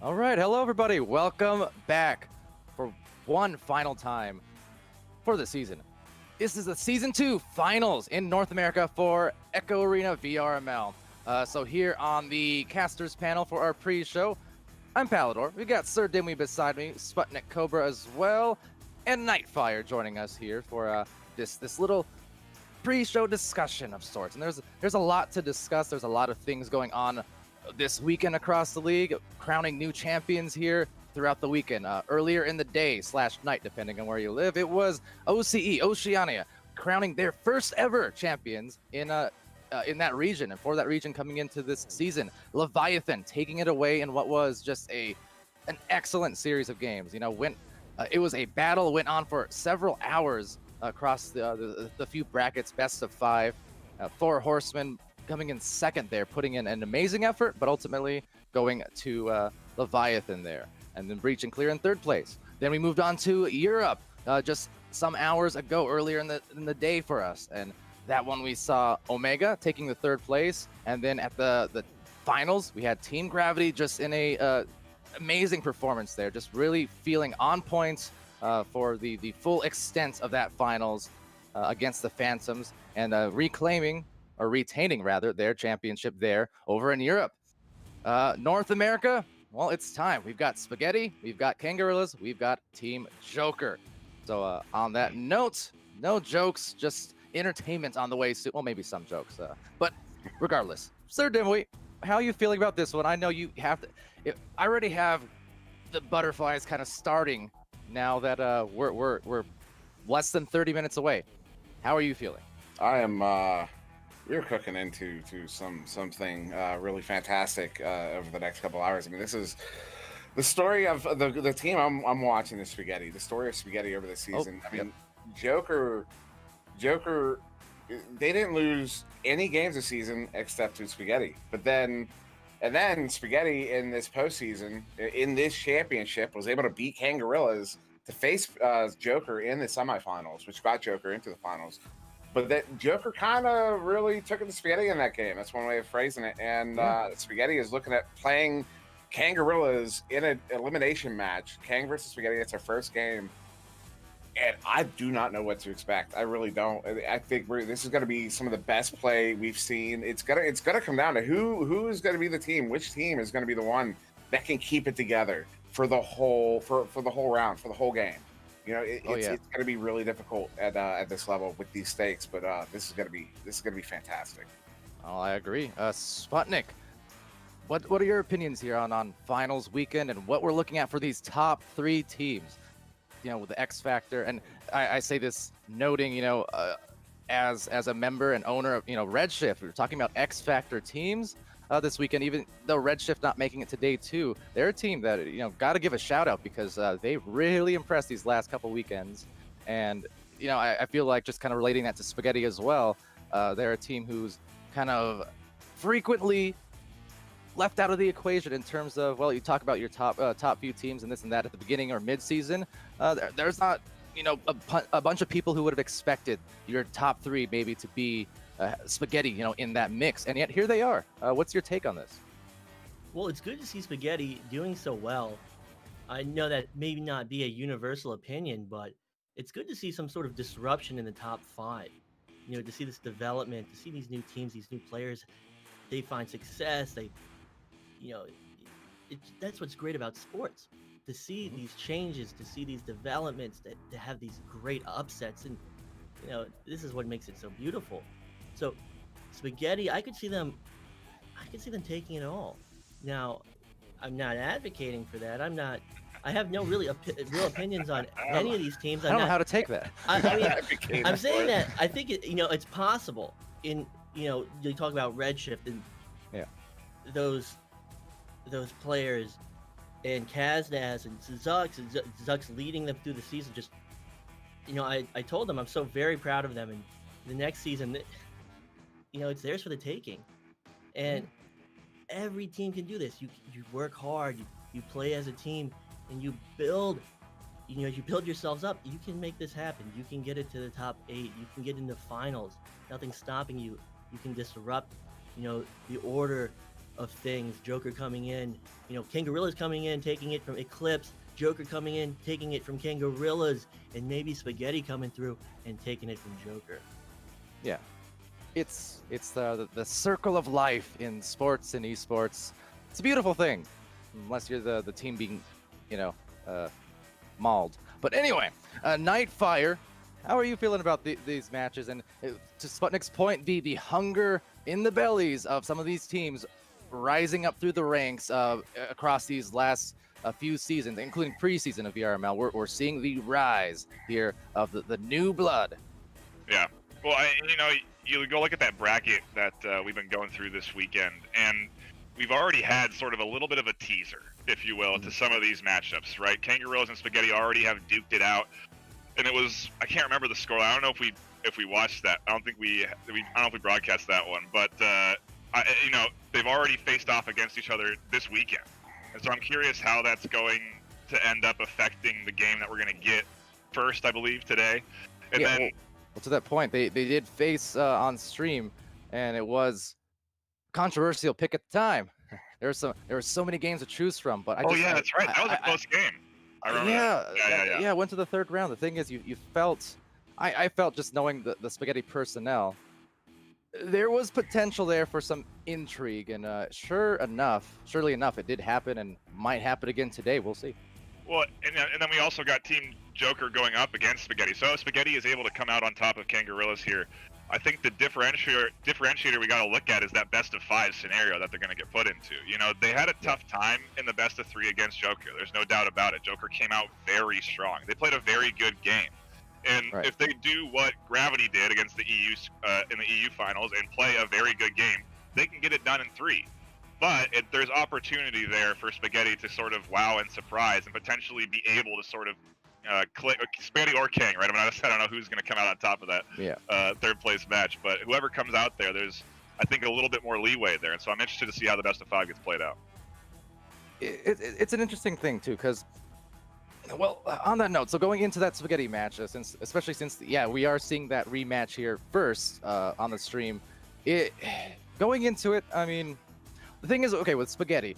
All right, hello everybody. Welcome back for one final time for the season. This is the Season 2 Finals in North America for Echo Arena VRML. So here on the casters panel for our pre-show, I'm Palidore. We got SirDimwi beside me, Sputnik Cobra as well, and NightFiree joining us here for this little pre-show discussion of sorts. And there's a lot to discuss. There's a lot of things going on this weekend across the league, crowning new champions here throughout the weekend. Earlier in the day / night, depending on where you live, it was OCE, Oceania, crowning their first ever champions in that region. And for that region coming into this season, Leviathan taking it away in what was just an excellent series of games. You know, it was a battle, went on for several hours across the few brackets, best of 5. 4 Horsemen coming in second there, putting in an amazing effort, but ultimately going to Leviathan there. And then Breach and Clear in 3rd place. Then we moved on to Europe just some hours ago, earlier in the day for us. And that one we saw Omega taking the 3rd place. And then at the finals, we had Team Gravity just in a amazing performance there, just really feeling on point for the full extent of that finals against the Phantoms, and retaining rather their championship there over in Europe. North America, well, it's time. We've got Spaghetti, we've got Kangarillas, we've got Team Joker. So on that note, no jokes, just entertainment on the way soon. Well, maybe some jokes, but regardless, SirDimwi, how are you feeling about this one? I know you have to. I already have the butterflies kind of starting now that we're less than 30 minutes away. How are you feeling? I am. We're cooking into something really fantastic over the next couple hours. I mean, this is the story of the team I'm watching. The Spaghetti, the story of Spaghetti over the season. I mean, Joker, they didn't lose any games this season except to Spaghetti. But then Spaghetti in this postseason, in this championship, was able to beat Kangarillas to face Joker in the semifinals, which got Joker into the finals. But that Joker kind of really took it to Spaghetti in that game. That's one way of phrasing it. And Spaghetti is looking at playing Kangarillas in an elimination match. Kang versus Spaghetti, it's our first game. And I do not know what to expect. I really don't. I think this is going to be some of the best play we've seen. It's gonna come down to who is going to be the team. Which team is going to be the one that can keep it together for the whole for the whole round, for the whole game. You know, it's going to be really difficult at this level with these stakes, but this is going to be fantastic. Oh, I agree. Sputnik, what are your opinions here on finals weekend and what we're looking at for these top 3 teams? You know, with the X Factor, and I say this noting, you know, as a member and owner of, you know, Redshift, we were talking about X Factor teams this weekend. Even though Redshift not making it to day 2, they're a team that, you know, got to give a shout out because they really impressed these last couple weekends. And, you know, I feel like just kind of relating that to Spaghetti as well. They're a team who's kind of frequently left out of the equation in terms of, well, you talk about your top few teams and this and that at the beginning or mid-season. There's not, you know, a bunch of people who would have expected your top 3 maybe to be Spaghetti, you know, in that mix, and yet here they are. What's your take on this? Well, it's good to see Spaghetti doing so well. I know that may not be a universal opinion, but it's good to see some sort of disruption in the top 5. You know, to see this development, to see these new teams, these new players, they find success. You know, that's what's great about sports. To see these changes, to see these developments, to have these great upsets, and you know, this is what makes it so beautiful. So, Spaghetti, I could see them taking it all. Now, I'm not advocating for that. I have no real opinions on any of these teams. I don't know how to take that. I mean, I'm saying that I think it's possible. You talk about Redshift and those players and Kaznaz and Zux leading them through the season. Just, you know, I told them I'm so very proud of them, and the next season, you know, it's theirs for the taking. And every team can do this. You work hard, you play as a team, and you build yourselves up. You can make this happen. You can get it to the top 8. You can get into finals. Nothing's stopping you. You can disrupt, you know, the order of things. Joker coming in, Kangorilla's coming in, taking it from Eclipse. Joker coming in, taking it from Kangorillas, and maybe Spaghetti coming through and taking it from Joker. Yeah, it's the circle of life in sports and esports. It's a beautiful thing, unless you're the team being, mauled. But anyway, NightFiree, how are you feeling about these matches? And to Sputnik's point, the hunger in the bellies of some of these teams rising up through the ranks across these last few seasons, including preseason of VRML, we're seeing the rise here of the new blood. Yeah. Well, you go look at that bracket that we've been going through this weekend, and we've already had sort of a little bit of a teaser, if you will, to some of these matchups, right? Kangarillas and Spaghetti already have duked it out, and it was, I can't remember the score. I don't know if we watched that. I don't know if we broadcast that one, but they've already faced off against each other this weekend, and so I'm curious how that's going to end up affecting the game that we're going to get first, I believe, today, and yeah, then. Well, to that point, they did face on stream, and it was controversial pick at the time. There were so many games to choose from, but That's right. That was a close game. I remember that. Yeah. Went to the third round. The thing is, you felt, I felt just knowing the Spaghetti personnel, there was potential there for some intrigue, and surely enough, it did happen, and might happen again today. We'll see. Well, and then we also got Team Joker going up against Spaghetti. So Spaghetti is able to come out on top of Kangorillas here. I think the differentiator we got to look at is that best of 5 scenario that they're going to get put into. They had a tough time in the best of 3 against Joker. There's no doubt about it. Joker came out very strong. They played a very good game. And if they do what Gravity did against the EU in the EU finals and play a very good game, they can get it done in 3. But there's opportunity there for Spaghetti to sort of wow and surprise and potentially be able to sort of click Spaghetti or King, right? I don't know who's going to come out on top of that third place match, but whoever comes out there, there's, I think, a little bit more leeway there. And so I'm interested to see how the best of 5 gets played out. It's an interesting thing, too, because, well, on that note, so going into that Spaghetti match, especially since we are seeing that rematch here first on the stream, going into it, I mean, the thing is, okay, with Spaghetti,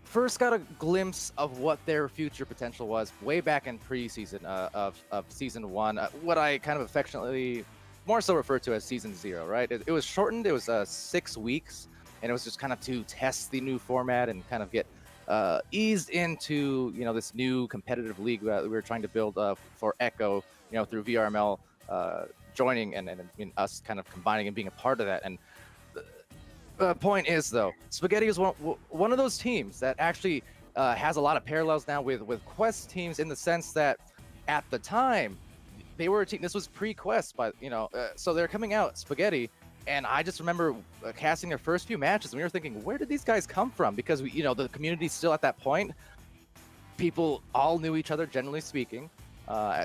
first got a glimpse of what their future potential was way back in preseason of season 1, what I kind of affectionately more so refer to as season 0, right? It was shortened, it was 6 weeks, and it was just kind of to test the new format and kind of get eased into, this new competitive league that we were trying to build for Echo, through VRML joining and us kind of combining and being a part of that. And point is, though, Spaghetti is one of those teams that actually has a lot of parallels now with Quest teams, in the sense that at the time they were a team. This was pre-Quest, but so they're coming out Spaghetti, and I just remember casting their first few matches, and we were thinking, where did these guys come from? Because the community still at that point, people all knew each other, generally speaking.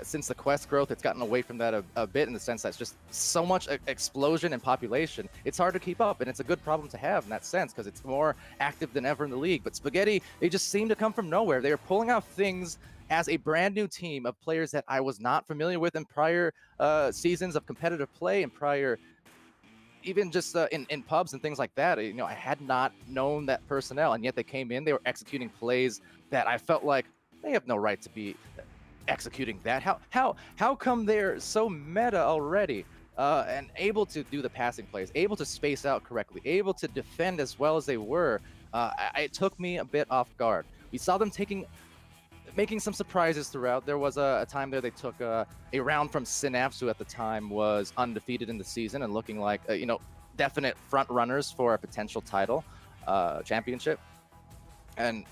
Since the Quest growth, it's gotten away from that a bit, in the sense that it's just so much explosion in population. It's hard to keep up, and it's a good problem to have in that sense, because it's more active than ever in the league. But Spaghetti, they just seem to come from nowhere. They were pulling out things as a brand new team of players that I was not familiar with in prior seasons of competitive play, and prior, even just in pubs and things like that. I had not known that personnel, and yet they came in. They were executing plays that I felt like they have no right to be executing that. How come they're so meta already, and able to do the passing plays, able to space out correctly, able to defend as well as they were? It took me a bit off guard. We saw them making some surprises throughout. There was a time there they took a round from Synapse, who at the time was undefeated in the season and looking like definite front runners for a potential title championship. And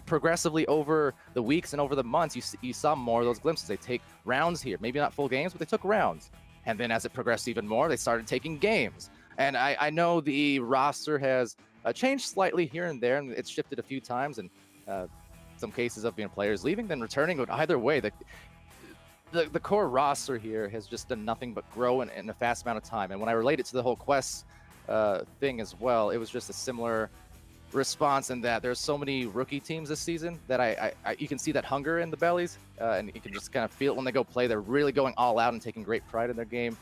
progressively over the weeks and over the months, you saw more of those glimpses. They take rounds here, maybe not full games, but they took rounds. And then as it progressed even more, they started taking games. And I know the roster has changed slightly here and there, and it's shifted a few times, and some cases of players leaving, then returning. But either way, the core roster here has just done nothing but grow in a fast amount of time. And when I relate it to the whole Quest thing as well, it was just a similar response, in that there's so many rookie teams this season that I you can see that hunger in the bellies, and you can just kind of feel it when they go play. They're really going all out and taking great pride in their game.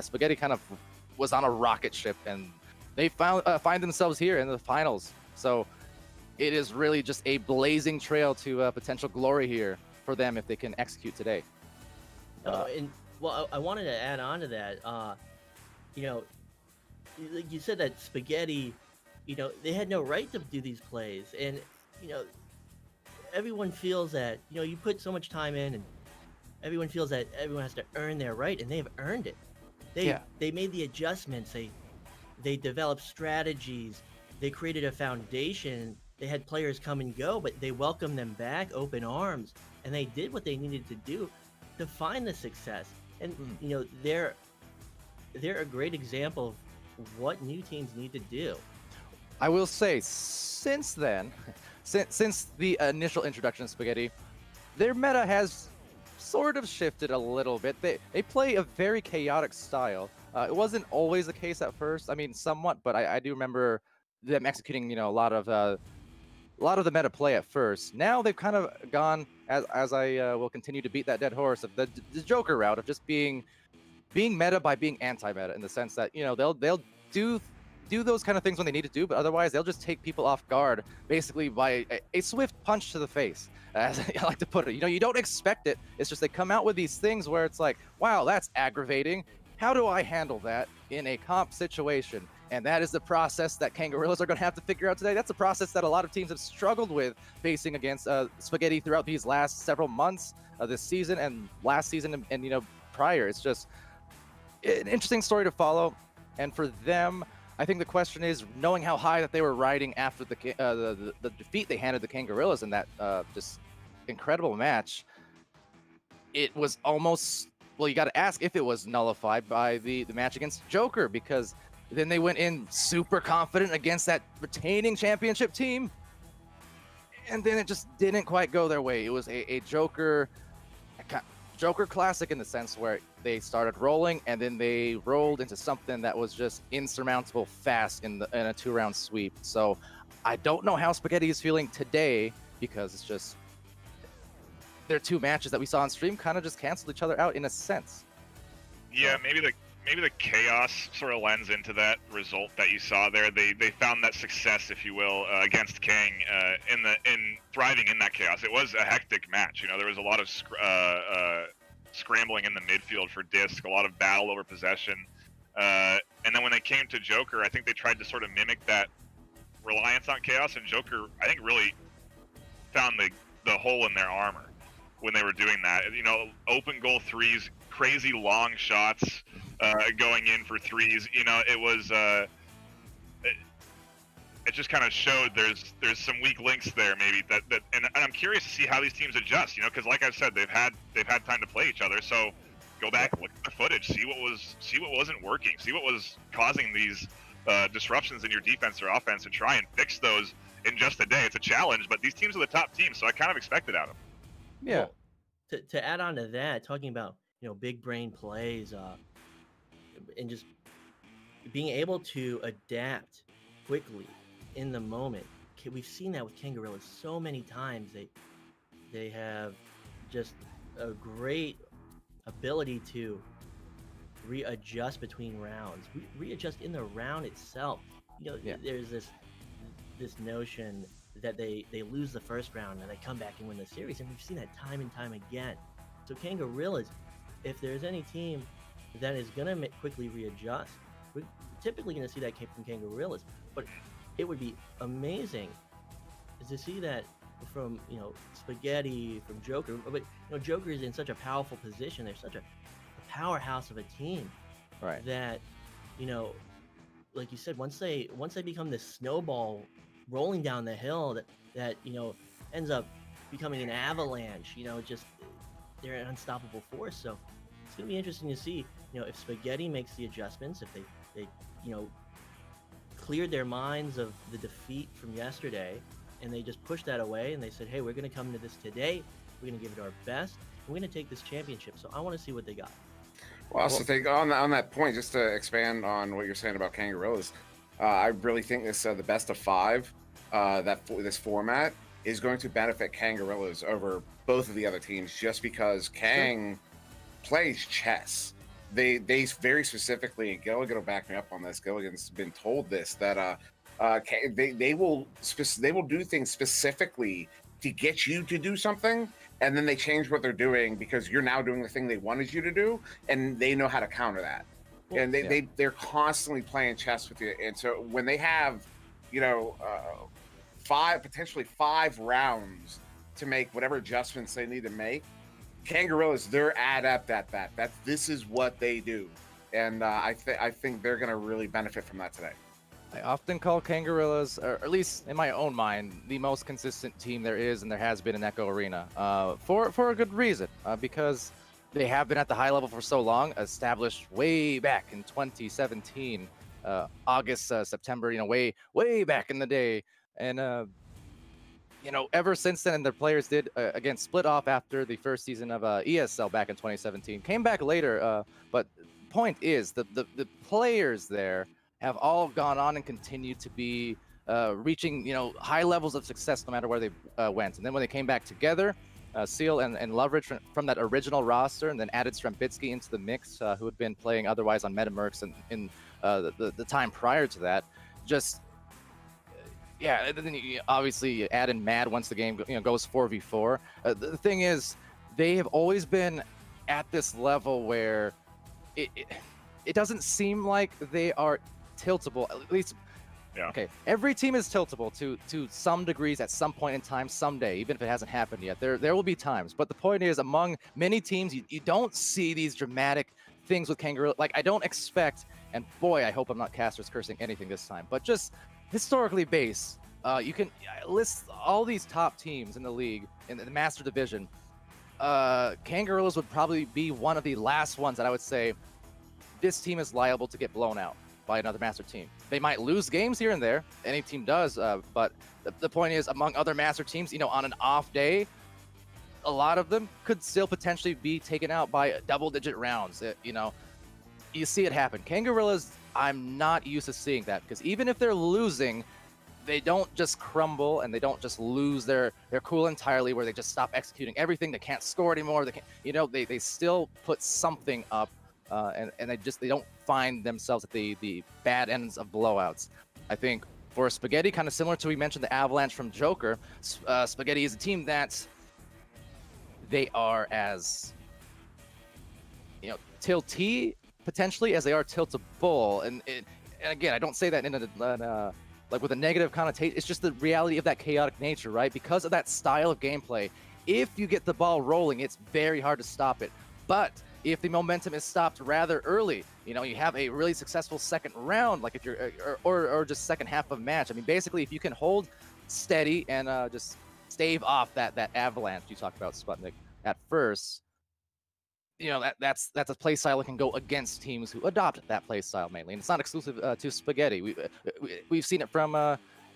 Spaghetti kind of was on a rocket ship, and they find themselves here in the finals. So it is really just a blazing trail to potential glory here for them if they can execute today. And well, I wanted to add on to that. You know, like you said that Spaghetti, they had no right to do these plays, and you know, everyone feels that you put so much time in, and everyone feels that everyone has to earn their right, and they've earned it. They made the adjustments. They developed strategies. They created a foundation. They had players come and go, but they welcomed them back, open arms, and they did what they needed to do to find the success. And they're a great example of what new teams need to do. I will say, since then, since the initial introduction of Spaghetti, their meta has sort of shifted a little bit. They play a very chaotic style. It wasn't always the case at first. I mean, somewhat, but I do remember them executing, a lot of the meta play at first. Now they've kind of gone, as I will continue to beat that dead horse, of the Joker route of just being meta by being anti-meta, in the sense that they'll do those kind of things when they need to do, but otherwise they'll just take people off guard, basically by a swift punch to the face, as I like to put it. You don't expect it. It's just they come out with these things where it's like, wow, that's aggravating. How do I handle that in a comp situation? And that is the process that Kangarillas are going to have to figure out today. That's a process that a lot of teams have struggled with facing against Spaghetti throughout these last several months of this season and last season and prior. It's just an interesting story to follow. And for them, I think the question is, knowing how high that they were riding after the defeat they handed the Kangarillas in that just incredible match, it was almost, well, you got to ask if it was nullified by the match against Joker, because then they went in super confident against that retaining championship team, and then it just didn't quite go their way. It was a Joker classic, in the sense where they started rolling and then they rolled into something that was just insurmountable fast in a 2-round sweep. So I don't know how Spaghetti is feeling today, because it's just their two matches that we saw on stream kind of just canceled each other out in a sense. Yeah, maybe the chaos sort of lends into that result that you saw there. They found that success, if you will, against Kang in thriving in that chaos. It was a hectic match. There was a lot of scrambling in the midfield for disc, a lot of battle over possession, and then when they came to Joker, I think they tried to sort of mimic that reliance on chaos, and Joker, I think, really found the hole in their armor when they were doing that. Open goal threes, crazy long shots, going in for threes. It was it just kind of showed there's some weak links there, maybe that and I'm curious to see how these teams adjust, because like I said, they've had time to play each other. So go back, look at the footage, see what wasn't working, see what was causing these disruptions in your defense or offense, and try and fix those in just a day. It's a challenge, but these teams are the top teams, so I kind of expect it out of them. Yeah. Well, to add on to that, talking about big brain plays, and just being able to adapt quickly in the moment. We've seen that with Kangarillas so many times. They have just a great ability to readjust between rounds, readjust in the round itself. There's this notion that they lose the first round and they come back and win the series, and we've seen that time and time again. So Kangarillas, if there's any team that is going to quickly readjust, we're typically going to see that from Kangarillas. But it would be amazing to see that from Spaghetti, from Joker. But Joker is in such a powerful position. They're such a powerhouse of a team, Right. that like you said, once they become this snowball rolling down the hill that ends up becoming an avalanche, just they're an unstoppable force. So it's gonna be interesting to see if Spaghetti makes the adjustments, if they cleared their minds of the defeat from yesterday, and they just pushed that away, and they said, hey, we're going to come to this today, we're going to give it our best, and we're going to take this championship. So I want to see what they got. Well, I also think on that point, just to expand on what you're saying about Kangarillas, I really think this the best of 5, this format is going to benefit Kangarillas over both of the other teams, just because Kang plays chess. they very specifically, and Gilligan will back me up on this. Gilligan's been told this, that they will do things specifically to get you to do something, and then they change what they're doing because you're now doing the thing they wanted you to do, and they know how to counter that. And they're constantly playing chess with you. And so when they have, you know, potentially five rounds to make whatever adjustments they need to make, Kangarillas, they're adept at that. This is what they do, and I think they're going to really benefit from that today. I often call Kangarillas, or at least in my own mind, the most consistent team there is and there has been in Echo Arena, for a good reason, because they have been at the high level for so long, established way back in 2017, August, September, you know, way back in the day, and you know, ever since then, and their players did again split off after the first season of ESL back in 2017. Came back later, but point is the players there have all gone on and continued to be reaching, you know, high levels of success no matter where they went. And then when they came back together, Seal and Loveridge from that original roster, and then added Strembitsky into the mix, who had been playing otherwise on Metamercs and in the time prior to that, just. Yeah, and then you obviously add in Mad once the game goes 4v4. The thing is, they have always been at this level where it doesn't seem like they are tiltable. At least, yeah. Okay, every team is tiltable to some degrees at some point in time, someday, even if it hasn't happened yet. There will be times, but the point is, among many teams, you don't see these dramatic things with Kangaroo. Like, I don't expect, and boy, I hope I'm not casters cursing anything this time, but just historically based, you can list all these top teams in the league in the Master Division. Kangaroos would probably be one of the last ones that I would say this team is liable to get blown out by another Master team. They might lose games here and there. Any team does, but the point is, among other Master teams, you know, on an off day, a lot of them could still potentially be taken out by double-digit rounds. You know, you see it happen. Kangarillas, I'm not used to seeing that, because even if they're losing, they don't just crumble and they don't just lose their cool entirely, where they just stop executing everything. They can't score anymore. They can't, you know, they still put something up, and they don't find themselves at the bad ends of blowouts. I think for Spaghetti, kind of similar to, we mentioned the Avalanche from Joker, Spaghetti is a team that they are as, you know, tilty potentially as they are tiltable, and again, I don't say that in a like with a negative connotation. It's just the reality of that chaotic nature, right? Because of that style of gameplay, if you get the ball rolling, it's very hard to stop it. But if the momentum is stopped rather early, you know, you have a really successful second round, like if you're or just second half of match. I mean, basically, if you can hold steady and just stave off that avalanche you talked about, Sputnik, at first, you know, that's a play style that can go against teams who adopt that play style mainly, and it's not exclusive to Spaghetti. We've seen it from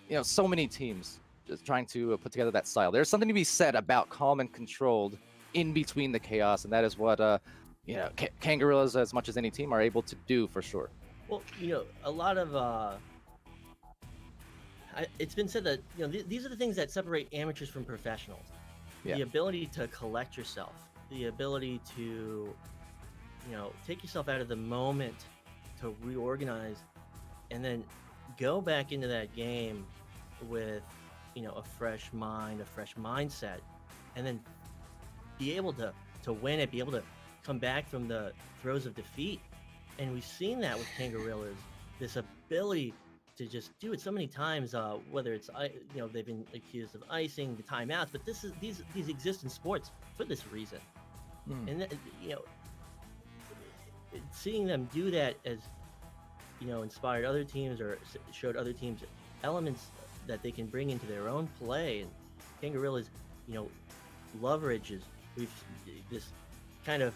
you know, so many teams just trying to put together that style. There's something to be said about calm and controlled in between the chaos, and that is what you know, Kangarillas, as much as any team, are able to do for sure. Well, you know, a lot of it's been said that, you know, these are the things that separate amateurs from professionals. Yeah. The ability to collect yourself, the ability to, you know, take yourself out of the moment, to reorganize, and then go back into that game with, you know, a fresh mind, a fresh mindset, and then be able to win it, be able to come back from the throes of defeat. And we've seen that with Kangarillas, this ability to just do it so many times, whether it's, you know, they've been accused of icing, the timeouts, but these exist in sports for this reason. And you know, seeing them do that, as, you know, inspired other teams or showed other teams elements that they can bring into their own play. And Kangarillas, you know, Loveridge is, we've this kind of,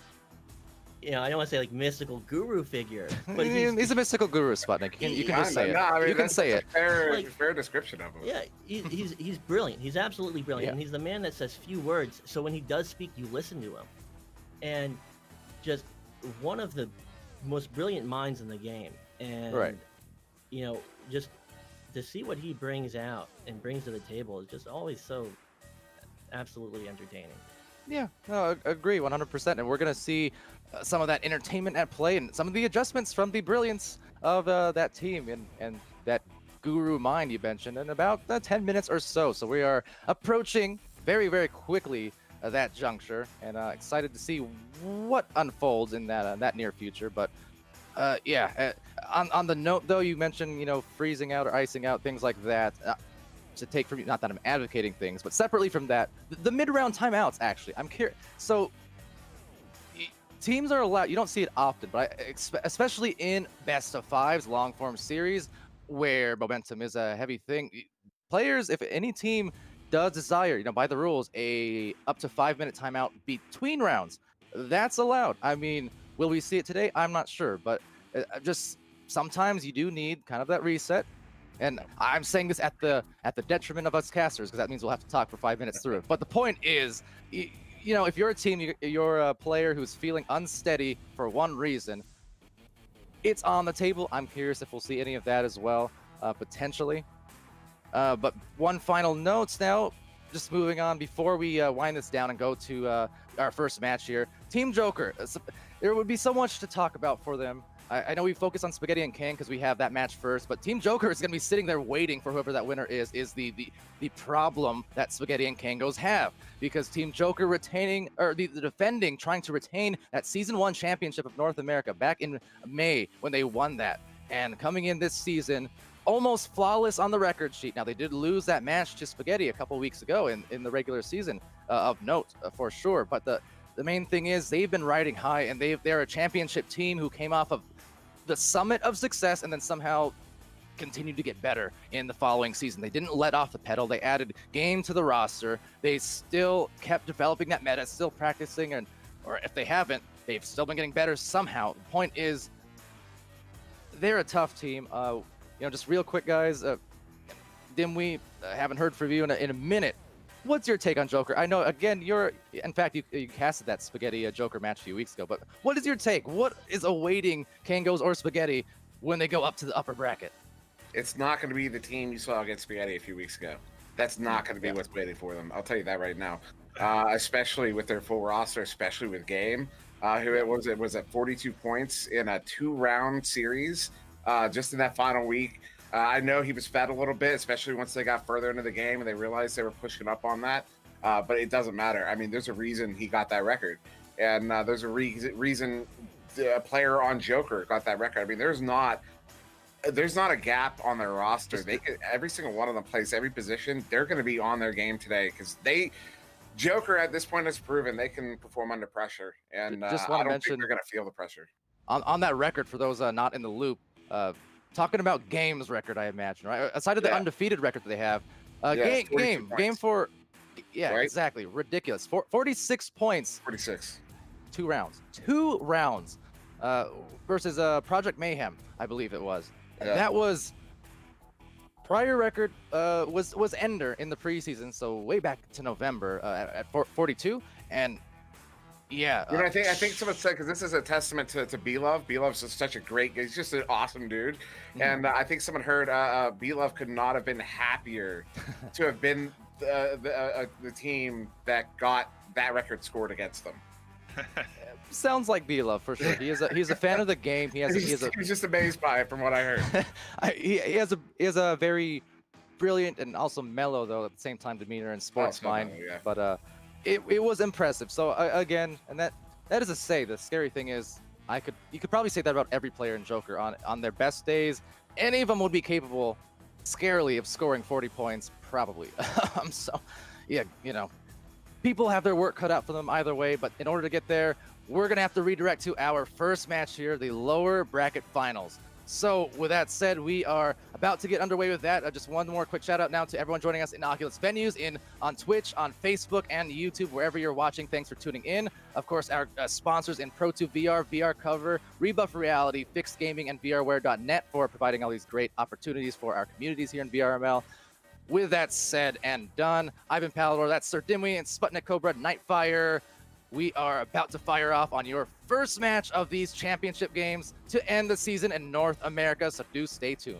you know, I don't want to say like mystical guru figure, but he's a mystical guru, Sputnik. You can just say it. I mean, you can say it. Fair description of him. Yeah, he's brilliant. He's absolutely brilliant, Yeah. and he's the man that says few words. So when he does speak, you listen to him, and just one of the most brilliant minds in the game. And Right. you know, just to see what he brings out and brings to the table is just always so absolutely entertaining. Yeah, no, agree 100%. And we're going to see some of that entertainment at play and some of the adjustments from the brilliance of that team and that guru mind you mentioned in about 10 minutes or so. So we are approaching very, very quickly that juncture and excited to see what unfolds in that near future. But yeah, on the note, though, you mentioned, freezing out or icing out, things like that. To take from you, not that I'm advocating things, but separately from that, the mid-round timeouts, actually, I'm curious. So teams are allowed, you don't see it often, but especially in best of fives, long form series, where momentum is a heavy thing. Players, if any team does desire, by the rules, a up to 5 minute timeout between rounds, that's allowed. I mean, will we see it today? I'm not sure, but just sometimes you do need kind of that reset. And I'm saying this at the detriment of us casters, because that means we'll have to talk for 5 minutes through it. But the point is, if you're a team, you're a player who's feeling unsteady for one reason, it's on the table. I'm curious if we'll see any of that as well, potentially. But one final note now, just moving on before we wind this down and go to our first match here. Team Joker, there would be so much to talk about for them. I know we focus on Spaghetti and King because we have that match first, but Team Joker is going to be sitting there waiting for whoever that winner is the problem that Spaghetti and Kangos have, because Team Joker retaining, or the defending, trying to retain that Season 1 championship of North America back in May when they won that. And coming in this season, almost flawless on the record sheet. Now, they did lose that match to Spaghetti a couple weeks ago in the regular season, of note, for sure. But the main thing is they've been riding high, and they're a championship team who came off of the summit of success and then somehow continued to get better in the following season. They didn't let off the pedal. They added game to the roster. They still kept developing that meta, still practicing, or if they haven't, they've still been getting better somehow. The point is, they're a tough team. Just real quick, guys. Dimwi, haven't heard from you in a minute. What's your take on Joker? I know, again, in fact, you casted that Spaghetti Joker match a few weeks ago, but what is your take? What is awaiting Kangos or Spaghetti when they go up to the upper bracket? It's not going to be the team you saw against Spaghetti a few weeks ago. That's not going to be what's waiting for them. I'll tell you that right now. Especially with their full roster, especially with Game, who it was at 42 points in a 2-round series just in that final week. I know he was fed a little bit, especially once they got further into the game and they realized they were pushing up on that. But it doesn't matter. I mean, there's a reason he got that record. And there's a reason a player on Joker got that record. I mean, there's not a gap on their roster. Every single one of them plays every position. They're going to be on their game today because Joker at this point has proven they can perform under pressure. And just I don't think they're going to feel the pressure. On that record, for those not in the loop, talking about Game's record, I imagine, right? Aside of the undefeated record that they have, game for, right? Exactly, ridiculous. 46 points. 46. 2 rounds. 2 rounds versus Project Mayhem, I believe it was. Yeah. That was prior record was Ender in the preseason, so way back to November at 42, and yeah. I think someone said, because this is a testament to B-Love. B-Love's such a great guy. He's just an awesome dude. Mm-hmm. And I think someone heard B-Love could not have been happier to have been the team that got that record scored against them. Sounds like B-Love for sure. He's a fan of the game. He's just amazed by it from what I heard. he has a very brilliant and also mellow, though, at the same time, demeanor and sports mind. Yeah. But it was impressive. So again, and that is to say, the scary thing is you could probably say that about every player in Joker. On their best days, any of them would be capable, scarily, of scoring 40 points, probably. So yeah, people have their work cut out for them either way, but in order to get there, we're going to have to redirect to our first match here, the lower bracket finals. So with that said, we are about to get underway with that. Just one more quick shout out now to everyone joining us in Oculus venues, on Twitch, on Facebook, and YouTube, wherever you're watching. Thanks for tuning in. Of course, our sponsors in Pro2 VR, VR Cover, Rebuff Reality, Fixed Gaming, and VRware.net for providing all these great opportunities for our communities here in VRML. With that said and done, I've been Palidore, that's SirDimwi, and Sputnik Cobra NightFiree. We are about to fire off on your first match of these championship games to end the season in North America, so do stay tuned.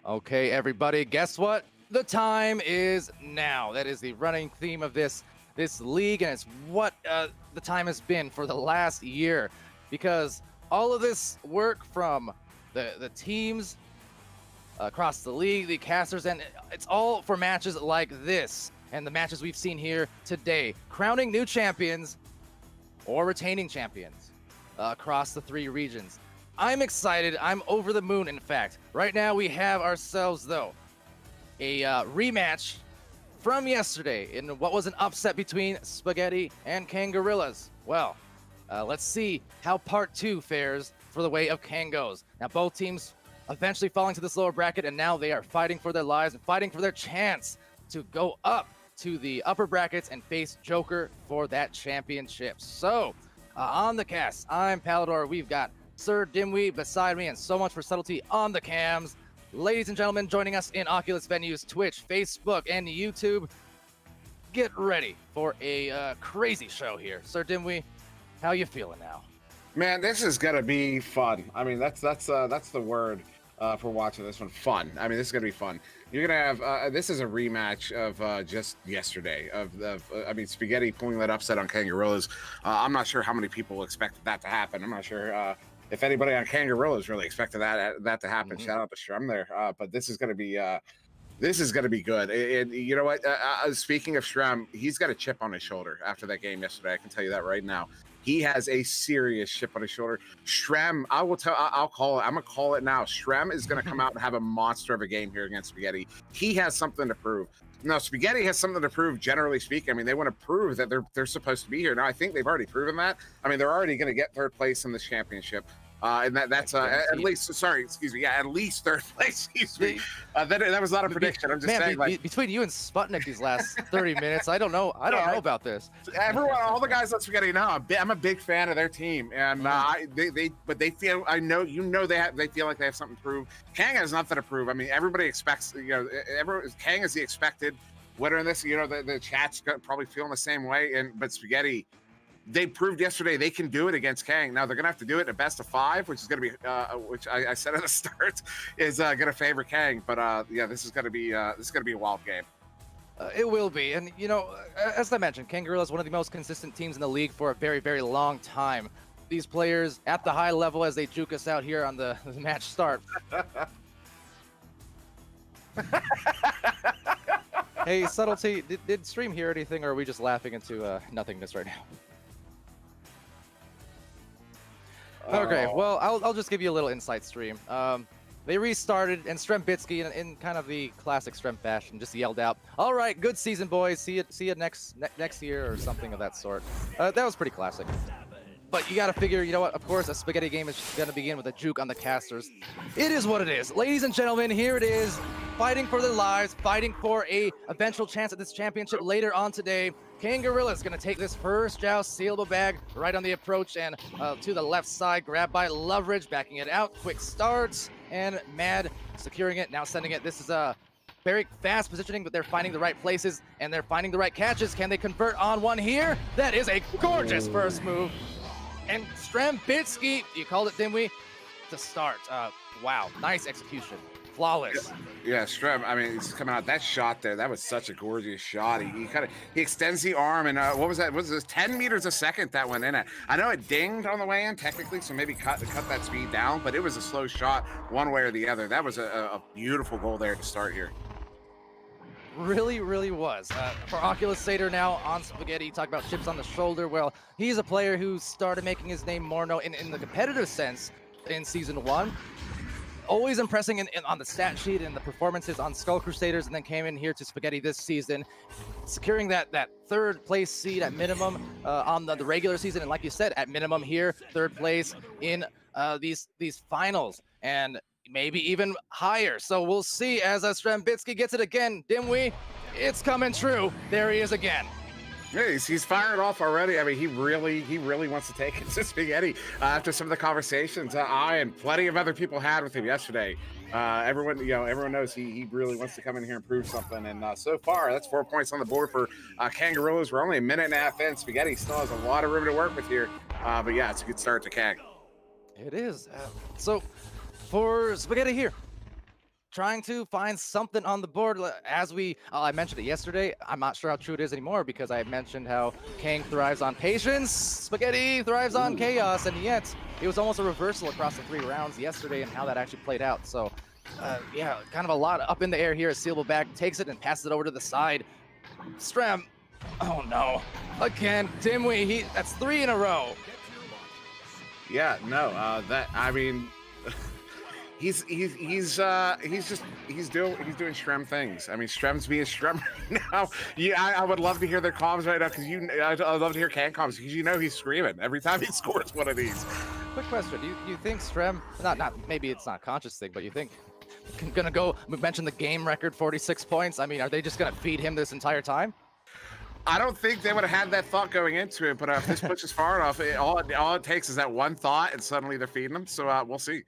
Okay, everybody, guess what? The time is now. That is the running theme of this league, and it's what the time has been for the last year, because all of this work from the teams across the league, the casters, and it's all for matches like this, and the matches we've seen here today, crowning new champions or retaining champions across the 3 regions. I'm excited. I'm over the moon, in fact. Right now, we have ourselves, though, a rematch from yesterday in what was an upset between Spaghetti and Kangarillas. Well, let's see how part 2 fares for the way of Kangos. Now, both teams eventually falling to this lower bracket, and now they are fighting for their lives and fighting for their chance to go up to the upper brackets and face Joker for that championship. So, on the cast, I'm Palidore. We've got SirDimwi beside me, and so much for subtlety on the cams. Ladies and gentlemen, joining us in Oculus venues, Twitch, Facebook, and YouTube. Get ready for a crazy show here. SirDimwi, how you feeling now? Man, this is gonna be fun. I mean, that's the word for watching this one. Fun. I mean, this is gonna be fun. You're gonna have this is a rematch of just yesterday I mean, Spaghetti pulling that upset on Kangarillas. I'm not sure how many people expected that to happen. I'm not sure if anybody on Kangarillas really expected that to happen. Shout out to Shrem there. But this is gonna be good. And you know what? Speaking of Shrem, he's got a chip on his shoulder after that game yesterday. I can tell you that right now. He has a serious chip on his shoulder. Shrem, I'll call it. I'm gonna call it now. Shrem is gonna come out and have a monster of a game here against Spaghetti. He has something to prove. No, Spaghetti has something to prove, generally speaking. I mean, they want to prove that they're supposed to be here. Now, I think they've already proven that. I mean, they're already going to get 3rd place in this championship. And that's at least, sorry, excuse me. Yeah, at least 3rd place. Excuse me. That was not a prediction. I'm just saying, like, between you and Sputnik these last 30 minutes, I don't know about this. Everyone, all the guys on Spaghetti know I'm a big fan of their team, and they feel, I know, they feel like they have something to prove. Kang has nothing to prove. I mean, everybody expects, Kang is the expected winner in this. You know, the chat's probably feeling the same way, but Spaghetti, they proved yesterday they can do it against Kang. Now they're gonna have to do it in a best of 5, which is gonna be, which I said at the start is gonna favor Kang. But yeah, this is gonna be a wild game. It will be, and you know, as I mentioned, Kangaroo is one of the most consistent teams in the league for a very, very long time. These players at the high level as they juke us out here on the match start. Hey, subtlety, did stream hear anything, or are we just laughing into nothingness right now? Okay, well, I'll just give you a little insight stream. They restarted, and Strembitsky, in kind of the classic Strem fashion, just yelled out, "All right, good season, boys. See you next year," or something of that sort. That was pretty classic. But you got to figure, you know what? Of course, a Spaghetti game is going to begin with a juke on the casters. It is what it is. Ladies and gentlemen, here it is. Fighting for their lives, fighting for a eventual chance at this championship later on today. Kangarilla is going to take this first joust, sealable bag right on the approach, and to the left side, grabbed by Loveridge, backing it out. Quick starts, and Mad securing it, now sending it. This is a very fast positioning, but they're finding the right places, and they're finding the right catches. Can they convert on one here? That is a gorgeous first move. And Strembitsky, you called it, Dimwi, to start. Wow, nice execution. Flawless. Yeah, Strem, I mean, he's coming out. That shot there, that was such a gorgeous shot. He extends the arm, and what was that? Was it 10 meters a second that went in it? I know it dinged on the way in, technically, so maybe cut that speed down, but it was a slow shot one way or the other. That was a beautiful goal there to start here. Really, really was. For Oculus Satyr now on Spaghetti, talk about chips on the shoulder. Well, he's a player who started making his name more known in the competitive sense in Season 1. Always impressing on the stat sheet and the performances on Skull Crusaders, and then came in here to Spaghetti this season, securing that 3rd place seed at minimum on the regular season. And like you said, at minimum here, 3rd place in these finals. And maybe even higher. So we'll see as Strembitsky gets it again. Dimwi, it's coming true. There he is again. Yeah, he's fired off already. I mean, he really wants to take it to Spaghetti after some of the conversations I and plenty of other people had with him yesterday. Everyone knows he really wants to come in here and prove something. And so far, that's 4 points on the board for Kangaroos. We're only a minute and a half in. Spaghetti still has a lot of room to work with here. But yeah, it's a good start to Kang. It is. So for Spaghetti here, trying to find something on the board. As I mentioned it yesterday. I'm not sure how true it is anymore because I mentioned how Kang thrives on patience, Spaghetti thrives on chaos, and yet it was almost a reversal across the 3 rounds yesterday and how that actually played out. So, yeah, kind of a lot up in the air here as Sealable back takes it and passes it over to the side. Strem, oh no, again, Dimwi, that's 3 in a row. Yeah, no, he's doing Strem things. I mean, Strem's being Strem right now. Yeah, I would love to hear their comms right now because I'd love to hear Can comms because he's screaming every time he scores one of these. Quick question: Do you think Strem, not maybe it's not a conscious thing, but you think gonna go? We mentioned the game record, 46 points. I mean, are they just gonna feed him this entire time? I don't think they would have had that thought going into it, but if this pushes far enough, all it takes is that one thought, and suddenly they're feeding him. So we'll see.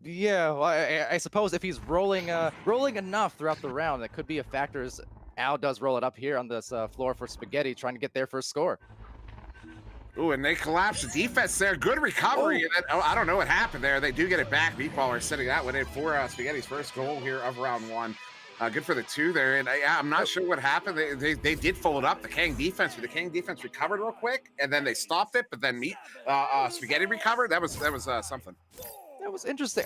Yeah, well, I suppose if he's rolling enough throughout the round, that could be a factor. As Al does roll it up here on this floor for Spaghetti, trying to get their first score. Ooh, and they collapse the defense there. Good recovery. Oh. I don't know what happened there. They do get it back. Meatballer setting that one in for Spaghetti's first goal here of round 1. Good for the 2 there. And I'm not sure what happened. They did fold up the Kang defense, but the Kang defense recovered real quick, and then they stopped it. But then Spaghetti recovered. That was something. That was interesting.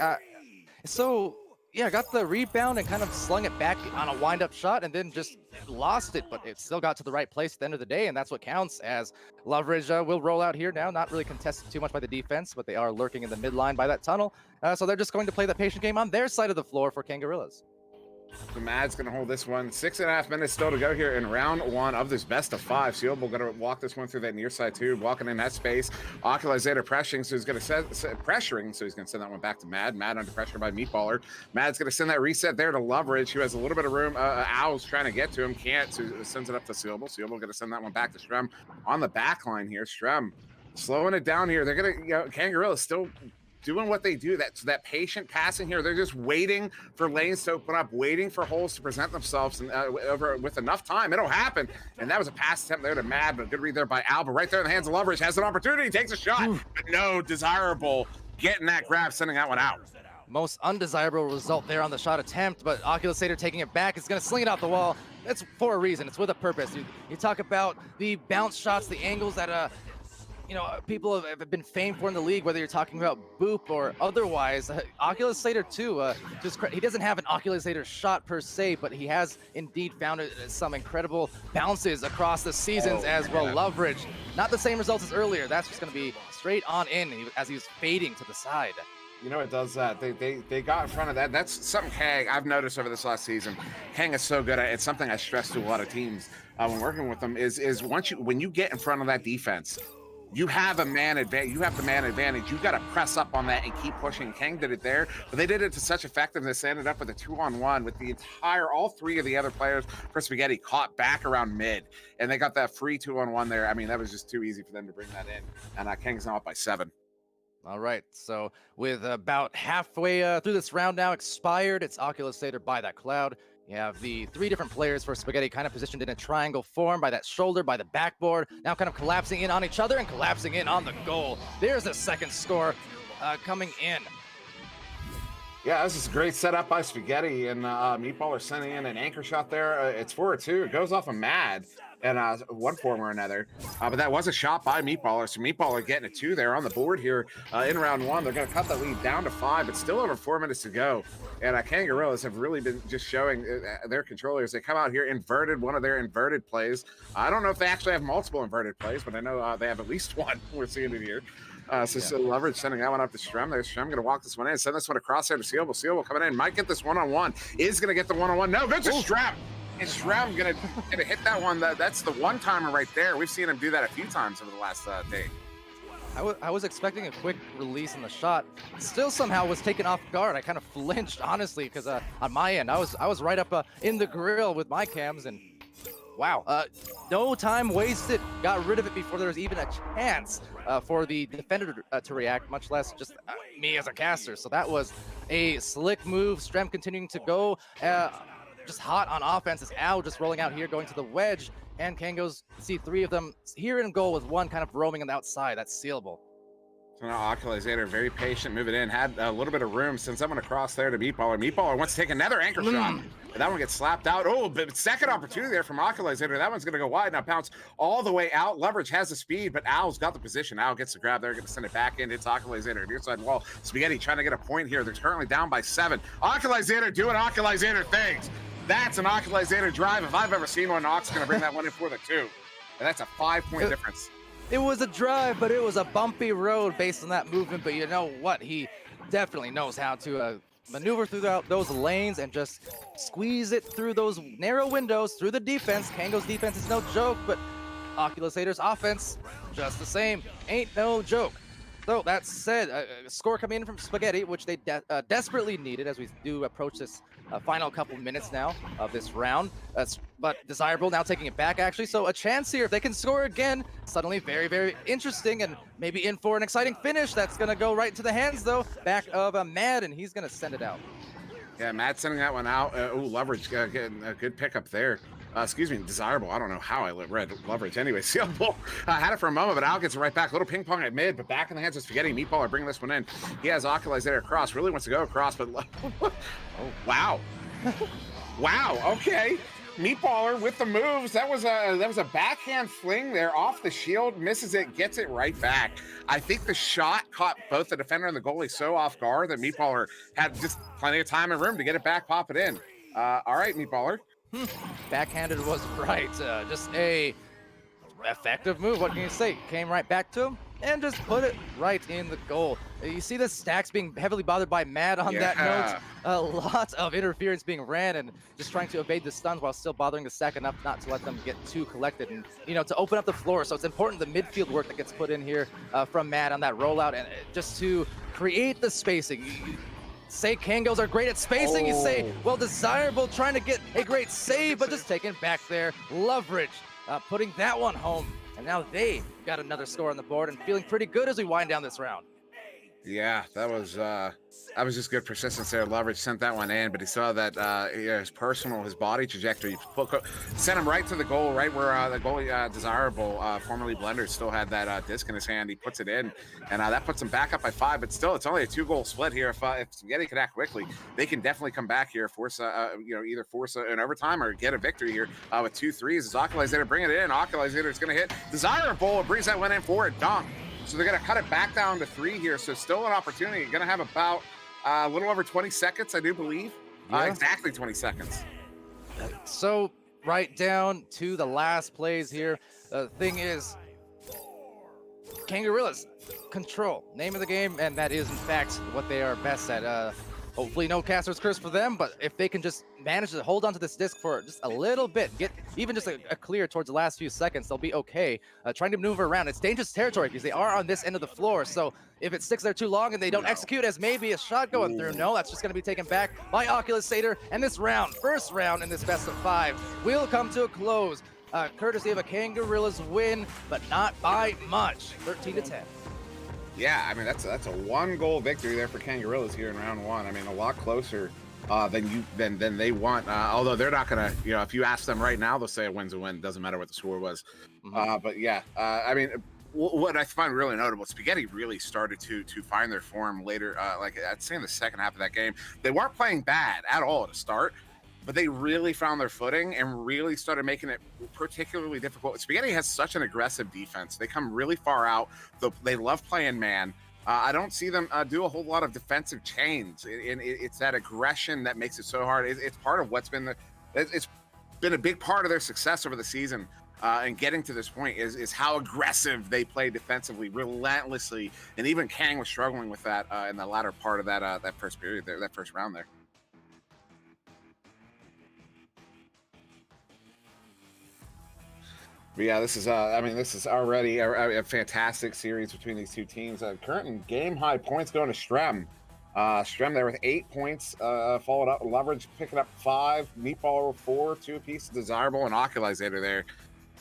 So yeah, got the rebound and kind of slung it back on a wind-up shot, and then just lost it. But it still got to the right place at the end of the day, and that's what counts. As Loveridge will roll out here now, not really contested too much by the defense, but they are lurking in the midline by that tunnel. So they're just going to play that patient game on their side of the floor for Kangarillas. So Mad's going to hold this one. 6.5 minutes still to go here in round 1 of this best of 5. Sealable going to walk this one through that near side too, walking in that space. Oculazator pressuring, so he's going to send that one back to Mad. Mad under pressure by Meatballer. Mad's going to send that reset there to Loveridge, who has a little bit of room. Owl's trying to get to him, can't, so sends it up to Sealable. Sealable going to send that one back to Strem on the back line here. Strem slowing it down here. They're going to, Kangarillas still doing what they do, that patient passing here. They're just waiting for lanes to open up, waiting for holes to present themselves, and over with enough time, it'll happen. And that was a pass attempt there to Mad, but a good read there by Alba. Right there in the hands of Loveridge, has an opportunity, takes a shot, but no desirable getting that grab, sending that one out. Most undesirable result there on the shot attempt, but Oculasator taking it back is going to sling it out the wall. That's for a reason. It's with a purpose. You talk about the bounce shots, the angles that people have been famed for in the league, whether you're talking about Boop or otherwise. Oculasator too, he doesn't have an Oculasator shot per se, but he has indeed found some incredible bounces across the seasons as well. Loveridge, not the same results as earlier. That's just going to be straight on in as he's fading to the side. It does that. They got in front of that. That's something Kang I've noticed over this last season. Kang is so good at it. It's something I stress to a lot of teams when working with them is when you get in front of that defense, you have a man advantage. You have the man advantage. You got to press up on that and keep pushing. Kang did it there, but they did it to such effectiveness. They ended up with a 2-on-1 with all 3 of the other players for Spaghetti caught back around mid, and they got that free 2-on-1 there. I mean, that was just too easy for them to bring that in, and Kang's now up by 7. All right, so with about halfway through this round now expired, it's Oculasator by that cloud. You have the 3 different players for Spaghetti kind of positioned in a triangle form by that shoulder, by the backboard, now kind of collapsing in on each other and collapsing in on the goal. There's a second score coming in. Yeah, this is a great setup by Spaghetti, and Meatballer sending in an anchor shot there. It's 4-2. It goes off of Mad in one form or another. But that was a shot by Meatballer, so Meatballer getting a 2 there on the board here in round 1. They're going to cut that lead down to 5, but still over 4 minutes to go. And Kangarillas have really been just showing their controllers. They come out here inverted, one of their inverted plays. I don't know if they actually have multiple inverted plays, but I know they have at least one. We're seeing it here. So Loveridge sending that one up to Strem. There's Strem going to walk this one in, send this one across there to Sealable. Sealable coming in, might get this one-on-one. Is going to get the one-on-one. No, good to Strem. And Strem going to hit that one. That's the one-timer right there. We've seen him do that a few times over the last day. I was expecting a quick release in the shot. Still somehow was taken off guard. I kind of flinched, honestly, because on my end, I was right up in the grill with my cams, and wow, no time wasted. Got rid of it before there was even a chance for the defender to react, much less just me as a caster. So that was a slick move. Strem continuing to go just hot on offense as Al just rolling out here, going to the wedge. And Kangos see 3 of them here in goal with one kind of roaming on the outside. That's Sealable. So now Oculazator, very patient, moving in, had a little bit of room, sends someone across there to Meatballer. Meatballer wants to take another anchor shot. And that one gets slapped out. Oh, but second opportunity there from Oculazator. That one's going to go wide. Now bounce all the way out. Leverage has the speed, but Owl's got the position. Owl gets the grab there, going to send it back in. It's Oculazator, near side wall. Spaghetti trying to get a point here. They're currently down by 7. Oculazator doing Oculazator things. That's an Oculazator drive. If I've ever seen one, Oc's going to bring that one in for the 2. And that's a 5-point difference. It was a drive, but it was a bumpy road based on that movement. But you know what? He definitely knows how to maneuver through those lanes and just squeeze it through those narrow windows, through the defense. Kango's defense is no joke, but Oculazator's offense, just the same. Ain't no joke. So that said, a score coming in from Spaghetti, which they desperately needed as we do approach this final couple minutes now of this round. But Desirable now taking it back, actually. So a chance here, if they can score again, suddenly very, very interesting and maybe in for an exciting finish. That's going to go right into the hands, though, back of Mad, and he's going to send it out. Yeah, Mad sending that one out. Leverage getting a good pickup there. Excuse me, Desirable. I don't know how I read Leverage. Anyway, Sealable had it for a moment, but Al gets it right back. Little ping pong at mid, but back in the hands of Spaghetti. Meatballer bringing this one in. He has Oculazator across. Really wants to go across, but oh, wow. Wow, okay. Meatballer with the moves. That was a backhand fling there off the shield. Misses it, gets it right back. I think the shot caught both the defender and the goalie so off guard that Meatballer had just plenty of time and room to get it back, pop it in. All right, Meatballer. Backhanded was right. Just a effective move. What can you say? Came right back to him and just put it right in the goal. You see the stacks being heavily bothered by Mad on that note. A lot of interference being ran and just trying to evade the stuns while still bothering the stack enough not to let them get too collected and, you know, to open up the floor. So it's important the midfield work that gets put in here from Mad on that rollout and just to create the spacing. You say Kangos are great at spacing. You say, well, Desirable trying to get a great save, but just taken back there. Leverage putting that one home. And now they got another score on the board and feeling pretty good as we wind down this round. Yeah, that was just good persistence there. Leverage sent that one in, but he saw that his body trajectory sent him right to the goal, right where the goalie Desirable, formerly Blender, still had that disc in his hand. He puts it in, and that puts him back up by 5. But still, it's only a 2-goal split here. If Spaghetti can act quickly, they can definitely come back here, force either force an overtime or get a victory here with 2 threes. As Oculazator bring it in, Oculazator is going to hit Desirable and brings that one in for a dunk. So they're going to cut it back down to 3 here. So still an opportunity. Going to have about a little over 20 seconds, I do believe. Exactly 20 seconds. So right down to the last plays here. The thing is, Kangarillas, control. Name of the game, and that is, in fact, what they are best at. Hopefully no Caster's Curse for them, but if they can just manage to hold onto this disc for just a little bit, get even just a clear towards the last few seconds, they'll be okay. Trying to maneuver around. It's dangerous territory because they are on this end of the floor, so if it sticks there too long and they don't execute as maybe a shot going through, no, that's just going to be taken back by Oculazator, and this round, first round in this best of 5, will come to a close. Courtesy of a Kangarillas win, but not by much, 13-10. Yeah, I mean, that's a 1-goal victory there for Kangarillas here in round 1. I mean, a lot closer than they want. Although they're not gonna, if you ask them right now, they'll say a win's a win. Doesn't matter what the score was. But yeah, I mean, what I find really notable, Spaghetti really started to find their form later. Like I'd say in the second half of that game, they weren't playing bad at all to start, but they really found their footing and really started making it particularly difficult. Spaghetti has such an aggressive defense. They come really far out. They love playing man. I don't see them do a whole lot of defensive chains. It's that aggression that makes it so hard. It's part of what's been it's been a big part of their success over the season. And getting to this point is how aggressive they play defensively, relentlessly. And even Kang was struggling with that in the latter part of that first period there, that first round there. But yeah, this is already a fantastic series between these two teams. Current game high points going to Strem. Strem there with 8 points, followed up Leverage picking up 5, Meatball 4, 2 apiece, Desirable and Oculazator there.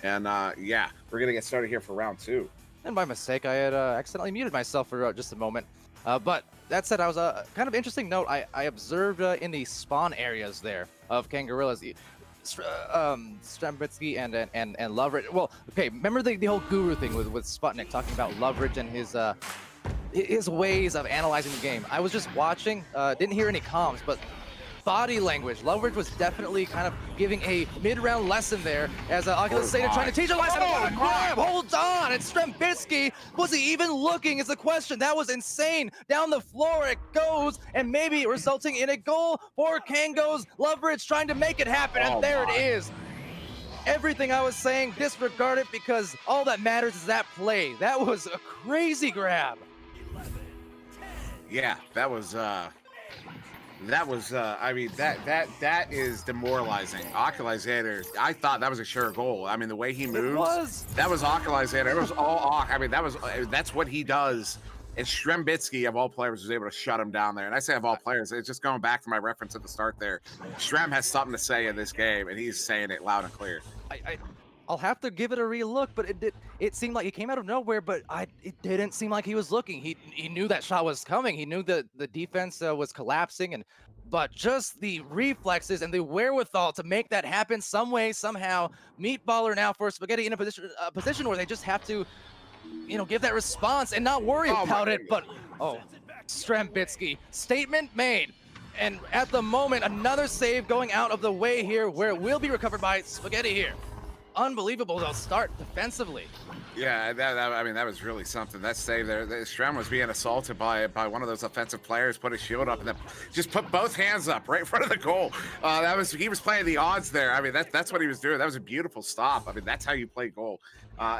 And yeah, we're gonna get started here for round 2. And by mistake, I had accidentally muted myself for just a moment. But that said, I was a kind of interesting note I observed in the spawn areas there of Kangarillas. Strembitsky and Leverage. Well, okay, remember the whole guru thing with Sputnik talking about Leverage and his his ways of analyzing the game. I was just watching, didn't hear any comms, but body language. Loveridge was definitely kind of giving a mid-round lesson there as Oculus Seder trying to teach a lesson. What a grab! Hold on! It's Strembitsky. Was he even looking is the question. That was insane. Down the floor it goes, and maybe resulting in a goal for Kango's. Loveridge trying to make it happen, and there it is. Everything I was saying, disregard it, because all that matters is that play. That was a crazy grab. Yeah, that was I mean, that is demoralizing. Occulizator, I thought that was a sure goal. I mean, the way he moves, that was Occulizator. It was all I mean, that's what he does. And Strembitsky, of all players, was able to shut him down there. And I say of all players, it's just going back to my reference at the start there. Strem has something to say in this game, and he's saying it loud and clear. I'll have to give it a relook, but it seemed like he came out of nowhere, but it didn't seem like he was looking. He knew that shot was coming. He knew that the defense was collapsing, but just the reflexes and the wherewithal to make that happen some way, somehow. Meatballer now for Spaghetti in a position where they just have to, give that response and not worry about it. But Strembitsky, statement made. And at the moment, another save going out of the way here, where it will be recovered by Spaghetti here. Unbelievable. They'll start defensively. Yeah, I mean, that was really something. That save there, Strem was being assaulted by one of those offensive players, put his shield up, and then just put both hands up right in front of the goal. He was playing the odds there. I mean, that's what he was doing. That was a beautiful stop. I mean, that's how you play goal.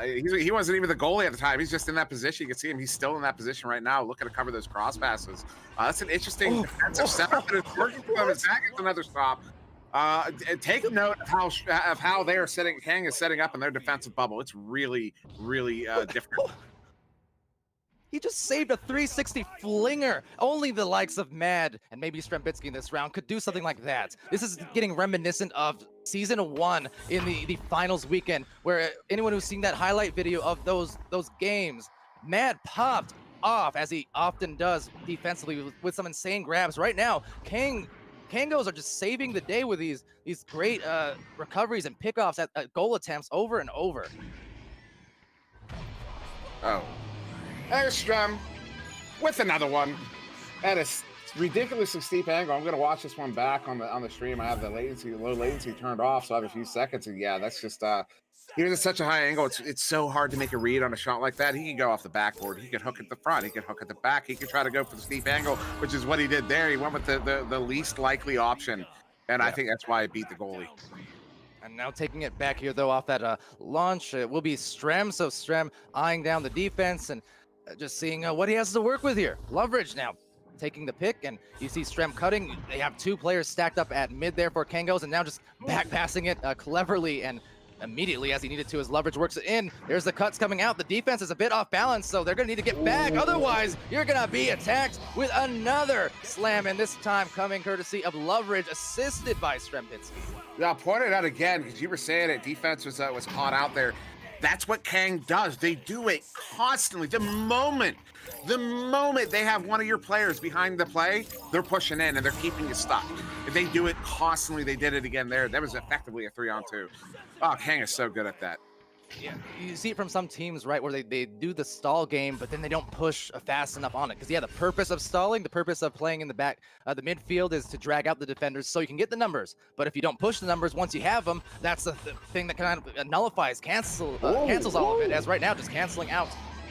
He wasn't even the goalie at the time. He's just in that position. You can see him. He's still in that position right now, looking to cover those cross passes. That's an interesting defensive setup, but it's working for him. Zach gets another stop. Take a note of how they are setting. Kang is setting up in their defensive bubble. It's really, really different. He just saved a 360 flinger. Only the likes of Mad and maybe Strembitsky in this round could do something like that. This is getting reminiscent of Season 1 in the finals weekend, where anyone who's seen that highlight video of those games, Mad popped off, as he often does defensively with some insane grabs. Right now, Kangos are just saving the day with these great recoveries and pickoffs at goal attempts over and over. Oh, there's Strem with another one. That is ridiculously steep angle. I'm gonna watch this one back on the stream. I have the low latency turned off, so I have a few seconds. And yeah, that's just he was at such a high angle. It's so hard to make a read on a shot like that. He can go off the backboard. He could hook at the front. He could hook at the back. He could try to go for the steep angle, which is what he did there. He went with the least likely option, and I think that's why he beat the goalie. And now taking it back here, though, off that launch, it will be Strem. So Strem eyeing down the defense and just seeing what he has to work with here. Loveridge now taking the pick, and you see Strem cutting. They have two players stacked up at mid there for Kangos, and now just back passing it cleverly and immediately as he needed to as Loveridge works it in. There's the cuts coming out. The defense is a bit off balance, so they're going to need to get back. Otherwise, you're going to be attacked with another slam, and this time coming courtesy of Loveridge, assisted by Strembitsky. Yeah, I'll point it out again, because you were saying it. Defense was hot out there. That's what Kang does. They do it constantly. The moment they have one of your players behind the play, they're pushing in and they're keeping you stuck. If they do it constantly, they did it again there. That was effectively a 3-on-2. Oh, Kang is so good at that. Yeah, you see it from some teams, right, where they do the stall game, but then they don't push fast enough on it. Because, yeah, the purpose of stalling, the purpose of playing in the back, the midfield is to drag out the defenders so you can get the numbers. But if you don't push the numbers once you have them, that's the thing that kind of nullifies, cancels all of it. As right now, just canceling out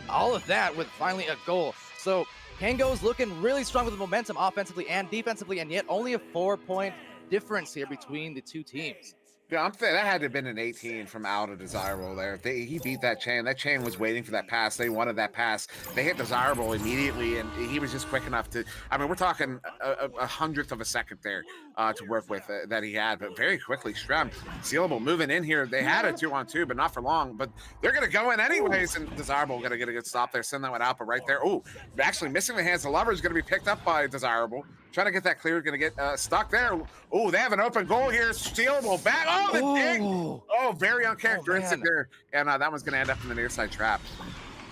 all of that with finally a goal. So Kango's looking really strong with the momentum offensively and defensively, and yet only a 4-point difference here between the two teams. Yeah, I'm saying that had to have been an 18 from out of Desirable there. He beat that chain. That chain was waiting for that pass. They wanted that pass. They hit Desirable immediately, and he was just quick enough to. I mean, we're talking a hundredth of a second there to work with that he had, but very quickly, Strem, Sealable moving in here. They had a 2-on-2, but not for long. But they're going to go in anyways, and Desirable going to get a good stop there. Send that one out, but right there. Oh, actually missing the hands. The Lover is going to be picked up by Desirable. Trying to get that clear, going to get stuck there. Oh, they have an open goal here. Stealable back. Oh, the dig. Oh, very uncharacteristic there. And that one's going to end up in the near side trap.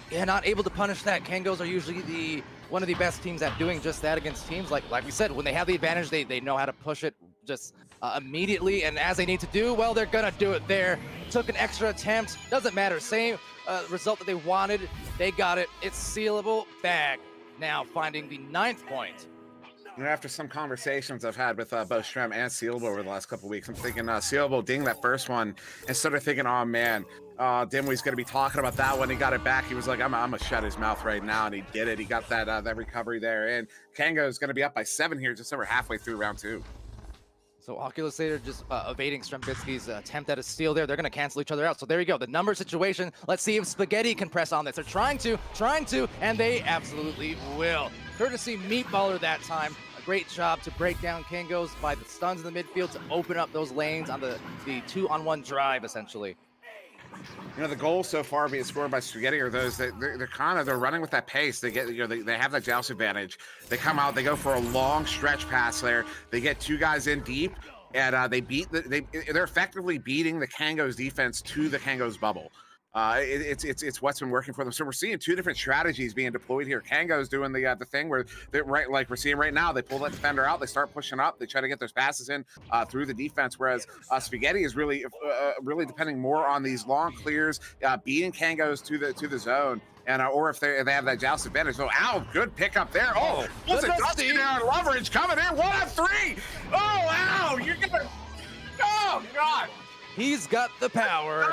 Yeah, not able to punish that. Kangos are usually one of the best teams at doing just that against teams. Like we said, when they have the advantage, they know how to push it just immediately. And as they need to do, well, they're going to do it there. Took an extra attempt. Doesn't matter. Same result that they wanted. They got it. It's Sealable. Bag. now finding the 9th point. You know, after some conversations I've had with both Shrem and Sealable over the last couple of weeks, I'm thinking Sealable ding that first one and started thinking, oh man, Dimwi's going to be talking about that when he got it back. He was like, I'm going to shut his mouth right now, and he did it. He got that recovery there, and Kango's going to be up by 7 here just over halfway through round 2. So Oculusator just evading Strembitsky's attempt at a steal there. They're going to cancel each other out. So there you go. The number situation. Let's see if Spaghetti can press on this. They're trying to, and they absolutely will. Courtesy Meatballer that time. A great job to break down Kango's by the stuns in the midfield to open up those lanes on the 2-on-1 drive, essentially. You know, the goals so far being scored by Spaghetti are those that they're running with that pace. They get, they have that joust advantage. They come out, they go for a long stretch pass there. They get 2 guys in deep, and they beat they're effectively beating the Kango's defense to the Kango's bubble. It's what's been working for them. So we're seeing 2 different strategies being deployed here. Kango's doing the thing where they're right, like we're seeing right now. They pull that defender out, they start pushing up, they try to get those passes in through the defense. Whereas Spaghetti is really depending more on these long clears, beating Kango's to the zone. And or if they have that joust advantage. So ow, good pickup there. Oh, what's a dusty there on leverage coming in 1 on 3. Oh, ow, you're gonna. Oh God, he's got the power.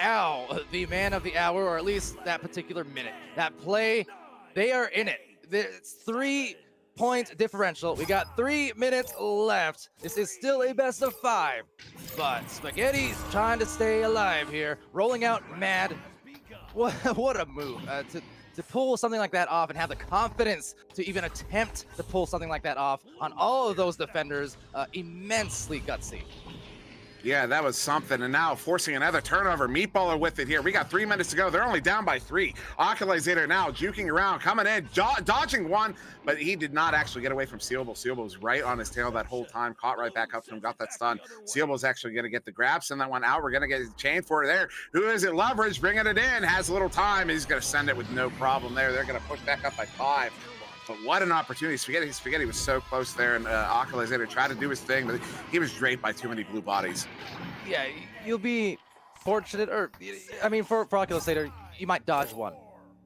Ow, the man of the hour, or at least that particular minute. That play, they are in it. It's 3-point differential. We got 3 minutes left. This is still a best of 5, but Spaghetti's trying to stay alive here, rolling out mad. What a move to pull something like that off and have the confidence to even attempt to pull something like that off on all of those defenders. Immensely gutsy. Yeah, that was something. And now forcing another turnover. Meatballer with it here. We got 3 minutes to go. They're only down by 3. Oculusator now juking around, coming in, dodging one, but he did not actually get away from Sealable. Sealable was right on his tail that whole time, caught right back up to him, got that stun. Sealable's actually going to get the grab, send that one out. We're going to get his chain for it there. Who is it? Leverage, bringing it in, has a little time. He's going to send it with no problem there. They're going to push back up by 5. But what an opportunity. Spaghetti was so close there, and Oculusator tried to do his thing, but he was draped by too many blue bodies. Yeah, you'll be fortunate, or, I mean, for Oculusator, you might dodge 1,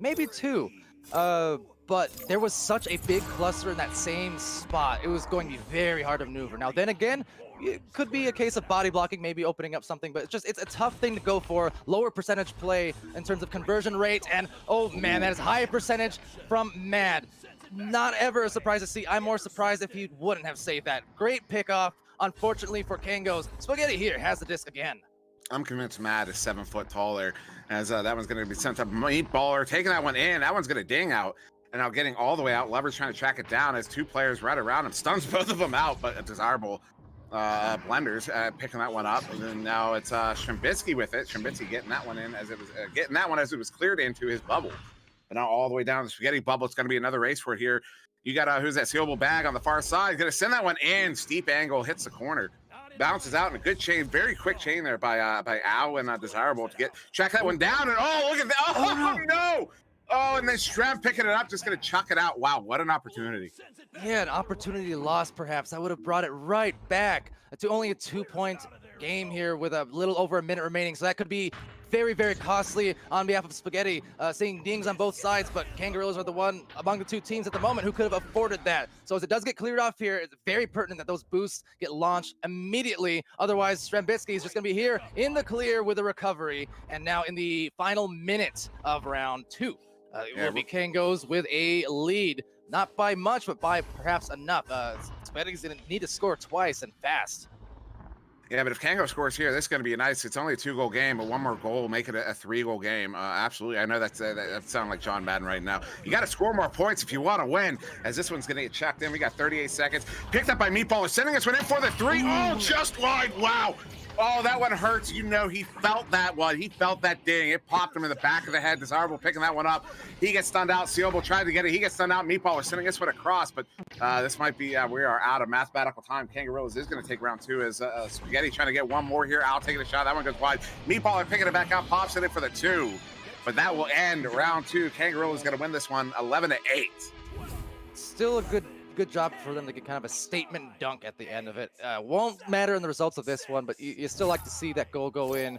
maybe 2. But there was such a big cluster in that same spot. It was going to be very hard to maneuver. Now, then again, it could be a case of body blocking, maybe opening up something, but it's a tough thing to go for. Lower percentage play in terms of conversion rate, and oh man, that is high percentage from Mad. Not ever a surprise to see. I'm more surprised if he wouldn't have saved that. Great pickoff. Unfortunately for Kango's, Spaghetti here has the disc again. I'm convinced Matt is 7 foot taller, as that one's going to be sent up. Meatballer taking that one in. That one's going to ding out. And now getting all the way out. Leverage trying to track it down as 2 players right around him. Stuns both of them out, but desirable blenders picking that one up. And then now it's Strembitsky with it. Strembitsky getting that one in as it was cleared into his bubble. But now all the way down the Spaghetti bubble. It's going to be another race for it here. You got who's that Sealable bag on the far side. Going to send that one in. Steep angle, hits the corner. Bounces out in a good chain. Very quick chain there by Ow and Desirable to track that one down. And oh, look at that. Oh, no. Oh, and then Strem picking it up, just going to chuck it out. Wow, what an opportunity. Yeah, an opportunity lost, perhaps. I would have brought it right back to only a 2-point game here with a little over a minute remaining. So that could be very, very costly on behalf of Spaghetti, seeing dings on both sides, but Kangarillas are the one among the 2 teams at the moment who could have afforded that. So as it does get cleared off here, it's very pertinent that those boosts get launched immediately. Otherwise, Strembitsky is just going to be here in the clear with a recovery. And now in the final minute of round 2, it will be Kango's with a lead. Not by much, but by perhaps enough. Spaghetti's going to need to score twice and fast. Yeah, but if Kango scores here, this is going to be it's only a 2-goal game, but 1 more goal will make it a 3-goal game. Absolutely. I know that sounds like John Madden right now. You got to score more points if you want to win, as this one's going to get checked in. We got 38 seconds. Picked up by Meatballer, sending us one in for the 3. Oh, just wide. Wow. Oh, that one hurts. You know, he felt that one. He felt that ding. It popped him in the back of the head. Desirable picking that one up. He gets stunned out. Sealable tried to get it. He gets stunned out. Meatballer sending this one across, but this might be, we are out of mathematical time. Kangarillas is going to take round 2 as Spaghetti trying to get 1 more here. Al taking a shot. That one goes wide. Meatballer picking it back up, pops it in for the 2. But that will end round 2. Kangarillas going to win this one 11-8. Still a good job for them to get kind of a statement dunk at the end of it. Won't matter in the results of this one, but you still like to see that goal go in.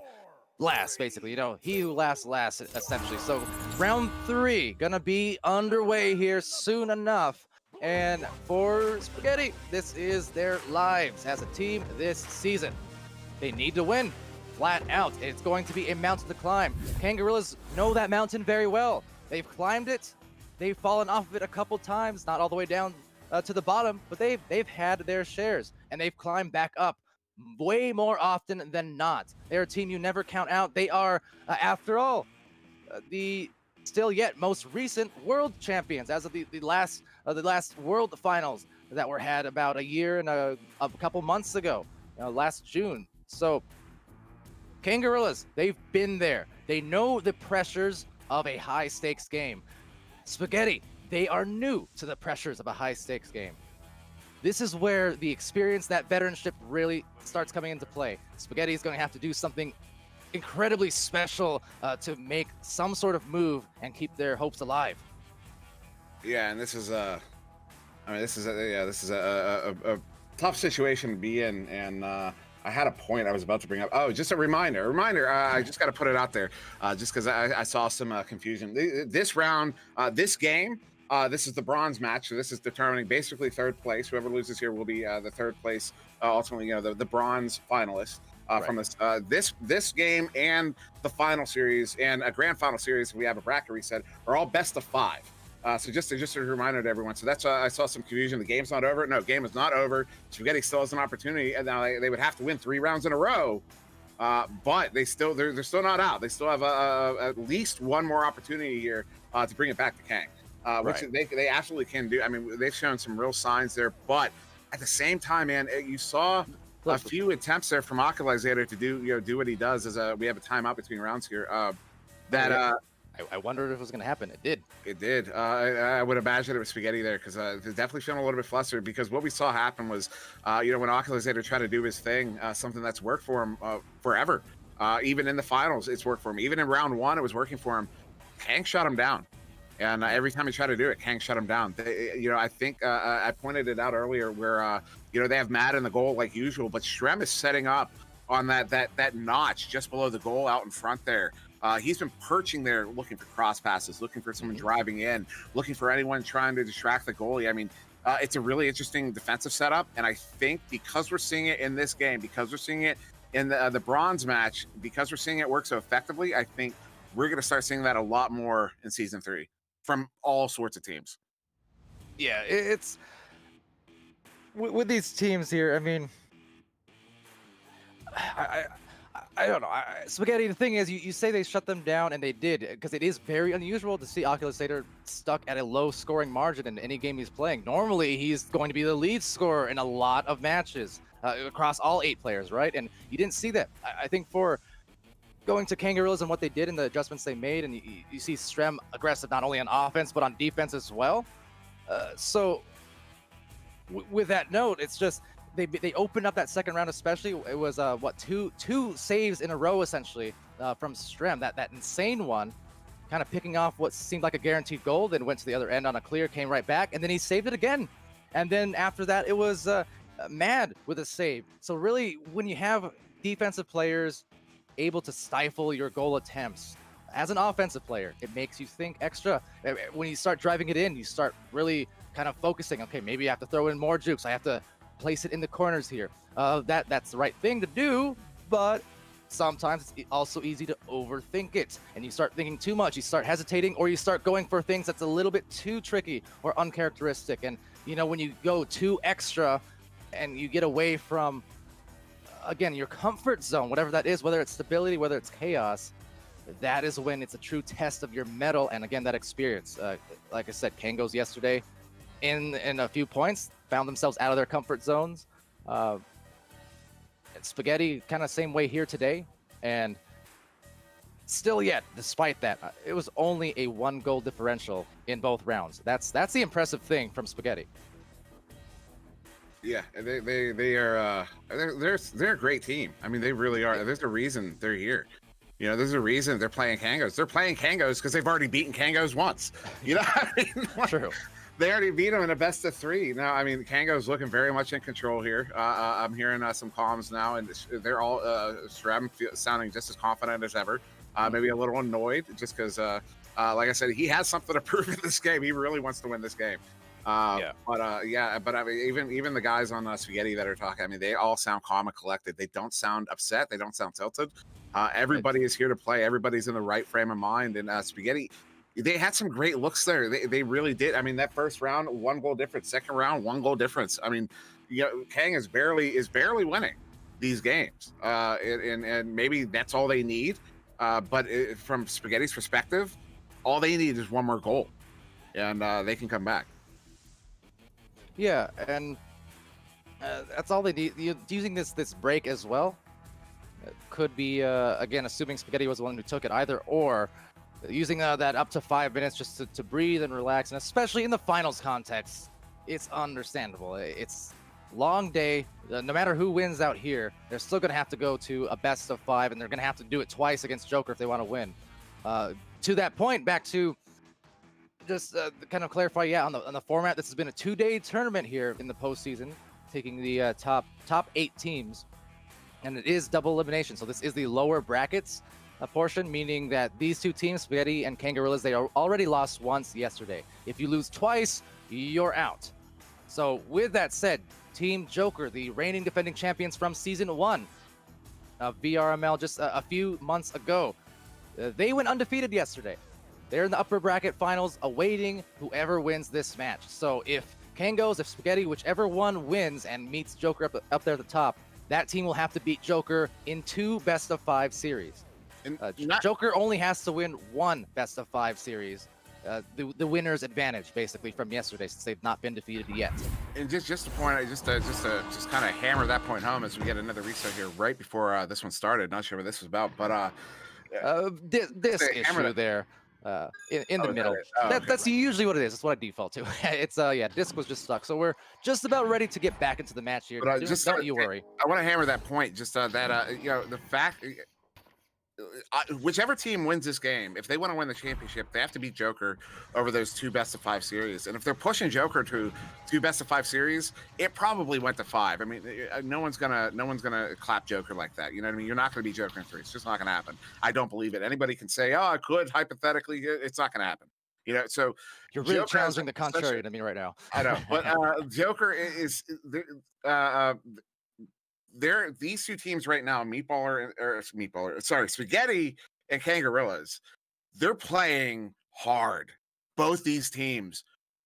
last, basically. He who lasts, essentially. So round 3 gonna be underway here soon enough. And for Spaghetti, this is their lives as a team this season. They need to win, flat out. It's going to be a mountain to climb. Kangarillas know that mountain very well. They've climbed it. They've fallen off of it a couple times, not all the way down to the bottom, but they've had their shares, and they've climbed back up way more often than not. They're a team you never count out. They are, after all, the still yet most recent world champions as of the last world finals that were had about a year and a couple months ago, last June. So Kangarillas, they've been there. They know the pressures of a high stakes game. Spaghetti, they are new to the pressures of a high stakes game. This is where the experience, that veteranship really starts coming into play. Spaghetti is going to have to do something incredibly special to make some sort of move and keep their hopes alive. Yeah, and this is a tough situation to be in, and I had a point I was about to bring up. Oh, just a reminder. I just got to put it out there, just because I saw some confusion. This round, this game, this is the bronze match. So this is determining basically third place. Whoever loses here will be the third place. Ultimately, the bronze finalist from this game and the final series and a grand final series. We have a bracket reset. Are all best of 5. So just a reminder to everyone. So that's I saw some confusion. The game's not over. No, game is not over. Spaghetti still has an opportunity, and now they would have to win 3 rounds in a row. But they're still not out. They still have at least one more opportunity here to bring it back to Kang. Which they absolutely can do. I mean, they've shown some real signs there, but at the same time, man, you saw a few attempts there from Occulizator to do what he does. We have a timeout between rounds here. I wondered if it was going to happen. It did. It did. I would imagine it was Spaghetti there because they're definitely feeling a little bit flustered because what we saw happen was, when Occulizator tried to do his thing, something that's worked for him forever. Even in the finals, it's worked for him. Even in round 1, it was working for him. Kang shut him down. And every time he tried to do it, Kang shut him down. I think I pointed it out earlier where, they have Matt in the goal like usual, but Shrem is setting up on that notch just below the goal out in front there. He's been perching there looking for cross passes, looking for someone driving in, looking for anyone trying to distract the goalie. I mean, it's a really interesting defensive setup. And I think because we're seeing it in this game, because we're seeing it in the bronze match, because we're seeing it work so effectively, I think we're going to start seeing that a lot more in season 3. From all sorts of teams. Yeah, it's with these teams here. I mean, I don't know. Spaghetti, the thing is, you say they shut them down, and they did, because it is very unusual to see Occulizator stuck at a low scoring margin in any game he's playing. Normally, he's going to be the lead scorer in a lot of matches across all 8 players, right? And you didn't see that. I think for going to Kangarillas and what they did and the adjustments they made, and you see Strem aggressive not only on offense but on defense as well. With that note, it's just they opened up that second round, especially. It was two saves in a row essentially from Strem. That insane one, kind of picking off what seemed like a guaranteed goal, then went to the other end on a clear, came right back, and then he saved it again. And then after that, it was Mad with a save. So really, when you have defensive players able to stifle your goal attempts as an offensive player, it makes you think extra. When you start driving it in, you start really kind of focusing. Okay, maybe I have to throw in more jukes. I have to place it in the corners here. That's the right thing to do, but sometimes it's also easy to overthink it, and you start thinking too much. You start hesitating, or you start going for things that's a little bit too tricky or uncharacteristic. And when you go too extra and you get away from, again, your comfort zone, whatever that is, whether it's stability, whether it's chaos, that is when it's a true test of your mettle and, again, that experience. Like I said, Kangos yesterday in a few points found themselves out of their comfort zones. And Spaghetti kind of same way here today. And still yet, despite that, it was only a 1-goal differential in both rounds. That's the impressive thing from Spaghetti. Yeah, they are they're a great team. I mean, they really are. There's a reason they're here. There's a reason they're playing Kangos. They're playing Kangos because they've already beaten Kangos once. I mean, True. They already beat him in a best of 3. Now, I mean, Kango's looking very much in control here. I'm hearing some comms now, and they're all Shrem sounding just as confident as ever. Maybe a little annoyed just because, like I said, he has something to prove in this game. He really wants to win this game. But I mean, even the guys on Spaghetti that are talking, I mean, they all sound calm and collected. They don't sound upset. They don't sound tilted. Everybody is here to play. Everybody's in the right frame of mind. And Spaghetti, they had some great looks there. They really did. I mean, that first round, 1 goal difference. Second round, 1 goal difference. I mean, you know, Kang is barely winning these games, and maybe that's all they need. But from Spaghetti's perspective, all they need is 1 more goal, and they can come back. Yeah, and that's all they need. Using this break as well could be again, assuming Spaghetti was the one who took it, either or. Using that up to 5 minutes just to breathe and relax, and especially in the finals context, it's understandable. It's long day. No matter who wins out here, they're still going to have to go to a best of 5, and they're going to have to do it twice against Joker if they want to win. To that point, back to just kind of clarify, on the format, this has been a 2-day tournament here in the postseason, taking the top 8 teams, and it is double elimination. So this is the lower brackets portion, meaning that these 2 teams, Spaghetti and Kangarillas, they already lost once yesterday. If you lose twice, you're out. So with that said, Team Joker, the reigning defending champions from Season 1 of VRML just a few months ago, they went undefeated yesterday. They're in the upper bracket finals awaiting whoever wins this match. So if Kangos, if Spaghetti, whichever one wins and meets Joker up there at the top, that team will have to beat Joker in 2 best of 5 series. Joker only has to win 1 best of 5 series. The winner's advantage, basically, from yesterday, since they've not been defeated yet. And just to point out, just kind of hammer that point home as we get another restart here right before this one started. Not sure what this was about, but this issue there in the middle. That's usually what it is. That's what I default to. It's disc was just stuck. So we're just about ready to get back into the match here. But Don't you worry. I want to hammer that point. Just that you know, the fact. Whichever team wins this game, if they want to win the championship, they have to beat Joker over those 2 best of 5 series. And if they're pushing Joker to 2 best of 5 series, it probably went to 5. I mean, no one's gonna clap Joker like that. You know what I mean? You're not gonna beat Joker in 3. It's just not gonna happen. I don't believe it. Anybody can say, "Oh, I could," hypothetically. It's not gonna happen. You know, so you're really challenging the contrary to me right now. I know, but Joker is these 2 teams right now, Spaghetti and Kangarillas, they're playing hard. Both these teams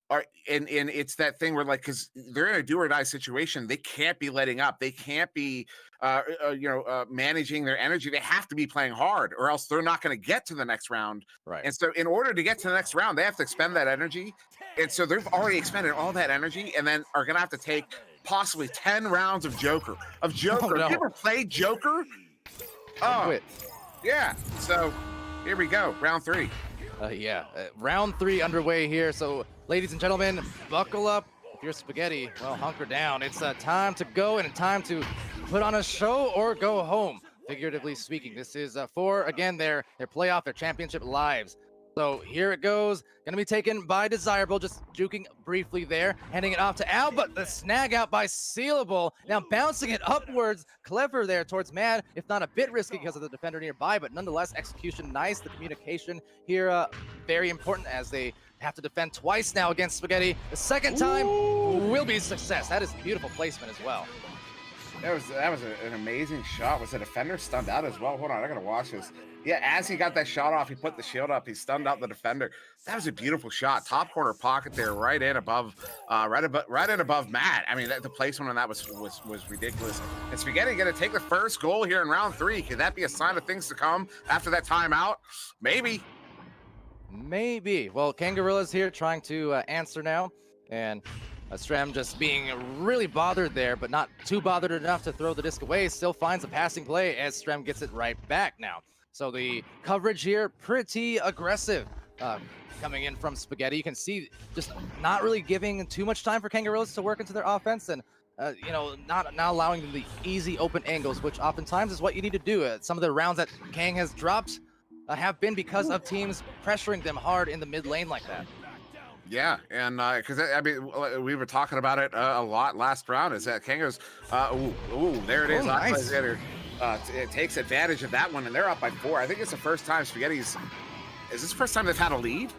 are, and it's that thing where, like, because they're in a do or die situation, they can't be letting up. They can't be, managing their energy. They have to be playing hard, or else they're not going to get to the next round. Right. And so, in order to get to the next round, they have to expend that energy. And so, they've already expended all that energy, and then are going to have to take possibly 10 rounds of Joker. Oh, no. Have you ever played Joker? Quit. Yeah. So here we go. Round 3. Round 3 underway here. So ladies and gentlemen, buckle up. If you're Spaghetti, well, hunker down. It's time to go and time to put on a show or go home. Figuratively speaking, this is for, again, their playoff, their championship lives. So here it goes. Going to be taken by Desirable, just juking briefly there, handing it off to Al, but the snag out by Sealable. Now bouncing it upwards, clever there towards Mad, if not a bit risky because of the defender nearby, but nonetheless, execution nice. The communication here, very important as they have to defend twice now against Spaghetti. The second time will be a success. That is beautiful placement as well. That was an amazing shot. Was the defender stunned out as well? Hold on, I gotta watch this. Yeah, as he got that shot off, he put the shield up. He stunned out the defender. That was a beautiful shot. Top corner pocket there, right in above Matt. I mean, the placement on that was ridiculous. And Spaghetti gonna take the first goal here in round 3. Could that be a sign of things to come after that timeout? Maybe. Well, Kangarilla's here trying to answer now, and Strem just being really bothered there, but not too bothered enough to throw the disc away. Still finds a passing play as Strem gets it right back now. So the coverage here, pretty aggressive coming in from Spaghetti. You can see just not really giving too much time for Kangarillas to work into their offense, and not allowing them the easy open angles, which oftentimes is what you need to do. Some of the rounds that Kang has dropped have been because of teams pressuring them hard in the mid lane like that. Yeah, and because I mean, we were talking about it a lot last round. Is that Kango's? There it is. Oh, nice. It takes advantage of that one, and they're up by 4. I think it's the first time Spaghetti's. Is this the first time they've had a lead?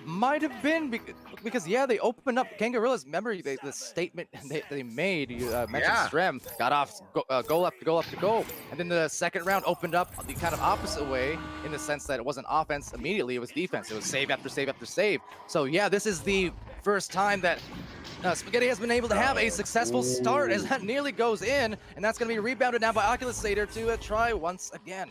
Might have been because yeah, they opened up Kangorilla's memory. The statement they made. You mentioned Yeah. Strem got off goal after goal after goal, and then the second round opened up the kind of opposite way in the sense that it wasn't offense immediately. It was defense. It was save after save after save. So yeah, this is the first time that Spaghetti has been able to have a successful start as that nearly goes in, and that's going to be rebounded now by Oculus Satyr to try once again.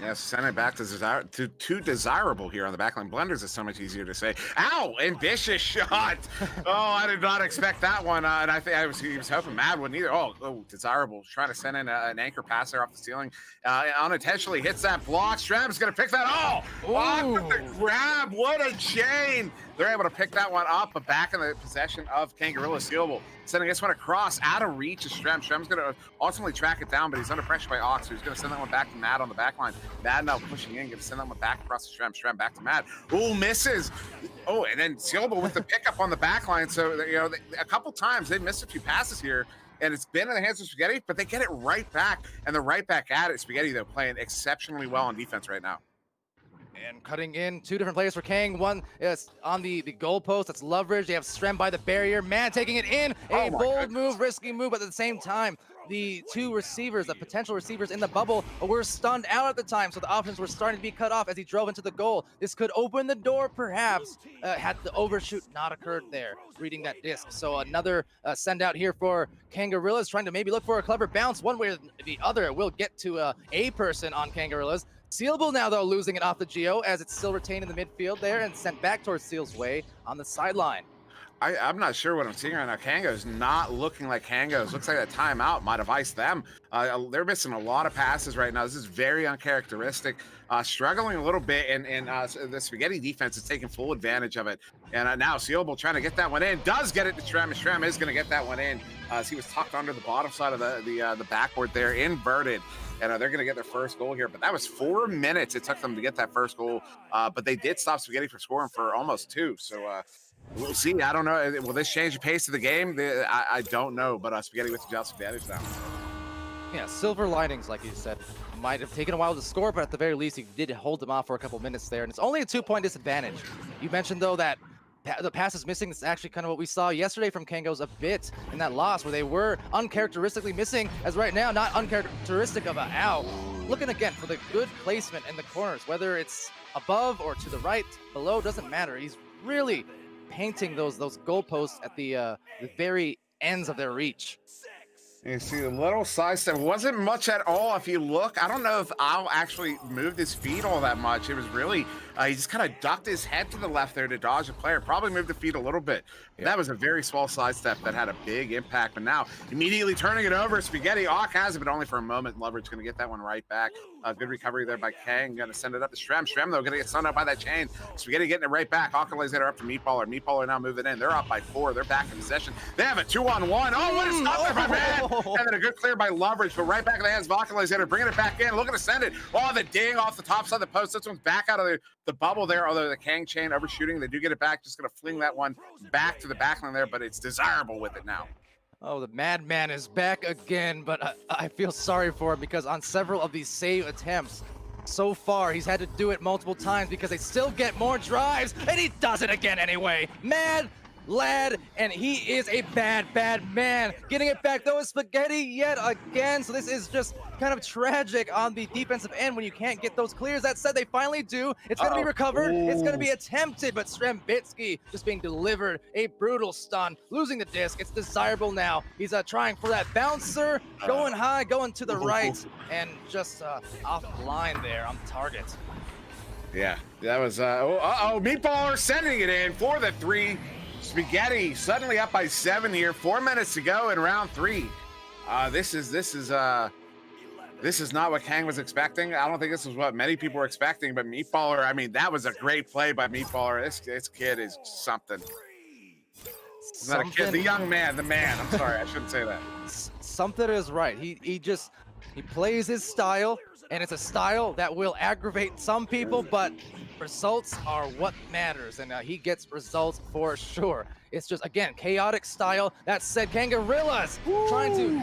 Yes, send it back to desirable here on the backline. Blenders is so much easier to say. Ow! Ambitious shot! Oh, I did not expect that one. And I think he was hoping Mad wouldn't either. Oh, desirable. Trying to send in an anchor passer off the ceiling. Unintentionally hits that block. Strem's going to pick that. Off with the grab. What a chain! They're able to pick that one up, but back in the possession of Kangorilla. Sealable sending this one across, out of reach of Strem. Strem's going to ultimately track it down, but he's under pressure by Ox, so he's going to send that one back to Mad on the back line. Mad now pushing in, going to send that one back across to Strem. Strem back to Mad. Oh, misses. Oh, and then Sealable with the pickup on the back line. So, a couple times they've missed a few passes here, and it's been in the hands of Spaghetti, but they get it right back, and they're right back at it. Spaghetti, though, playing exceptionally well on defense right now. And cutting in 2 different players for Kang. One is on the goal post. That's Loveridge. They have Strem by the barrier. Man taking it in. A bold move, risky move, but at the same time, the 2 receivers, the potential receivers in the bubble, were stunned out at the time. So the options were starting to be cut off as he drove into the goal. This could open the door, perhaps, had the overshoot not occurred there, reading that disc. So another send out here for Kangorillas, trying to maybe look for a clever bounce. One way or the other, will get to a person on Kangorillas. Sealable now, though, losing it off the Geo as it's still retained in the midfield there and sent back towards Seal's way on the sideline. I'm not sure what I'm seeing right now. Kango's not looking like Kango's. Looks like that timeout might have iced them. They're missing a lot of passes right now. This is very uncharacteristic. Struggling a little bit, and the Spaghetti defense is taking full advantage of it. And now Sealable trying to get that one in. Does get it to Strem, and Strem is going to get that one in as he was tucked under the bottom side of the backboard there, inverted. And they're going to get their first goal here. But that was 4 minutes it took them to get that first goal. But they did stop Spaghetti from scoring for almost 2. So we'll see. I don't know. Will this change the pace of the game? I don't know. But Spaghetti with the just advantage now. Yeah, silver linings, like you said. Might have taken a while to score, but at the very least, he did hold them off for a couple minutes there. And it's only a 2-point disadvantage. You mentioned, though, that the pass is missing. It's actually kind of what we saw yesterday from Kango's a bit in that loss, where they were uncharacteristically missing, as right now, not uncharacteristic of a ow. Looking again for the good placement in the corners, whether it's above or to the right, below, doesn't matter. He's really painting those goalposts at the very ends of their reach. You see the little side step. Wasn't much at all if you look. I don't know if Al actually moved his feet all that much. It was really, he just kind of ducked his head to the left there to dodge a player. Probably moved the feet a little bit. Yeah. That was a very small side step that had a big impact. But now, immediately turning it over, Spaghetti. Ock has it, but only for a moment. Loveridge going to get that one right back. Good recovery there by Kang. Going to send it up to Strem. Strem, though, going to get stunned up by that chain. Spaghetti getting it right back. Ock lays it up to Meatballer. Meatballer now moving in. They're up by 4. They're back in possession. They have a 2-on-1. Oh, what a stop there by man! And then a good clear by Loveridge, but right back in the hands of Oculator, bringing it back in, looking to send it. Oh, the ding off the top side of the post. This one's back out of the bubble there, although the Kang chain overshooting. They do get it back, just going to fling that one back to the backline there, but it's desirable with it now. Oh, the madman is back again, but I feel sorry for him because on several of these save attempts, so far, he's had to do it multiple times because they still get more drives, and he does it again anyway. Mad lad, and he is a bad man. Getting it back, though, is Spaghetti yet again, so this is just kind of tragic on the defensive end when you can't get those clears. That said, they finally do. It's going to be recovered. It's going to be attempted, but Strembitsky just being delivered a brutal stun, losing the disc. It's desirable now. He's trying for that bouncer, going high, going to the right, and just off the line there on target. Yeah, that was, Meatballer sending it in for the 3. Spaghetti suddenly up by 7 here. 4 minutes to go in round 3. This is not what Kang was expecting. I don't think this is what many people were expecting, but Meatballer, I mean, that was a great play by Meatballer. This kid is something. He's not a kid, the young man, the man. I'm sorry, I shouldn't say that. Something is right. He plays his style, and it's a style that will aggravate some people, but results are what matters, and he gets results for sure. It's just, again, chaotic style. That said, Kangarillas trying to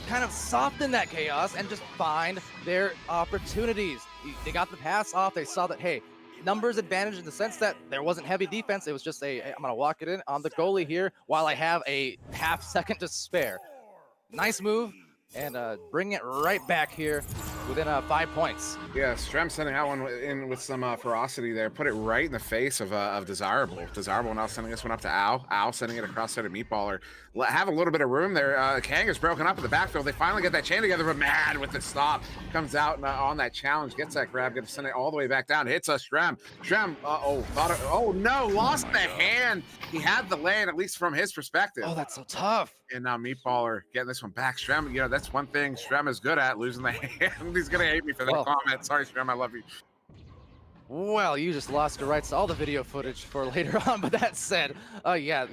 kind of soften that chaos and just find their opportunities. They got the pass off. They saw that, hey, numbers advantage in the sense that there wasn't heavy defense. It was just hey, I'm going to walk it in on the goalie here while I have a half second to spare. Nice move, and bring it right back here within 5 points. Yeah, Strem sending that one in with some ferocity there. Put it right in the face of Desirable. Desirable now sending this one up to Al. Al sending it across there to Meatballer. Have a little bit of room there. Kang is broken up in the backfield. They finally get that chain together, but Mad with the stop comes out on that challenge, gets that grab, gonna send it all the way back down. Hits us, Strem. Strem, oh no, lost the hand. He had the lane, at least from his perspective. Oh, that's so tough. And now Meatballer getting this one back. Strem, you know, that's one thing Strem is good at, losing the hand. He's gonna hate me for that comment. Sorry, Strem, I love you. Well, you just lost your rights to all the video footage for later on, but that said, yeah,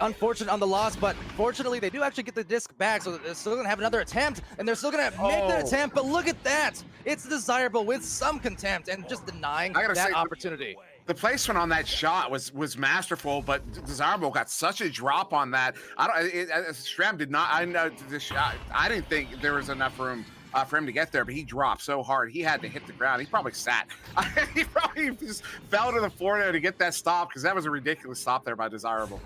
unfortunate on the loss, but fortunately they do actually get the disc back, so they're still gonna have another attempt, and they're still gonna make their attempt, but look at that! It's Desirable with some contempt and just denying that opportunity. The placement on that shot was masterful, but Desirable got such a drop on that. Strem did not. I know the shot. I didn't think there was enough room for him to get there, but he dropped so hard he had to hit the ground. He probably sat. He probably just fell to the floor there to get that stop, because that was a ridiculous stop there by Desirable.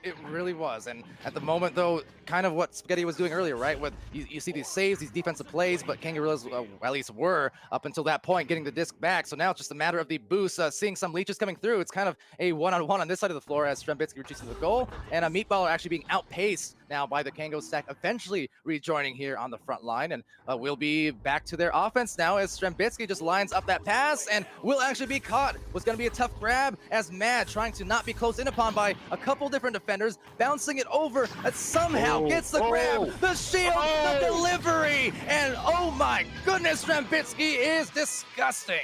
It really was, and at the moment, though, kind of what Spaghetti was doing earlier, right? With you see these saves, these defensive plays, but Kangarillas, at least were, up until that point, getting the disc back. So now it's just a matter of the boost, seeing some leeches coming through. It's kind of a one-on-one on this side of the floor as SirDimwi retreats to the goal, and a Meatballer actually being outpaced now by the Kango stack, eventually rejoining here on the front line, and we'll be back to their offense now as SirDimwi just lines up that pass and will actually be caught. Was going to be a tough grab as Mad trying to not be close in upon by a couple different defenders, bouncing it over, and somehow gets the grab, the shield, the delivery, and oh my goodness, SirDimwi is disgusting.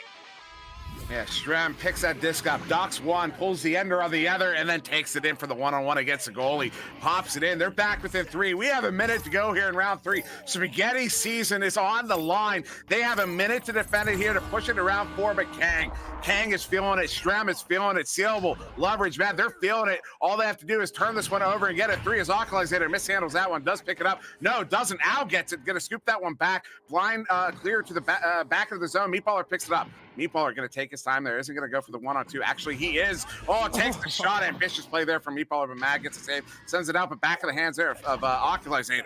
Yeah, Strem picks that disc up, docks one, pulls the ender on the other, and then takes it in for the one-on-one against the goalie. Pops it in. They're back within 3. We have a minute to go here in round 3. Spaghetti's season is on the line. They have a minute to defend it here to push it to round 4, but Kang is feeling it. Strem is feeling it. Sealable, Leverage, man, they're feeling it. All they have to do is turn this one over and get a 3 as Occulizator mishandles that one, does pick it up. No, doesn't. Al gets it. Gonna scoop that one back. Blind clear to the back of the zone. Meatballer picks it up. Meatballer going to take his time there. Isn't going to go for the 1-on-2. Actually, he is. Oh, takes the shot. Ambitious play there from Meatballer, but Mad gets a save. Sends it out, but back of the hands there of Occulizator.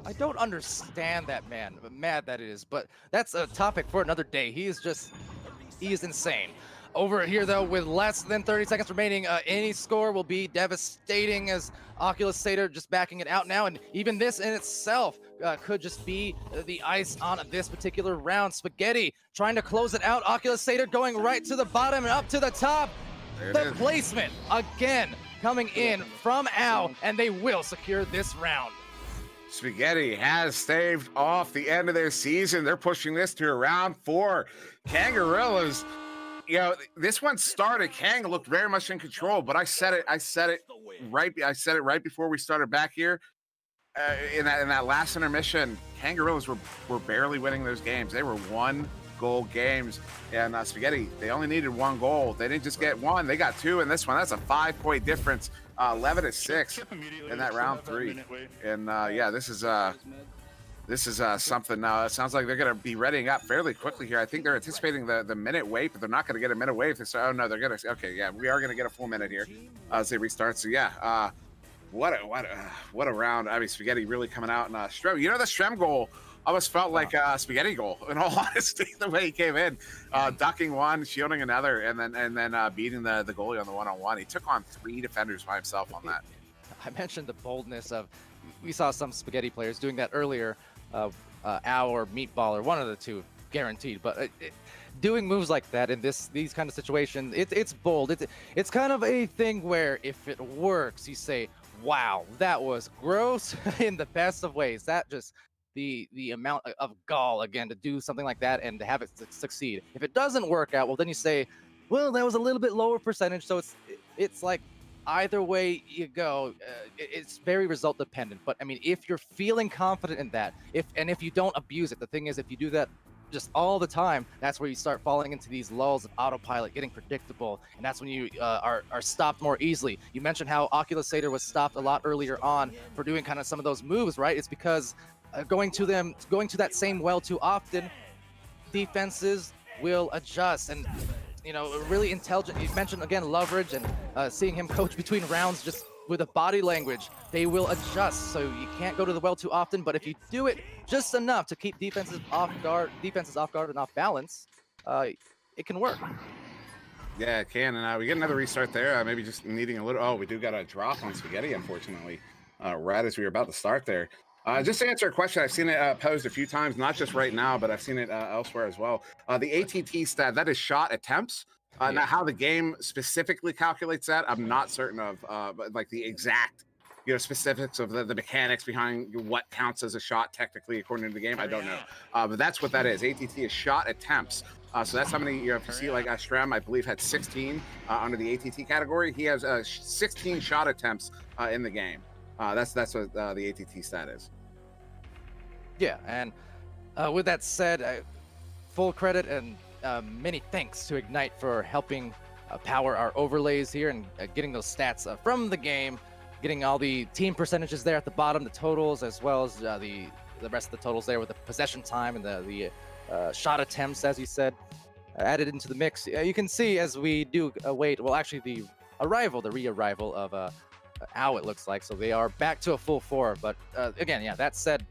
I don't understand that man, but Mad that is. But that's a topic for another day. He is insane. Over here, though, with less than 30 seconds remaining, any score will be devastating as Occulizator just backing it out now. And even this in itself could just be the ice on this particular round. Spaghetti trying to close it out. Occulizator going right to the bottom and up to the top. The placement, again, coming in from Al, and they will secure this round. Spaghetti has staved off the end of their season. They're pushing this to round 4. Kangarillas, you know, this one started. Kang looked very much in control, but I said it right before we started back here. In that last intermission, Kangarillas were barely winning those games. They were 1-goal games, and Spaghetti, they only needed 1 goal. They didn't just get 1; they got 2 in this one. That's a 5-point difference. 11-6 in that round 3, and yeah, this is something. It sounds like they're going to be readying up fairly quickly here. I think they're anticipating the minute wait, but they're not going to get a minute wait. Oh no, they're going to. Okay, yeah, we are going to get a full minute here as they restart. So yeah, what a round. I mean, Spaghetti really coming out, and Strem. You know, the Strem goal almost felt like a Spaghetti goal, in all honesty, the way he came in, ducking one, shielding another, and then beating the goalie on the 1-on-1. He took on 3 defenders by himself on that. I mentioned the boldness of. We saw some Spaghetti players doing that earlier. Al or Meatball or one of the two, guaranteed. But doing moves like that in these kind of situations, it's bold. It's kind of a thing where if it works, you say, "Wow, that was gross," in the best of ways. That just the amount of gall again to do something like that and to have it succeed. If it doesn't work out, well, then you say, "Well, that was a little bit lower percentage." So it's like. Either way you go, it's very result dependent. But I mean, if you're feeling confident in that, if you don't abuse it, the thing is, if you do that just all the time, that's where you start falling into these lulls of autopilot, getting predictable, and that's when you are stopped more easily. You mentioned how Oculusator was stopped a lot earlier on for doing kind of some of those moves, right? It's because going to that same well too often, defenses will adjust. And really intelligent. You mentioned again leverage and seeing him coach between rounds just with a body language. They will adjust, so you can't go to the well too often, but if you do it just enough to keep defenses off guard and off balance, it can work. Yeah, it can. And we get another restart there. Maybe just needing a little. Oh, we do got a drop on Spaghetti, unfortunately, right as we were about to start there. Just to answer a question, I've seen it posed a few times, not just right now, but I've seen it elsewhere as well. The ATT stat, that is shot attempts. Now, how the game specifically calculates that, I'm not certain of, but like the exact specifics of the mechanics behind what counts as a shot technically according to the game. I don't know. But that's what that is. ATT is shot attempts. So that's how many, if you see like Strem, I believe had 16 under the ATT category. He has 16 shot attempts in the game. That's what the ATT stat is. Yeah, and with that said, full credit and many thanks to Ignite for helping power our overlays here and getting those stats from the game, getting all the team percentages there at the bottom, the totals, as well as the rest of the totals there with the possession time and the shot attempts, as you said, added into the mix. You can see as we do await, well, actually the re-arrival of Ow, it looks like. So they are back to a full 4. But again, yeah, that said,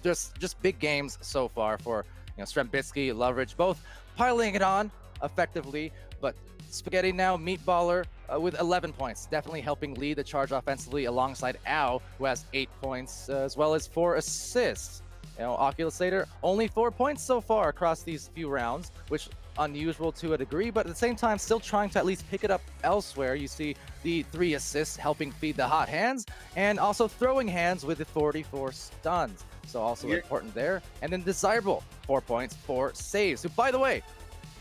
just big games so far for Strembitsky, Leverage, both piling it on effectively. But Spaghetti now, Meatballer with 11 points, definitely helping lead the charge offensively alongside Ow, who has 8 points, as well as 4 assists. Oculusator, only 4 points so far across these few rounds, which unusual to a degree, but at the same time still trying to at least pick it up elsewhere. You see the 3 assists helping feed the hot hands, and also throwing hands with the 44 stuns. So also important there. And then Desirable, 4 points, 4 saves. Who, by the way,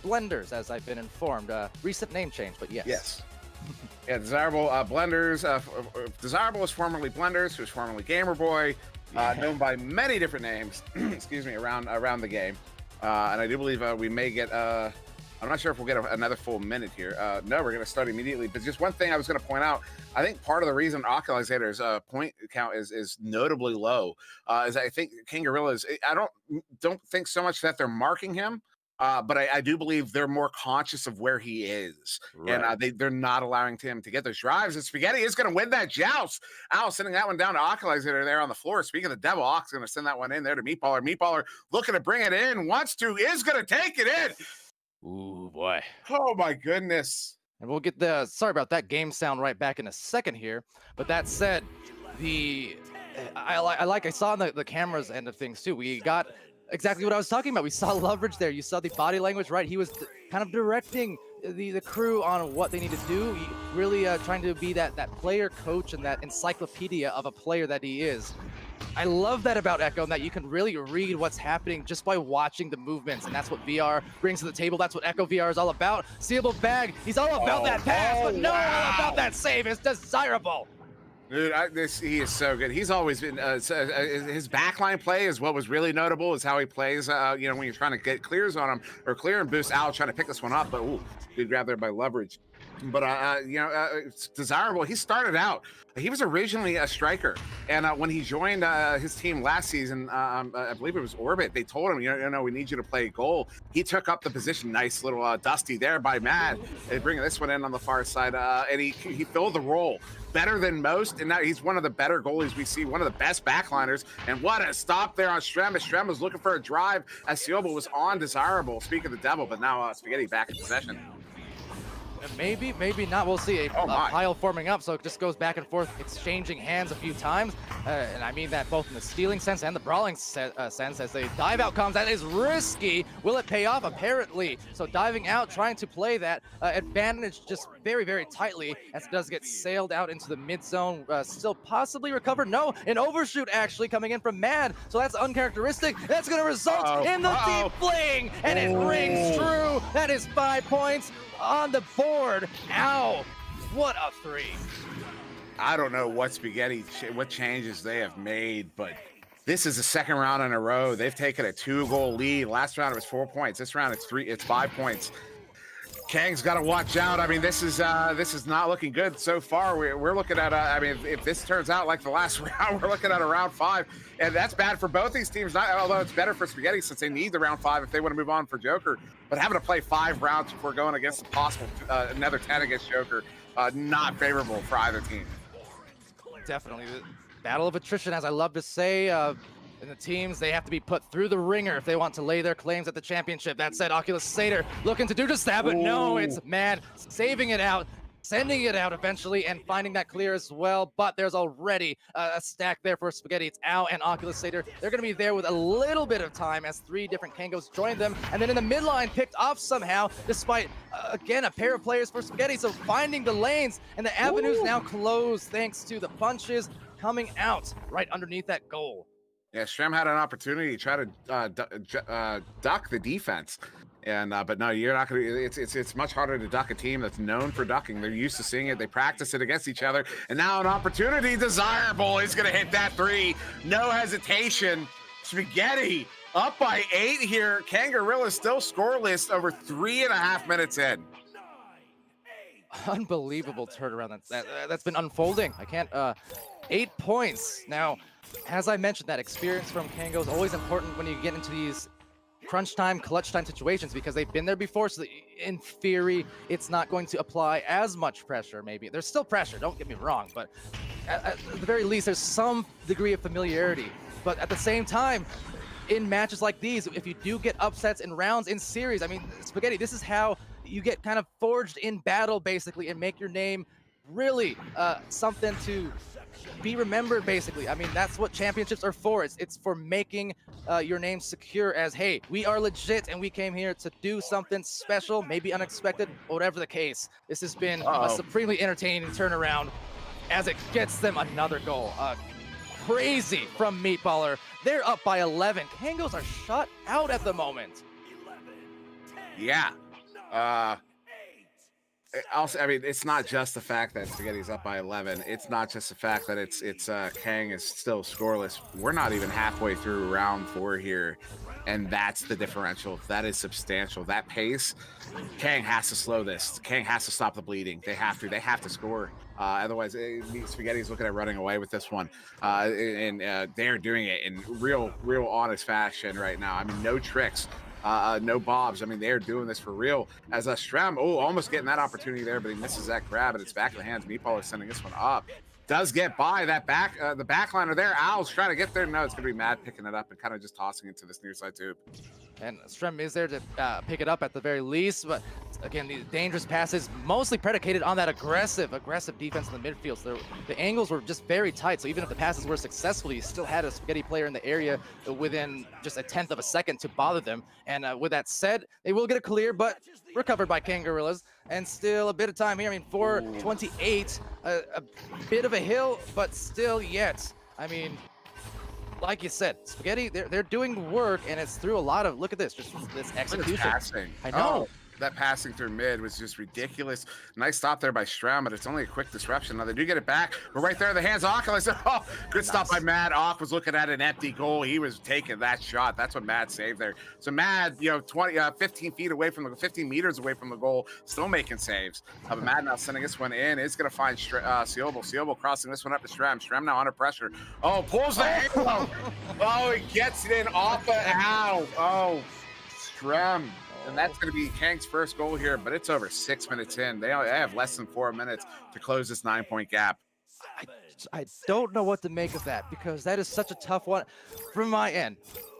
Blenders, as I've been informed, recent name change, but yes. Yes. Yeah, Desirable Blenders. Desirable was formerly Blenders, who was formerly Gamer Boy, known by many different names. Excuse me, around the game. And I do believe we may get. I'm not sure if we'll get another full minute here. No, we're going to start immediately. But just one thing I was going to point out, I think part of the reason Oculusator's point count is notably low is I think King Gorillas, I don't think so much that they're marking him, but I do believe they're more conscious of where he is. Right. And they're not allowing him to get those drives. And Spaghetti is going to win that joust. Al sending that one down to Oculusator there on the floor. Speaking of the devil, Ox going to send that one in there to Meatballer. Meatballer looking to bring it in, wants to, is going to take it in. Ooh, boy. Oh, my goodness. And we'll get the, sorry about that, game sound right back in a second here. But that said, I saw on the camera's end of things too. We got exactly what I was talking about. We saw leverage there. You saw the body language, right? He was kind of directing the crew on what they need to do. He really trying to be that player coach and that encyclopedia of a player that he is. I love that about Echo, and that you can really read what's happening just by watching the movements, and that's what VR brings to the table. That's what Echo VR is all about. Seeable bag, he's all about that pass, but no, all about that save. It's Desirable. Dude, he is so good. He's always been his backline play is what was really notable. Is how he plays. When you're trying to get clears on him or clear and boost out, trying to pick this one up, but good grab there by leverage. But it's Desirable. He started out. He was originally a striker, and when he joined his team last season, I believe it was Orbit. They told him, we need you to play goal. He took up the position. Nice little dusty there by Matt. They bring this one in on the far side, and he filled the role better than most. And now he's one of the better goalies we see, one of the best backliners. And what a stop there on Strem. Strem was looking for a drive as Seoba was on Desirable. Speak of the devil, but now Spaghetti back in possession. Maybe not. We'll see a pile forming up, so it just goes back and forth, exchanging hands a few times. And I mean that both in the stealing sense and the brawling sense. As the dive out comes, that is risky. Will it pay off? Apparently. So diving out, trying to play that advantage just very, very tightly, as it does get sailed out into the mid zone. Still possibly recovered. No, an overshoot actually coming in from Mad. So that's uncharacteristic. That's going to result in the deep fling, and it rings true. That is 5 points on the board. Ow, what a 3. I don't know what changes they have made, but this is the second round in a row. They've taken a 2-goal lead. Last round it was 4 points. This round it's 5 points. Kang's got to watch out. I mean, this is not looking good so far. We're looking at I mean, if this turns out like the last round, we're looking at a round 5, and that's bad for both these teams. Although it's better for Spaghetti since they need the round 5 if they want to move on for Joker. But having to play 5 rounds before going against a possible another 10 against Joker, not favorable for either team. Definitely. The battle of attrition, as I love to say. And the teams, they have to be put through the ringer if they want to lay their claims at the championship. That said, Oculus Satyr looking to do just that, but no, it's Mad saving it out, sending it out eventually, and finding that clear as well. But there's already a stack there for Spaghetti. It's Ao and Oculus Satyr. They're going to be there with a little bit of time as 3 different Kangos join them. And then in the midline, picked off somehow, despite, again, a pair of players for Spaghetti. So finding the lanes, and the avenues now closed thanks to the punches coming out right underneath that goal. Yeah, Shrem had an opportunity to try to duck the defense, and but no, you're not gonna. It's much harder to duck a team that's known for ducking. They're used to seeing it. They practice it against each other, and now an opportunity. Desirable is gonna hit that 3. No hesitation. Spaghetti up by 8 here. Kangarilla still scoreless over 3.5 minutes in. Unbelievable turnaround that's been unfolding. I can't 8 points now. As I mentioned, that experience from Kango is always important when you get into these crunch time, clutch time situations, because they've been there before. So in theory, it's not going to apply as much pressure. Maybe there's still pressure, don't get me wrong, but at the very least there's some degree of familiarity. But at the same time, in matches like these, if you do get upsets in rounds, in series, I mean, Spaghetti, this is how you get kind of forged in battle basically and make your name really something to be remembered basically. I mean, that's what championships are for. It's for making your name secure as, hey, we are legit and we came here to do something special, maybe unexpected, whatever the case. This has been a supremely entertaining turnaround as it gets them another goal. Crazy from Meatballer. They're up by 11. Kangos are shut out at the moment. Yeah. Also, I mean, it's not just the fact that Spaghetti's up by 11. It's not just the fact that it's Kang is still scoreless. We're not even halfway through round 4 here, and that's the differential. That is substantial. That pace, Kang has to slow this. Kang has to stop the bleeding. They have to. They have to score. Otherwise, Spaghetti's looking at running away with this one, and they're doing it in real honest fashion right now. I mean, no tricks. No bobs. I mean, they're doing this for real. As a Stram, almost getting that opportunity there, but he misses that grab, and it's back in the hands. Meatball is sending this one up. Does get by that back, the backliner there. Owl's trying to get there. No, it's gonna be Mad picking it up and kind of just tossing it to this near side tube. And Strem is there to pick it up at the very least, but again, the dangerous passes mostly predicated on that aggressive defense in the midfield. So the angles were just very tight, so even if the passes were successful, you still had a Spaghetti player in the area within just a 1/10 of a second to bother them. And with that said, they will get a clear, but recovered by Kangarillas. And still a bit of time here. I mean, 4:28, a bit of a hill, but still yet. I mean, like you said, Spaghetti, they're doing work, and it's through a lot of, look at this, just this execution. Passing. I know. That passing through mid was just ridiculous. Nice stop there by Stram, but it's only a quick disruption. Now they do get it back, but right there in the hands of Oculus. Oh, good stop by Mad. Ock was looking at an empty goal. He was taking that shot. That's what Mad saved there. So Mad, 15 feet away from 15 meters away from the goal, still making saves. But Mad now sending this one in. Is going to find Seobo. Seobo crossing this one up to Stram. Stram now under pressure. Oh, pulls the halo. Oh, he gets it in off of Ow. Oh, Stram. And that's going to be Kang's first goal here, but it's over 6 minutes in. They have less than 4 minutes to close this 9-point gap. I don't know what to make of that, because that is such a tough one from my end.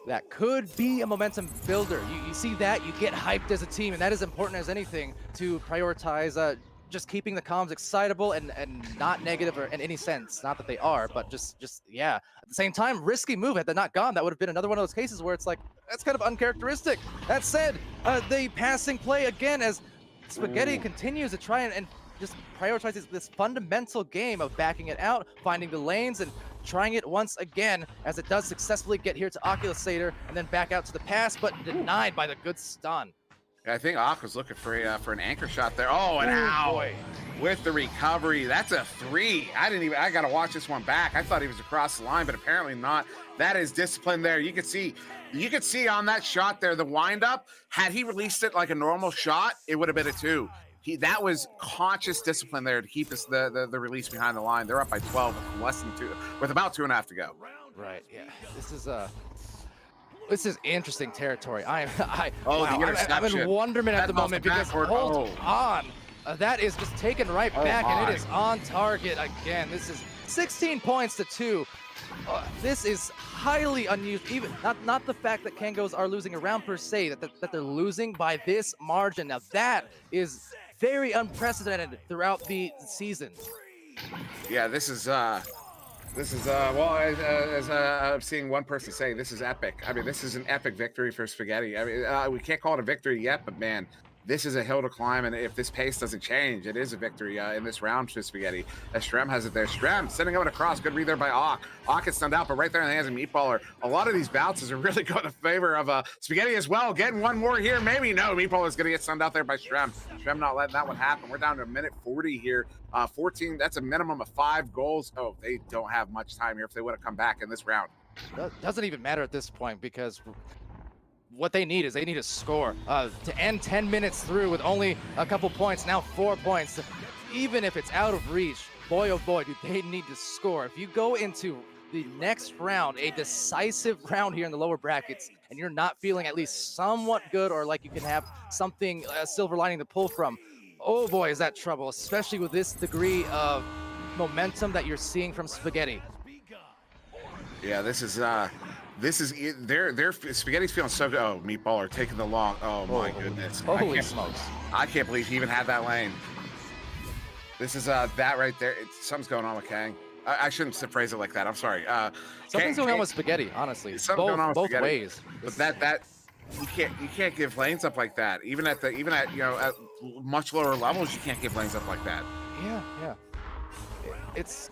That could be a momentum builder. You see that, you get hyped as a team, and that is important as anything to prioritize just keeping the comms excitable and not negative or in any sense. Not that they are, but just yeah. At the same time, risky move. Had that not gone, that would have been another one of those cases where it's like, that's kind of uncharacteristic. That said, the passing play again as Spaghetti continues to try and just prioritize this fundamental game of backing it out, finding the lanes, and trying it once again as it does successfully get here to Oculus Satyr and then back out to the pass, but denied by the good stun. I think Ak was looking for an anchor shot there. Oh, and ow! Boy. With the recovery, that's a 3. I gotta watch this one back. I thought he was across the line, but apparently not. That is discipline there. You could see on that shot there, the windup. Had he released it like a normal shot, it would have been a 2. That was conscious discipline there to keep the release behind the line. They're up by 12 with less than 2, with about 2.5 to go. Right. Yeah. This is interesting territory. I'm in wonderment at the moment because hold on. That is just taken right back, and it is on target again. This is 16 points to 2. This is highly unusual. Even not the fact that Kangos are losing a round per se, that they're losing by this margin. Now that is very unprecedented throughout the season. Yeah, this is well, as I'm seeing one person say, this is epic. I mean, this is an epic victory for Spaghetti. I mean, we can't call it a victory yet, but man, this is a hill to climb, and if this pace doesn't change, it is a victory in this round for Spaghetti. As Strem has it there. Strem sending out across. Good read there by Ak. Ak gets stunned out, but right there in the hands of Meatballer. A lot of these bounces are really going in favor of Spaghetti as well. Getting one more here. Maybe no. Meatballer's going to get stunned out there by Strem. Strem not letting that one happen. We're down to a minute 40 here. 14, that's a minimum of 5 goals. Oh, they don't have much time here if they would have come back in this round. Doesn't even matter at this point because what they need a score to end 10 minutes through with only a couple points, now 4 points. Even if it's out of reach, boy oh boy, do they need to score. If you go into the next round, a decisive round here in the lower brackets, and you're not feeling at least somewhat good or like you can have something, a silver lining to pull from, oh boy, is that trouble, especially with this degree of momentum that you're seeing from Spaghetti. Yeah, this is their Spaghetti's feeling so good. Oh, Meatballer taking the long. Oh my goodness. Holy smokes. I can't believe he even had that lane. This is that right there. Something's going on with Kang. I shouldn't phrase it like that. I'm sorry. Something's going on with Spaghetti, honestly. Both ways. But that you can't give lanes up like that. Even at at much lower levels, you can't give lanes up like that. Yeah. It's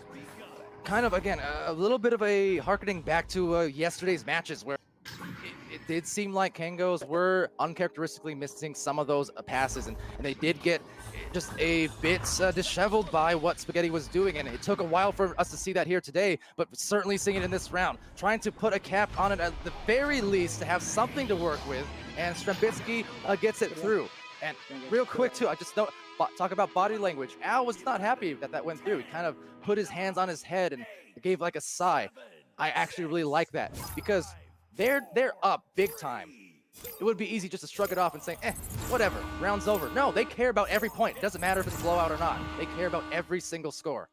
kind of, again, a little bit of a harkening back to yesterday's matches where it did seem like Kangos were uncharacteristically missing some of those passes, and they did get just a bit disheveled by what Spaghetti was doing, and it took a while for us to see that here today, but certainly seeing it in this round, trying to put a cap on it at the very least to have something to work with, and Strembitsky gets it through. And real quick too, I just don't talk about body language. Al was not happy that went through. He kind of put his hands on his head and gave like a sigh. I actually really like that because they're up big time. It would be easy just to shrug it off and say, whatever, round's over. No, they care about every point. It doesn't matter if it's a blowout or not. They care about every single score.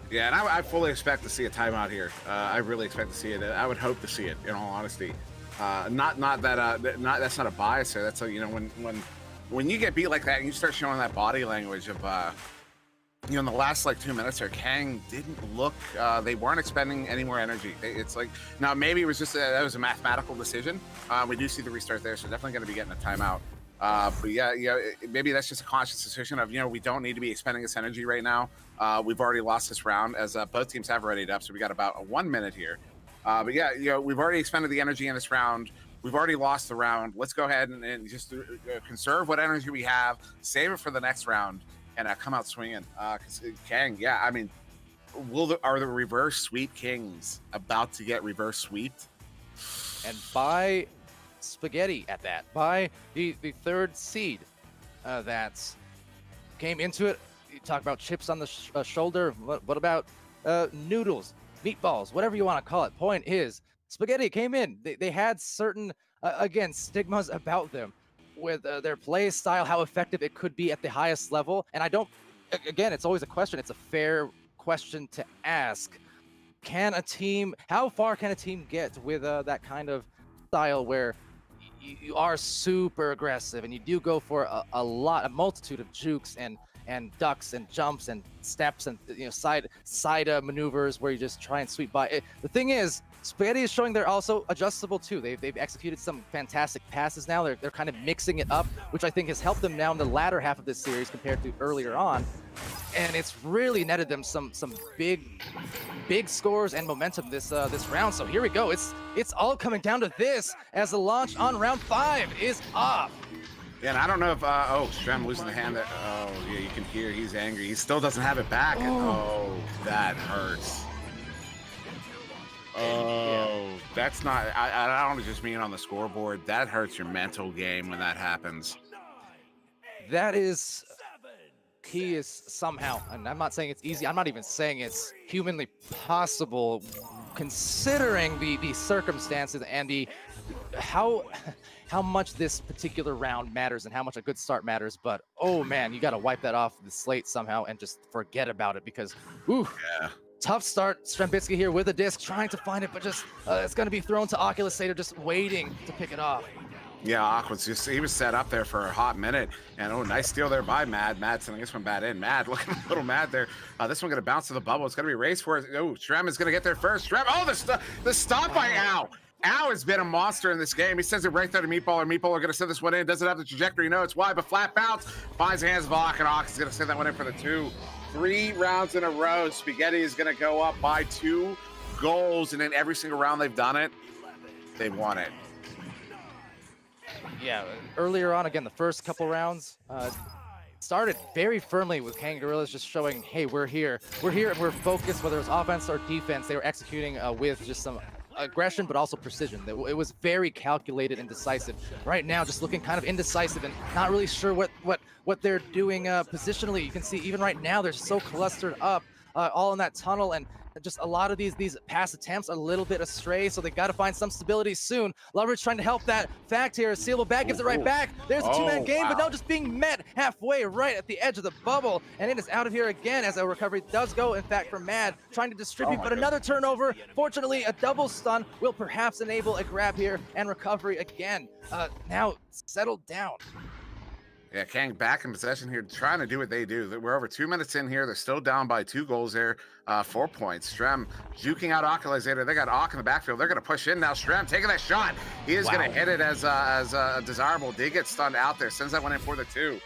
Yeah, and I fully expect to see a timeout here. I really expect to see it. I would hope to see it, in all honesty. Not that that's not a bias there. That's when you get beat like that and you start showing that body language of in the last like 2 minutes there, Kang didn't look, they weren't expending any more energy. It's like, now maybe it was just that was a mathematical decision. We do see the restart there, so definitely going to be getting a timeout. But yeah, maybe that's just a conscious decision of, we don't need to be expending this energy right now. We've already lost this round, as both teams have readied up, so we got about 1 minute here. But yeah, we've already expended the energy in this round. We've already lost the round. Let's go ahead and just conserve what energy we have, save it for the next round, and come out swinging. Because Kang, yeah, I mean, are the reverse sweep kings about to get reverse sweeped? And by Spaghetti at that, by the third seed that came into it. You talk about chips on the shoulder. What about noodles, meatballs, whatever you want to call it? Point is, Spaghetti came in. They had certain, again, stigmas about them with their play style, how effective it could be at the highest level. And I don't, again, it's always a question. It's a fair question to ask. How far can a team get with that kind of style where you are super aggressive and you do go for a multitude of jukes and ducks and jumps and steps and side maneuvers where you just try and sweep by. The thing is, Spaghetti is showing they're also adjustable too. They've executed some fantastic passes now. They're kind of mixing it up, which I think has helped them now in the latter half of this series compared to earlier on. and it's really netted them some big scores and momentum this round. So here we go. It's all coming down to this as the launch on round 5 is off. Yeah, and I don't know if Strem losing the hand. Oh yeah, you can hear he's angry. He still doesn't have it back. And, oh, that hurts. Oh, that's not. I don't just mean on the scoreboard. That hurts your mental game when that happens. That is. He is somehow, and I'm not saying it's easy. I'm not even saying it's humanly possible, considering the circumstances and the how much this particular round matters and how much a good start matters. But oh man, you got to wipe that off the slate somehow and just forget about it, because yeah. Tough start. Strembitsky here with a disc, trying to find it, but just it's going to be thrown to Oculus Satyr, just waiting to pick it off. Yeah, Aqua's he was set up there for a hot minute, and nice steal there by Mad. Mad sending this one bad in. Mad looking a little mad there. This one going to bounce to the bubble. It's going to be a race for it. Oh, Strem is going to get there first. Strem, the stop by Ow. Ow has been a monster in this game. He sends it right there to Meatballer. Meatballer going to send this one in. Doesn't have the trajectory, no, it's wide, but flat bounce. Finds the hands of Ock, and Ock is going to send that one in for the 2. 3 rounds in a row. Spaghetti is going to go up by 2 goals, and in every single round they've done it, they've won it. Yeah, earlier on, again, the first couple rounds started very firmly with Kangarillas just showing, hey, we're here, and we're focused, whether it's offense or defense. They were executing with just some aggression, but also precision. It was very calculated and decisive. Right now, just looking kind of indecisive and not really sure what they're doing positionally. You can see even right now, they're so clustered up all in that tunnel, and just a lot of these pass attempts are a little bit astray, so they got to find some stability soon. Loveridge trying to help that fact here. Sealable Bag gives it right back. There's a 2-man game, but no, just being met halfway right at the edge of the bubble, and it is out of here again as a recovery does go, in fact, for Mad, trying to distribute, but another turnover. Fortunately, a double stun will perhaps enable a grab here and recovery again. Now settled down. Yeah, Kang back in possession here, trying to do what they do. We're over 2 minutes in here. They're still down by 2 goals there, 4 points. Strem juking out Oculizator. They got Ock in the backfield. They're going to push in now. Strem taking that shot. He is going to hit it as desirable. Did get stunned out there. Sends that one in for the 2.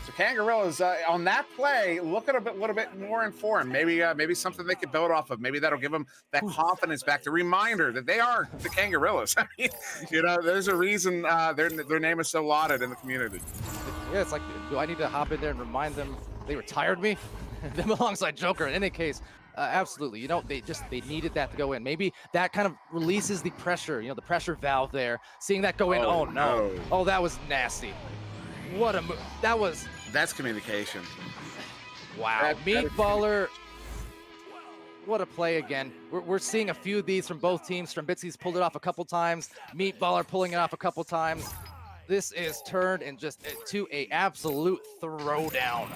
So Kangarillas on that play, look at a little bit more informed. Maybe something they could build off of. Maybe that'll give them that confidence back. The reminder that they are the Kangarillas. I mean, there's a reason their name is so lauded in the community. Yeah, it's like, do I need to hop in there and remind them they retired me? Them alongside Joker. In any case, absolutely. They needed that to go in. Maybe that kind of releases the pressure. The pressure valve there. Seeing that go in. Oh no! Oh, that was nasty. What a move! That's communication. Wow, Meatballer. What a play again. We're seeing a few of these from both teams. Strembitsky's pulled it off a couple times. Meatballer pulling it off a couple times. This is turned and just to a absolute throwdown.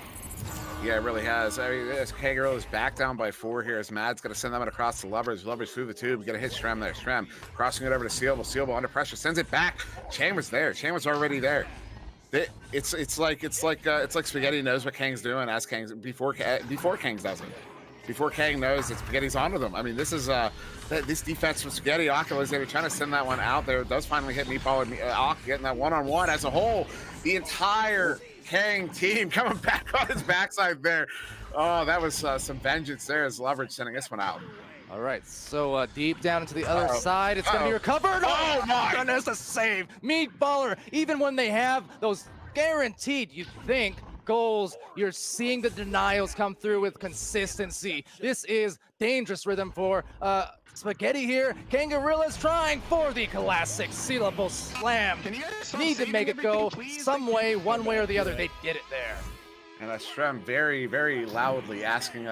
Yeah, it really has. I mean, Kangaroo is back down by 4 here as Mad's going to send them across the Lovers. Lovers through the tube. Going to hit Strem there. Strem crossing it over to Sealable. Sealable under pressure. Sends it back. Chambers there. Chambers already there. It's like Spaghetti knows what Kang's doing as Kang's before Kang's doesn't. Before Kang knows that Spaghetti's onto them. I mean, this is this defense from Spaghetti. Oculus, they were trying to send that one out there. It does finally hit Meatball and Ock getting that one-on-one as a whole. The entire Kang team coming back on his backside there. Oh, that was some vengeance there as Leverage sending this one out. All right, so deep down into the other side, it's going to be recovered. Oh my goodness, a save. Meatballer, even when they have those guaranteed, you think, goals, you're seeing the denials come through with consistency. This is dangerous rhythm for Spaghetti here. Kangarillas trying for the classic Sealable Slam. Need to make it go some way, one way or the other. They did it there. And Strem very, very loudly asking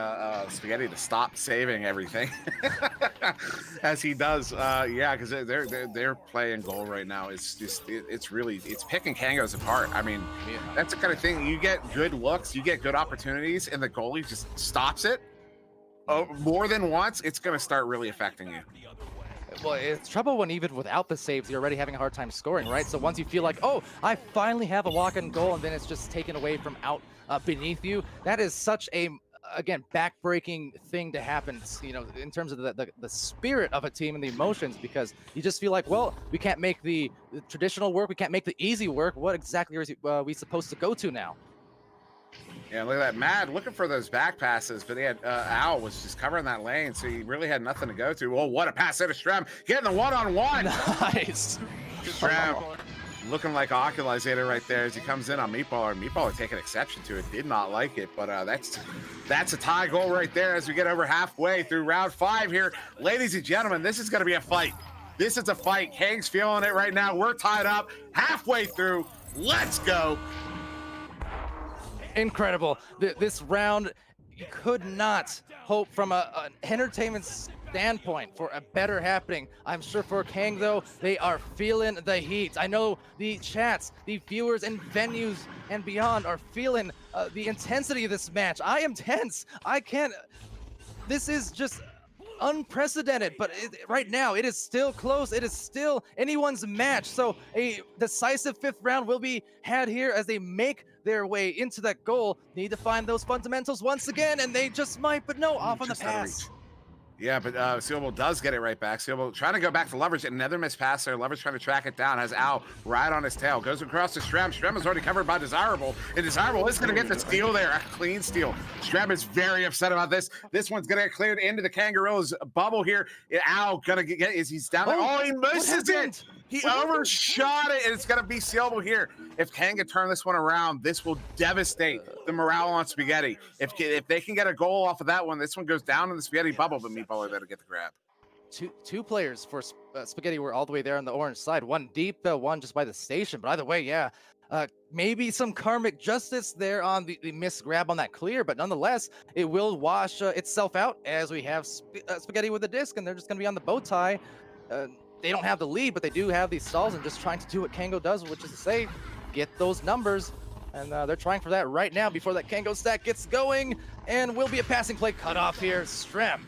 Spaghetti to stop saving everything, as he does. Yeah, because their play and goal right now is just it's picking Kangos apart. I mean, that's the kind of thing. You get good looks, you get good opportunities, and the goalie just stops it more than once. It's going to start really affecting you. Well, it's trouble when even without the saves, you're already having a hard time scoring, right? So once you feel like, oh, I finally have a walk-in goal, and then it's just taken away from out beneath you, that is such a, again, back-breaking thing to happen, in terms of the spirit of a team and the emotions, because you just feel like, well, we can't make the traditional work, we can't make the easy work. What exactly are we supposed to go to now? Yeah, look at that. Mad looking for those back passes, but he had Al was just covering that lane, so he really had nothing to go to. Oh, what a pass there to Strem. Getting the one-on-one. Nice. Strem looking like Oculizator right there as he comes in on Meatballer. Meatballer taking exception to it. Did not like it, but that's a tie goal right there as we get over halfway through round 5 here. Ladies and gentlemen, this is going to be a fight. This is a fight. Kang's feeling it right now. We're tied up halfway through. Let's go. Incredible. This round, you could not hope from an entertainment standpoint for a better happening. I'm sure for Kang, though, they are feeling the heat. I know the chats, the viewers and venues and beyond are feeling the intensity of this match. I am tense. I can't. This is just unprecedented, but right now it is still close. It is still anyone's match. So a decisive 5th round will be had here as they make their way into that goal. Need to find those fundamentals once again, and they just might, but no, off on the pass. Yeah, but Sealable does get it right back. Sealable trying to go back to Leverage. Another missed pass there. Leverage trying to track it down. Has Al right on his tail. Goes across to Strem. Strem is already covered by Desirable. And Desirable is going to get the steal there. A clean steal. Strem is very upset about this. This one's going to get cleared into the Kangaroos bubble here. Al going to get, is he's down there. Oh, he misses it. He overshot it, and it's going to be Sealable here. If Kang can turn this one around, this will devastate the morale on Spaghetti. If they can get a goal off of that one, this one goes down in the Spaghetti bubble, but Meatballer there to get the grab. Two players for Spaghetti were all the way there on the orange side. One deep, one just by the station. But either way, yeah, maybe some karmic justice there on the missed grab on that clear. But nonetheless, it will wash itself out as we have Spaghetti with the disc, and they're just going to be on the bow tie. They don't have the lead, but they do have these stalls and just trying to do what Kango does, which is to say, get those numbers. And they're trying for that right now before that Kango stack gets going. And will be a passing play cut off here. Strem.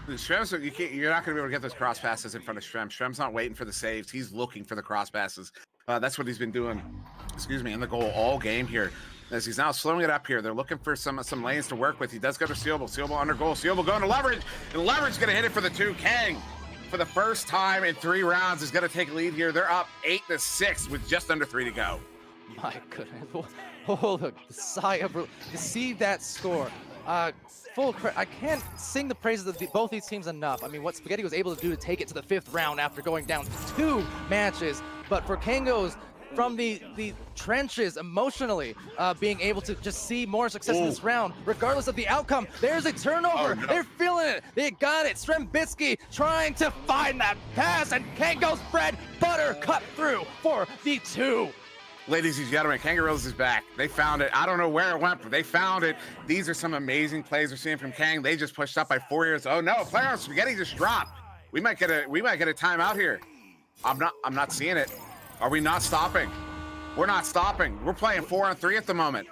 Strem's, you're not going to be able to get those cross passes in front of Strem. Strem's not waiting for the saves. He's looking for the cross passes. That's what he's been doing, in the goal all game here. As he's now slowing it up here. They're looking for some lanes to work with. He does go to Sealable. Sealable under goal. Sealable going to Leverage. And Leverage going to hit it for the 2. Kang, for the first time in 3 rounds, is going to take a lead here. They're up 8-6 with just under 3 to go. My goodness. Oh, look, the sigh of to see that score. Full credit. I can't sing the praises of both these teams enough. I mean, what Spaghetti was able to do to take it to the 5th round after going down 2 matches. But for Kangos, from the trenches emotionally, being able to just see more success in this round, regardless of the outcome. There's a turnover. No. They're feeling it. They got it. Strembitsky trying to find that pass, and Kango's bread butter cut through for the 2. Ladies and gentlemen, Kangaroos is back. They found it. I don't know where it went, but they found it. These are some amazing plays we're seeing from Kang. They just pushed up by 4 years. Oh no, player on Spaghetti just dropped. We might get a timeout here. I'm not seeing it. Are we not stopping? We're not stopping. We're playing 4-on-3 at the moment.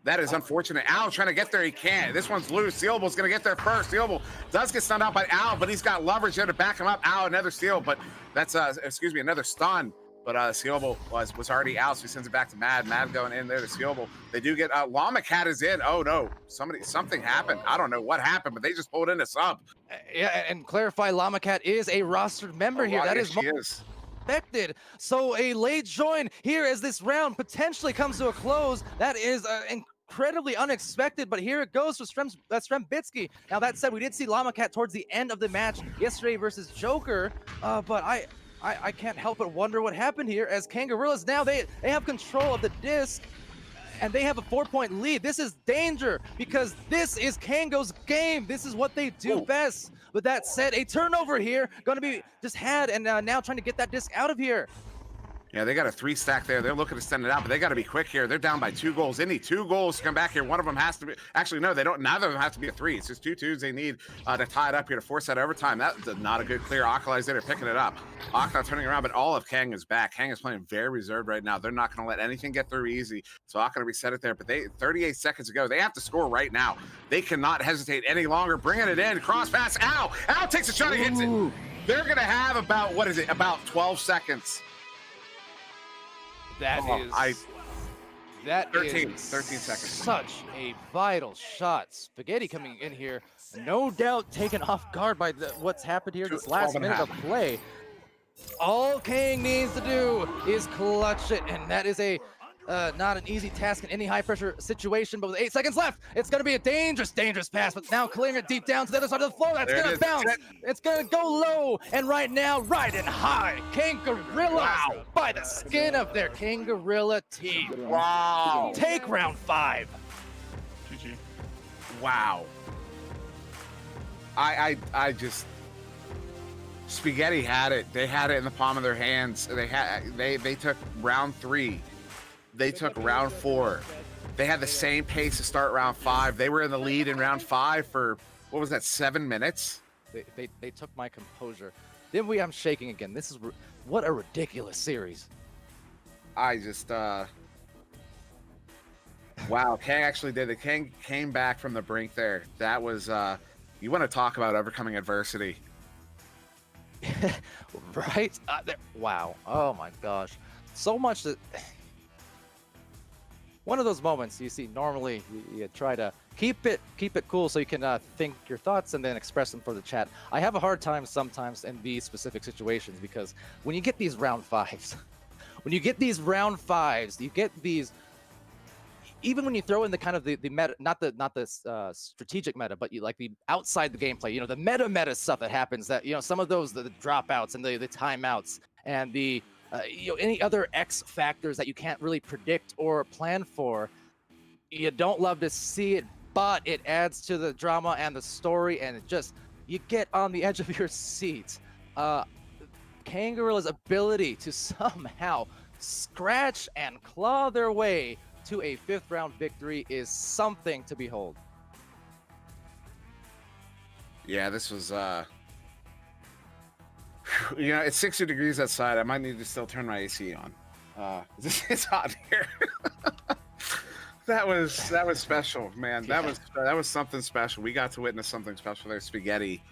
That is unfortunate. Al trying to get there. He can't. This one's loose. Sealable's going to get there first. Sealable does get stunned out by Al, but he's got leverage there to back him up. Al, another steal, but that's, another stun. But Sealable was already out, so he sends it back to Mad. Mad going in there to Sealable. They do get, Llama Cat is in. Oh no, something happened. I don't know what happened, but they just pulled in a sub. Yeah, and clarify, Llama Cat is a rostered member here. That is expected. So a late join here as this round potentially comes to a close. That is incredibly unexpected, but here it goes for Strembitsky. Now that said, we did see Llama Cat towards the end of the match yesterday versus Joker, but I can't help but wonder what happened here as Kangarillas now they have control of the disc and they have a 4-point lead. This is danger because this is Kango's game. This is what they do best. With that said, a turnover here going to be just had, and now trying to get that disc out of here. Yeah, they got a 3 stack there. They're looking to send it out, but they got to be quick here. They're down by 2 goals. They need 2 goals to come back here. One of them has to be, actually, no, they don't. Neither of them have to be a 3. It's just 2 twos they need to tie it up here to force that overtime. That's not a good clear. Oculizator picking it up. Okna turning around, but all of Kang is back. Kang is playing very reserved right now. They're not going to let anything get through easy. So Okna reset it there, but 38 seconds ago. They have to score right now. They cannot hesitate any longer. Bringing it in. Cross pass. Al takes a shot and hits it. They're going to have about, about 12 seconds. That is 13 seconds. Such a vital shot. Spaghetti coming in here, no doubt taken off guard by what's happened here this last minute of play. All Kang needs to do is clutch it, and that is a not an easy task in any high pressure situation, but with 8 seconds left, it's going to be a dangerous pass, but now clearing it deep down to the other side of the floor. That's going to bounce. It's going to go low, and right now, riding high, Kangarillas by the skin of their Kangorilla teeth. Wow. Take round 5. GG. Wow. I just Spaghetti had it. They had it in the palm of their hands. They took round 3. They took round 4. They had the same pace to start round 5. They were in the lead in round 5 for what was that, 7 minutes? They took my composure. I'm shaking again. This is what a ridiculous series. I just wow, Kang actually did it. Kang came back from the brink there. That was you want to talk about overcoming adversity. Right? Wow. Oh my gosh. So much that one of those moments you see normally you try to keep it cool so you can think your thoughts and then express them for the chat. I have a hard time sometimes in these specific situations because when you get these round 5s, you get these, even when you throw in the kind of the meta, not the strategic meta, but you like the outside the gameplay, the meta stuff that happens, that some of those, the dropouts and the timeouts and the any other X factors that you can't really predict or plan for. You don't love to see it, but it adds to the drama and the story, and you get on the edge of your seat. Kangorilla's ability to somehow scratch and claw their way to a 5th round victory is something to behold. Yeah, this was it's 60 degrees outside. I might need to still turn my AC on. It's hot here. That was special, man. Yeah. That was something special. We got to witness something special there. Spaghetti.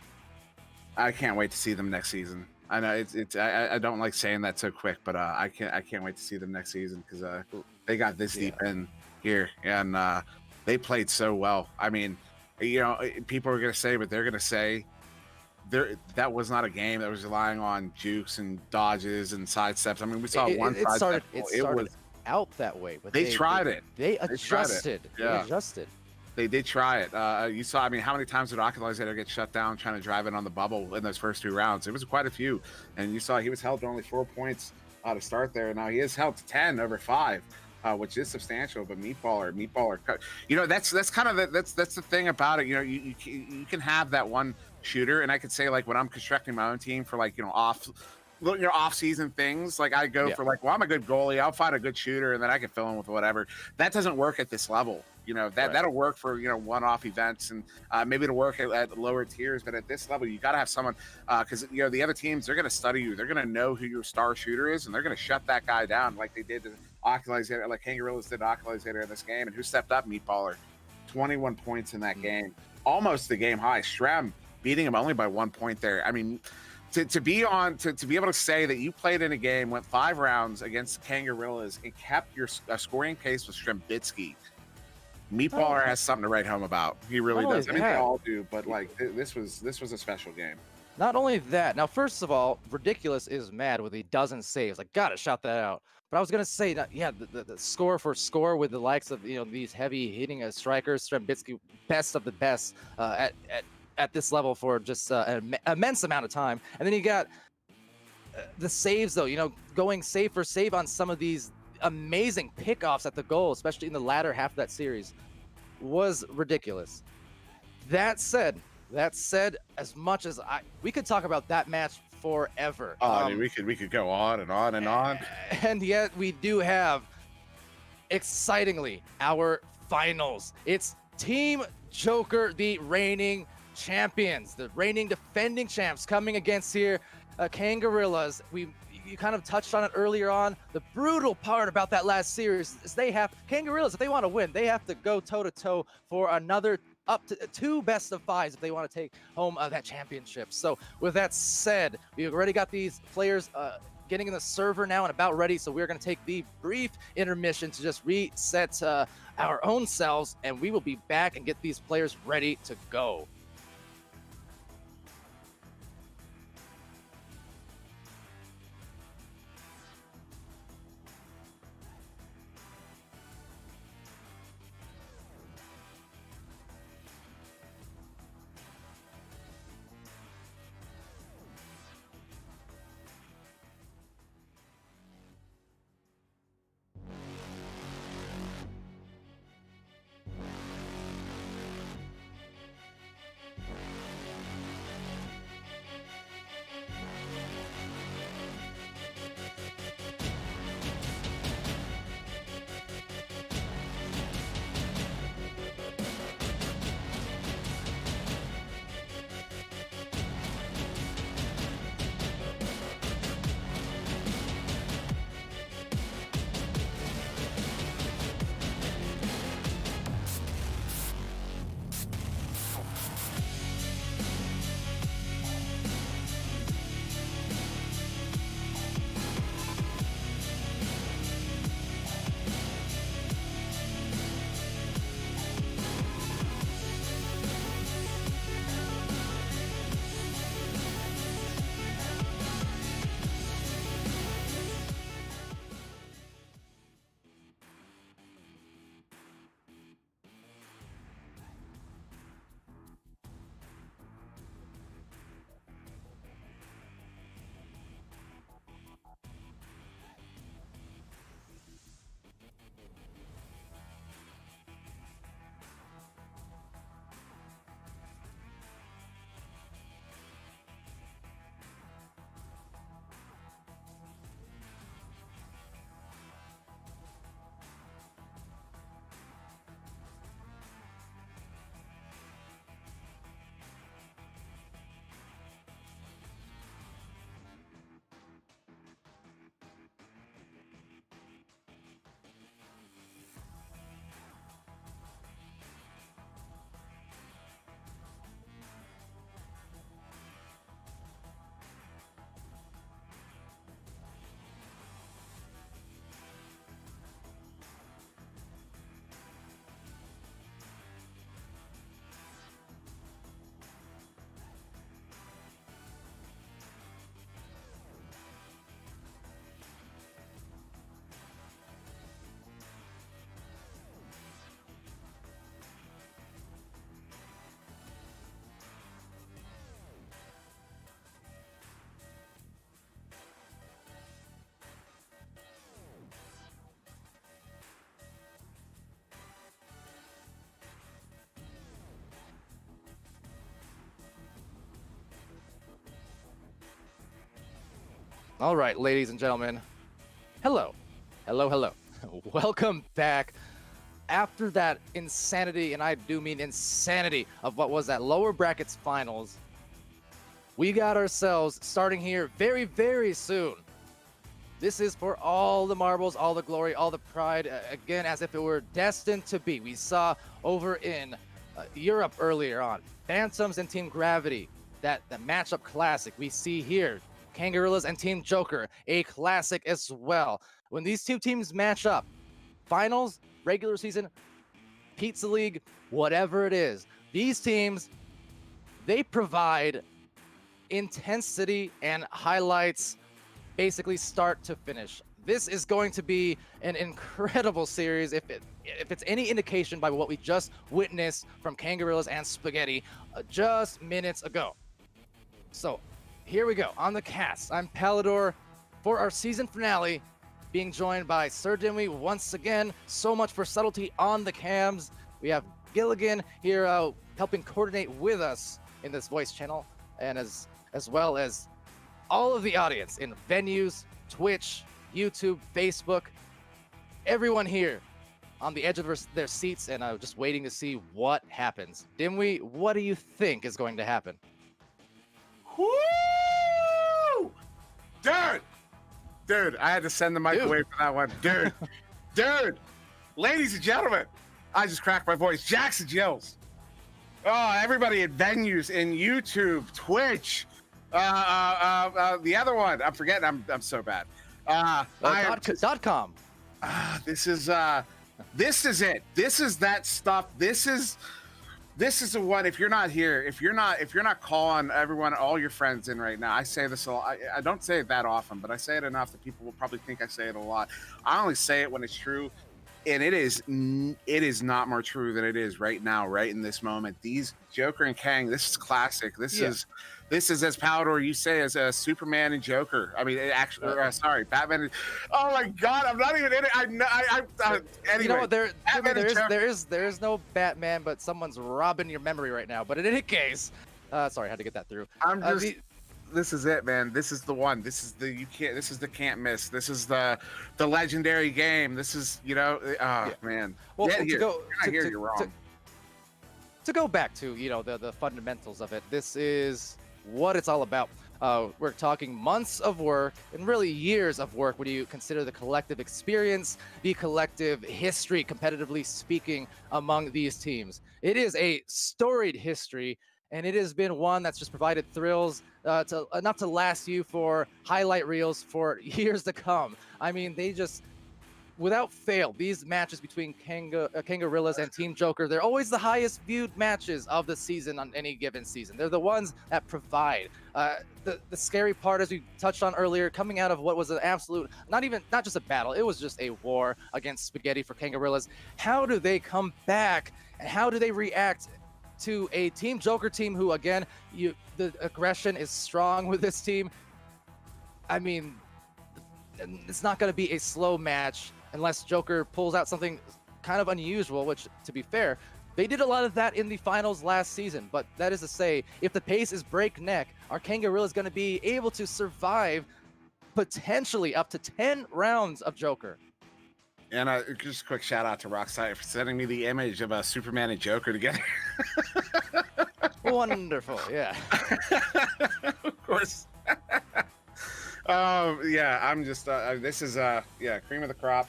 I can't wait to see them next season. I know I don't like saying that so quick, but I can't wait to see them next season because they got this deep in here and they played so well. I mean, people are gonna say what they're gonna say. That was not a game that was relying on jukes and dodges and sidesteps. I mean, we saw one it started was out that way, but they tried it. They adjusted. Yeah. They adjusted. They did try it. You saw, I mean, how many times did Oculator get shut down trying to drive it on the bubble in those first 2 rounds? It was quite a few. And you saw he was held to only 4 points to start there. Now he is held to 10 over 5, which is substantial. But Meatballer, that's kind of that's the thing about it. You can have that one shooter, and I could say like when I'm constructing my own team for like off-season things, like I go for like, well, I'm a good goalie, I'll find a good shooter, and then I can fill in with whatever. That doesn't work at this level. That'll work for one-off events, and maybe it'll work at lower tiers, but at this level you got to have someone, because the other teams, they're going to study you, they're going to know who your star shooter is, and they're going to shut that guy down like they did to Oculator, like Kangarillas did to Oculator in this game. And who stepped up? Meatballer. 21 points in that game, almost the game high. Strem beating him only by 1 point there. I mean, to be able to say that you played in a game, went 5 rounds against Kangarillas and kept your scoring pace with Strembitsky. Meatballer has something to write home about. He really does. I mean, they all do, but like this was a special game. Not only that. Now, first of all, Ridiculous is mad with a dozen saves. I gotta shout that out. But I was gonna say that, the score for score with the likes of these heavy hitting strikers, Strembitsky, best of the best at this level for just an immense amount of time. And then you got the saves, though, going save for save on some of these amazing pickoffs at the goal, especially in the latter half of that series, was ridiculous. That said, as much as we could talk about that match forever. I mean, we could go on and on and on. And yet we do have, excitingly, our finals. It's Team Joker, the reigning champions, the reigning defending champs, coming against here Kangarillas. You kind of touched on it earlier on. The brutal part about that last series is Kangarillas, if they want to win, they have to go toe-to-toe for another up to 2 best of 5s if they want to take home that championship. So with that said, we've already got these players getting in the server now and about ready. So we're going to take the brief intermission to just reset our own selves, and we will be back and get these players ready to go. All right, ladies and gentlemen. Hello. Hello. Welcome back. After that insanity, and I do mean insanity, of what was that lower brackets finals, we got ourselves starting here very, very soon. This is for all the marbles, all the glory, all the pride, again, as if it were destined to be. We saw over in Europe earlier on, Phantoms and Team Gravity, the matchup classic. We see here, Kangarillas and Team Joker, a classic as well. When these two teams match up, finals, regular season, Pizza League, whatever it is, these teams, they provide intensity and highlights basically start to finish. This is going to be an incredible series if it's any indication by what we just witnessed from Kangarillas and Spaghetti just minutes ago. So here we go on the cast. I'm Palidore for our season finale, being joined by SirDimwi once again. So much for subtlety on the cams. We have Gilligan here helping coordinate with us in this voice channel, and as well as all of the audience in venues, Twitch, YouTube, Facebook, everyone here on the edge of their seats and just waiting to see what happens. Dimwi, what do you think is going to happen? Woo! Dude, I had to send the mic away for that one. Dude, ladies and gentlemen, I just cracked my voice. Jackson Jills. Oh, everybody at venues, in YouTube, Twitch, the other one, I'm forgetting. I'm so bad. .com. This is it. This is that stuff. This is the one. If you're not here, if you're not calling everyone, all your friends in right now, I say this a lot. I don't say it that often, but I say it enough that people will probably think I say it a lot. I only say it when it's true. And it is not more true than it is right now, right in this moment. These Joker and Kang, this is classic. This is as Palidore you say, as a Superman and Joker. I mean, sorry, Batman. Oh my God, I'm not even in it. Anyway, you know what? There is no Batman, but someone's robbing your memory right now. But in any case, sorry, I had to get that through. This is it, man. This is the one. This is the can't miss. This is the legendary game. This is, man. Well, you're wrong. To go back to, the fundamentals of it, this is what it's all about. We're talking months of work and really years of work when you consider the collective experience, the collective history, competitively speaking, among these teams. It is a storied history, and it has been one that's just provided thrills enough to last you for highlight reels for years to come. I mean, they just, without fail, these matches between Kangarillas and Team Joker, they're always the highest viewed matches of the season on any given season. They're the ones that provide. The scary part, as we touched on earlier, coming out of what was an absolute, not just a battle, it was just a war against Spaghetti for Kangarillas. How do they come back, and how do they react to a Team Joker team who, again, the aggression is strong with this team? I mean, it's not going to be a slow match unless Joker pulls out something kind of unusual, which, to be fair, they did a lot of that in the finals last season. But that is to say, if the pace is breakneck, are Kangarillas going to be able to survive potentially up to 10 rounds of Joker? And just a quick shout out to Rockside for sending me the image of Superman and Joker together. Wonderful, yeah. Of course. Yeah, I'm just this is cream of the crop,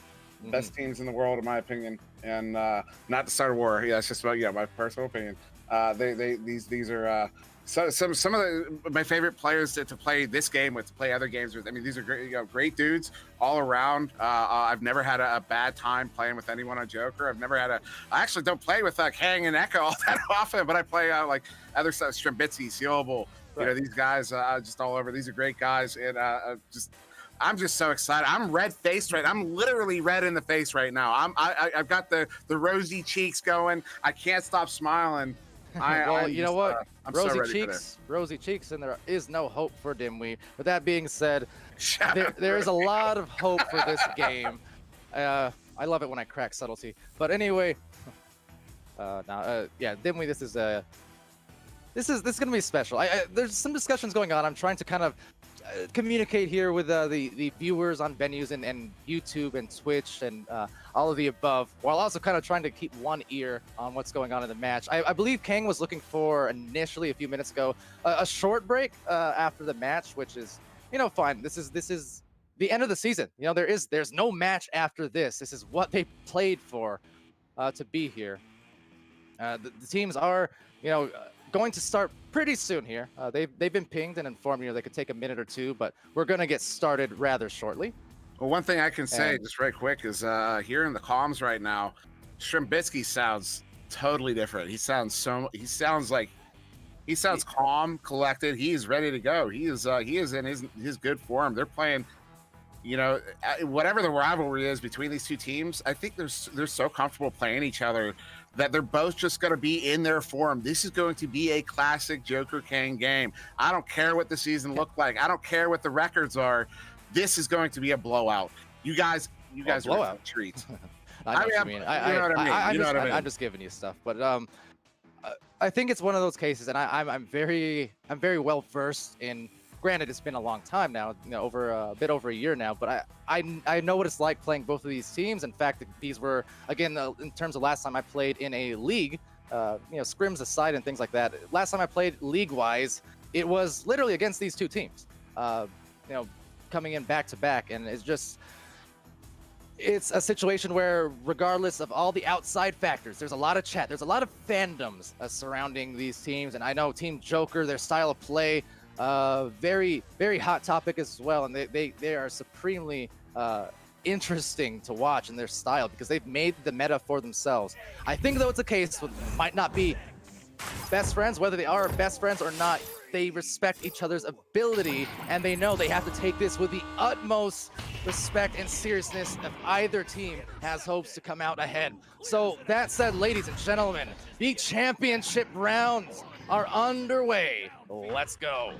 best teams in the world in my opinion, and not to start a war. Yeah, it's just about my personal opinion. These are some of my favorite players to play this game with, to play other games with. I mean, these are great dudes all around. I've never had a bad time playing with anyone on Joker. I actually don't play with Kang and Echo all that often, but I play like other stuff, Strimbitzy, Sealable. Right. These guys just all over. These are great guys, and I'm just so excited. I'm red-faced right. I'm literally red in the face right now. I've got the rosy cheeks going. I can't stop smiling. You know what? Rosy cheeks, and there is no hope for Dimwi. With that being said, there is a lot of hope for this game. I love it when I crack subtlety. But anyway, Dimwi, this is gonna be special. There's some discussions going on. I'm trying to kind of communicate here with the viewers on venues and YouTube and Twitch and all of the above, while also kind of trying to keep one ear on what's going on in the match. I believe Kang was looking for initially a few minutes ago a short break after the match, which is, you know, fine. This is the end of the season. You know, there's no match after this. This is what they played for to be here. The teams are, you know, going to start pretty soon here. They've been pinged and informed, you know, they could take a minute or two, but we're going to get started rather shortly. Well, one thing I can say just right quick is here in the comms right now, Shrimbitsky sounds totally different. He sounds calm, collected. He's ready to go. He is in his good form. They're playing, you know, whatever the rivalry is between these two teams, I think they're so comfortable playing each other that they're both just going to be in their form. This is going to be a classic Joker Kang game. I don't care what the season looked like. I don't care what the records are. This is going to be a blowout. You guys are treats. I know what you mean. I'm just giving you stuff, but I think it's one of those cases, and I'm very well versed in. Granted, it's been a long time now, you know, over a bit over a year now, but I know what it's like playing both of these teams. In fact, these were, again, in terms of last time I played in a league, you know, scrims aside and things like that. Last time I played league-wise, it was literally against these two teams, you know, coming in back to back, and it's a situation where, regardless of all the outside factors, there's a lot of chat, there's a lot of fandoms surrounding these teams, and I know Team Joker, their style of play, very hot topic as well, and they are supremely interesting to watch in their style because they've made the meta for themselves. I think, though, it's a case with might not be best friends. Whether they are best friends or not, they respect each other's ability, and they know they have to take this with the utmost respect and seriousness if either team has hopes to come out ahead. So that said, ladies and gentlemen, the championship rounds are underway. Let's go.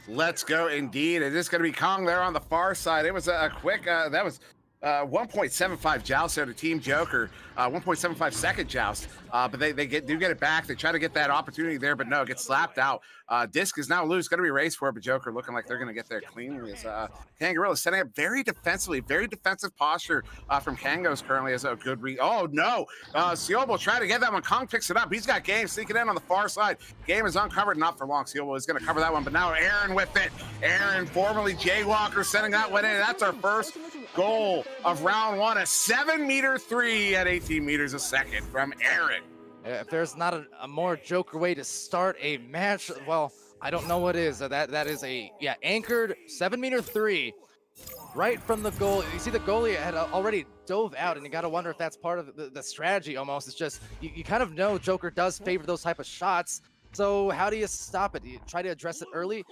Let's go indeed. It is going to be Kong there on the far side. It was a quick, that was 1.75 joust there to Team Joker, 1.75 second joust, but they do get it back. They try to get that opportunity there, but no, it gets slapped out. Disc is now loose, going to be raced for it, but Joker looking like they're going to get there cleanly. As Kangorilla setting up very defensively, very defensive posture from Kangos currently as a good read. Oh no, Sealbo trying to get that one. Kong picks it up. He's got Game sneaking in on the far side. Game is uncovered, not for long. Sealbo is going to cover that one, but now Aaron with it. Aaron, formerly Jaywalker, sending that one in. That's our first goal of round one, a 7-meter three at 18 meters a second from Aaron. If there's not a more Joker way to start a match, well, I don't know what is. That is a anchored 7-meter three right from the goal. You see the goalie had already dove out, and you got to wonder if that's part of the strategy almost. It's just you kind of know Joker does favor those type of shots. So how do you stop it? Do you try to address it early?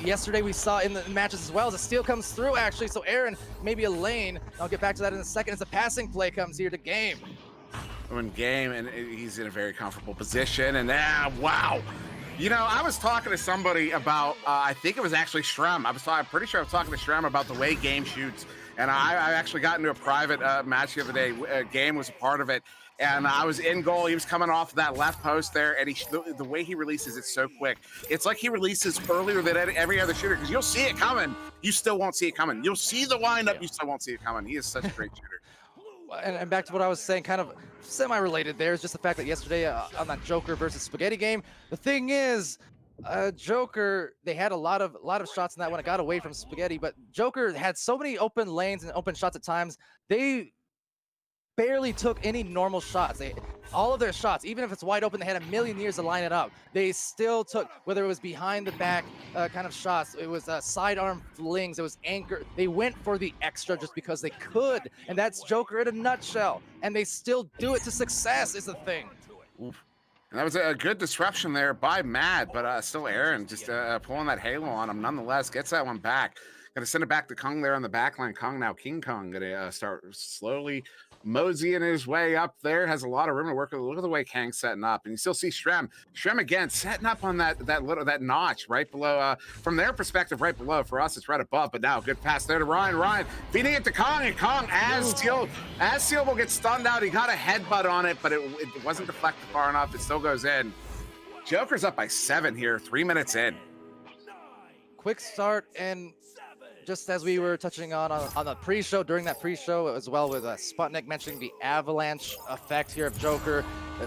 Yesterday we saw in the matches as well as a steal comes through, actually. So Aaron, maybe a lane. I'll get back to that in a second as the passing play comes here to Game. In Game, and he's in a very comfortable position. And wow. You know, I was talking to somebody about, I think it was actually Shrem. I'm pretty sure I was talking to Shrem about the way Game shoots. And I actually got into a private match the other day. Game was a part of it. And I was in goal. He was coming off that left post there, and the way he releases it so quick. It's like he releases earlier than every other shooter, because you'll see it coming. You still won't see it coming. You'll see the windup. You still won't see it coming. He is such a great shooter. And back to what I was saying, kind of semi-related there, is just the fact that yesterday on that Joker versus Spaghetti game, the thing is, Joker, they had a lot of shots in that one. It got away from Spaghetti, but Joker had so many open lanes and open shots at times. They barely took any normal shots. All of their shots, even if it's wide open, they had a million years to line it up. They still took, whether it was behind the back kind of shots, it was sidearm flings, it was anchor. They went for the extra just because they could, and that's Joker in a nutshell. And they still do it to success is the thing. Oof. And that was a good disruption there by Mad, but still Aaron just pulling that halo on him nonetheless, gets that one back. Gonna send it back to Kong there on the back line. Kong now, King Kong, gonna start slowly moseying his way up there. Has a lot of room to work with. Look at the way Kang's setting up, and you still see Shrem again setting up on that notch right below. From their perspective, right below. For us, it's right above. But now, good pass there to Ryan. Ryan feeding it to Kong, and Kong as Sealbo gets stunned out. He got a headbutt on it, but it wasn't deflected far enough. It still goes in. Joker's up by 7 here, 3 minutes in. quick start, and just as we were touching on the pre-show, during that pre-show as well, with Sputnik mentioning the avalanche effect here of Joker,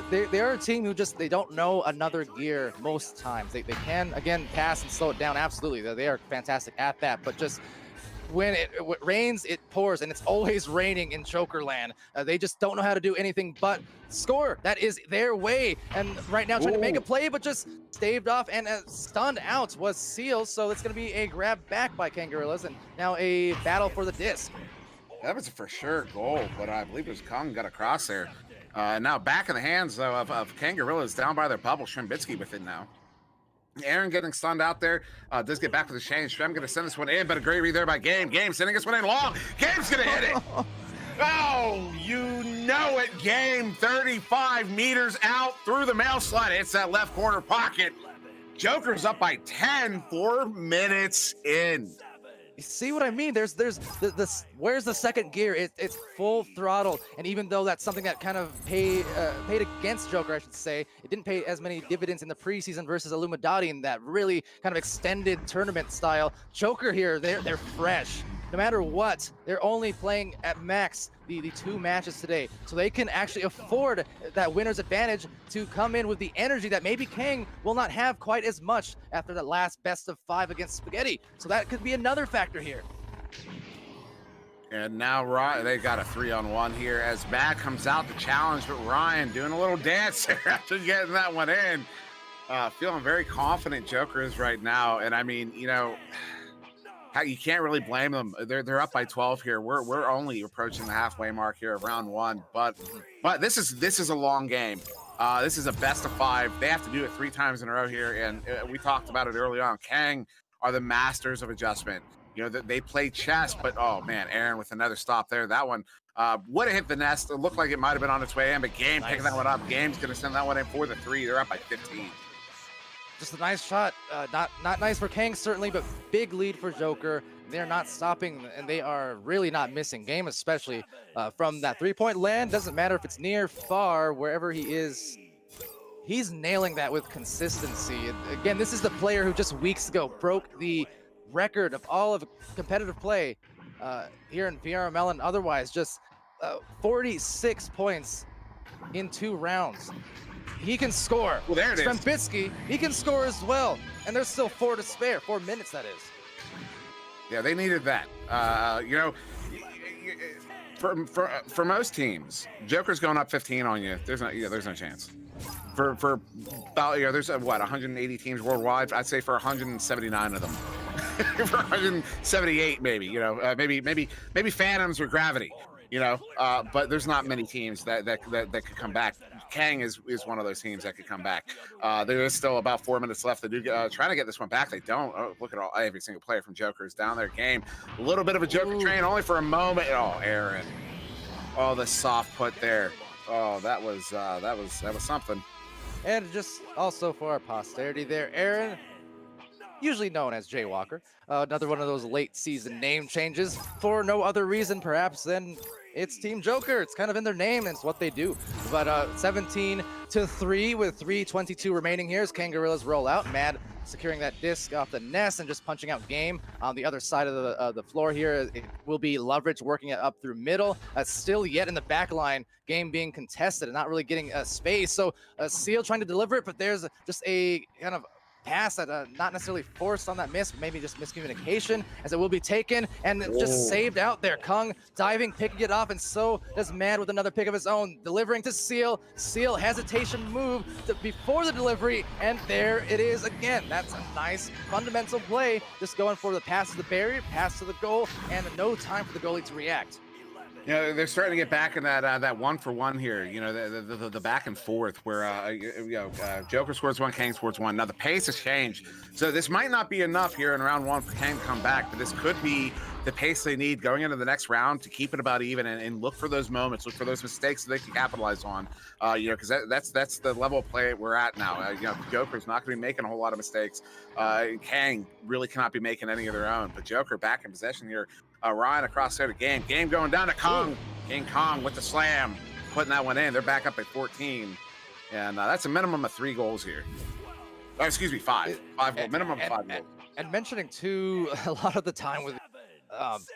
they are a team who just, they don't know another gear most times. They can, again, pass and slow it down, absolutely. They are fantastic at that, but just when it rains, it pours, and it's always raining in Joker land. They just don't know how to do anything but score. That is their way. And right now trying to make a play, but just staved off, and stunned out was Seal. So it's going to be a grab back by Kangarillas, and now a battle for the disc. That was a for sure goal, but I believe it was Kong got across there. Now back in the hands, though, of Kangarillas, down by their bubble. Shrimbitsky with it now. Aaron getting stunned out there. Does get back with the chain. Shrem going to send this one in, but a great read there by Game. Game sending this one in long. Game's going to hit it. Oh, you know it, Game. 35 meters out through the mail slot. It's that left corner pocket. Joker's up by 10, 4 minutes in. You see what I mean? There's where's the second gear? It's full throttle, and even though that's something that kind of paid against Joker, I should say, it didn't pay as many dividends in the preseason versus Illuminati in that really kind of extended tournament style. Joker here, they're fresh. No matter what, they're only playing at max the 2 matches today, so they can actually afford that winner's advantage to come in with the energy that maybe Kang will not have quite as much after that last best of 5 against Spaghetti. So that could be another factor here. And now Ryan, they got a 3-on-1 here as Matt comes out to challenge, but Ryan doing a little dance there after getting that one in. Feeling very confident Joker is right now, and I mean, you know, you can't really blame them. They're up by 12 here. We're only approaching the halfway mark here of round 1, but this is a long game. This is a best of 5. They have to do it 3 times in a row here, and we talked about it early on. Kang are the masters of adjustment. You know, they play chess, but oh man, Aaron with another stop there. That one would have hit the nest. It looked like it might have been on its way in, but Game picking that one up. Game's gonna send that one in for the 3. They're up by 15. Just a nice shot. Not nice for Kang, certainly, but big lead for Joker. They're not stopping, and they are really not missing. Game, especially from that 3-point land. Doesn't matter if it's near, far, wherever he is. He's nailing that with consistency. And again, this is the player who just weeks ago broke the record of all of competitive play here in VRML and otherwise. Just 46 points in 2 rounds. He can score. Well, there it is. Strembitsky, he can score as well. And there's still 4 to spare. 4 minutes, that is. Yeah, they needed that. You know, for most teams, Joker's going up 15 on you. There's no chance. For about, you know, there's what, 180 teams worldwide. I'd say for 179 of them. For 178 maybe. You know, maybe Phantoms or Gravity. You know, but there's not many teams that could come back. Kang is one of those teams that could come back. There is still about 4 minutes left. They do trying to get this one back. They don't. Oh, look at every single player from Joker is down there. Game, a little bit of a Joker train, only for a moment. Oh, Aaron. Oh, the soft put there. Oh, that was something. And just also for our posterity there, Aaron, usually known as Jay Walker, another one of those late season name changes for no other reason perhaps than it's Team Joker. It's kind of in their name, and it's what they do. But 17-3 with 3:22 remaining here as Kangarillas roll out. Mad securing that disc off the nest and just punching out Game on the other side of the floor here. It will be Loveridge working it up through middle. Still yet in the back line, Game being contested and not really getting space. So Seal trying to deliver it, but there's just a kind of pass that not necessarily forced on that miss, but maybe just miscommunication, as it will be taken and just saved out there. Kung diving, picking it off, and so does Mad with another pick of his own, delivering to Seal. Seal hesitation move before the delivery, and there it is again. That's a nice fundamental play, just going for the pass to the barrier, pass to the goal, and no time for the goalie to react. You know, they're starting to get back in that 1-for-1 here. You know, the back and forth where Joker scores 1, Kang scores 1. Now the pace has changed, so this might not be enough here in round 1 for Kang to come back, but this could be the pace they need going into the next round to keep it about even and look for those moments, look for those mistakes that they can capitalize on. You know, because that's the level of play we're at now. You know, Joker's not going to be making a whole lot of mistakes. Kang really cannot be making any of their own. But Joker back in possession here. Ryan across there to Game. Game going down to Kong. King Kong with the slam, putting that one in. They're back up at 14. And that's a minimum of 3 goals here. Oh, excuse me, 5. 5 goals. Minimum of 5 goals. And mentioning too, a lot of the time with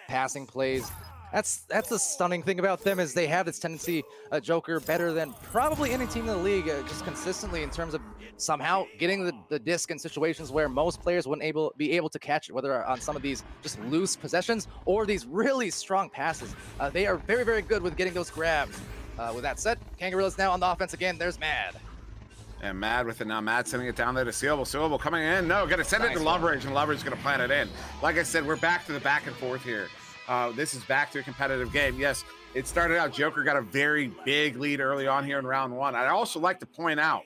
passing plays, that's the stunning thing about them is they have this tendency, Joker better than probably any team in the league, just consistently in terms of somehow getting the disc in situations where most players wouldn't be able to catch it, whether on some of these just loose possessions or these really strong passes. They are very, very good with getting those grabs. With that said, Kangarillas now on the offense again. There's Mad. And Mad with it now. Mad sending it down there to Sealable. Sealable coming in. No, going to send it to Loveridge, and Loveridge going to plant it in. Like I said, we're back to the back and forth here. This is back to a competitive game. Yes, it started out, Joker got a very big lead early on here in round one. I'd also like to point out,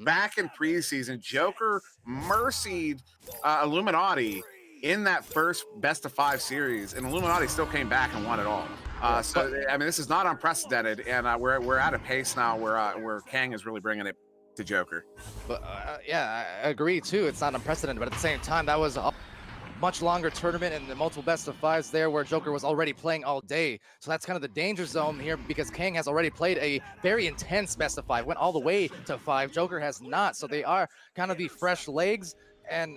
back in preseason, Joker mercied Illuminati in that first best-of-5 series, and Illuminati still came back and won it all. So, I mean, this is not unprecedented, and we're at a pace now where Kang is really bringing it to Joker. But yeah, I agree too. It's not unprecedented, but at the same time, that was a much longer tournament and the multiple best of fives there where Joker was already playing all day. So that's kind of the danger zone here because Kang has already played a very intense best of 5, went all the way to 5. Joker has not. So they are kind of the fresh legs. And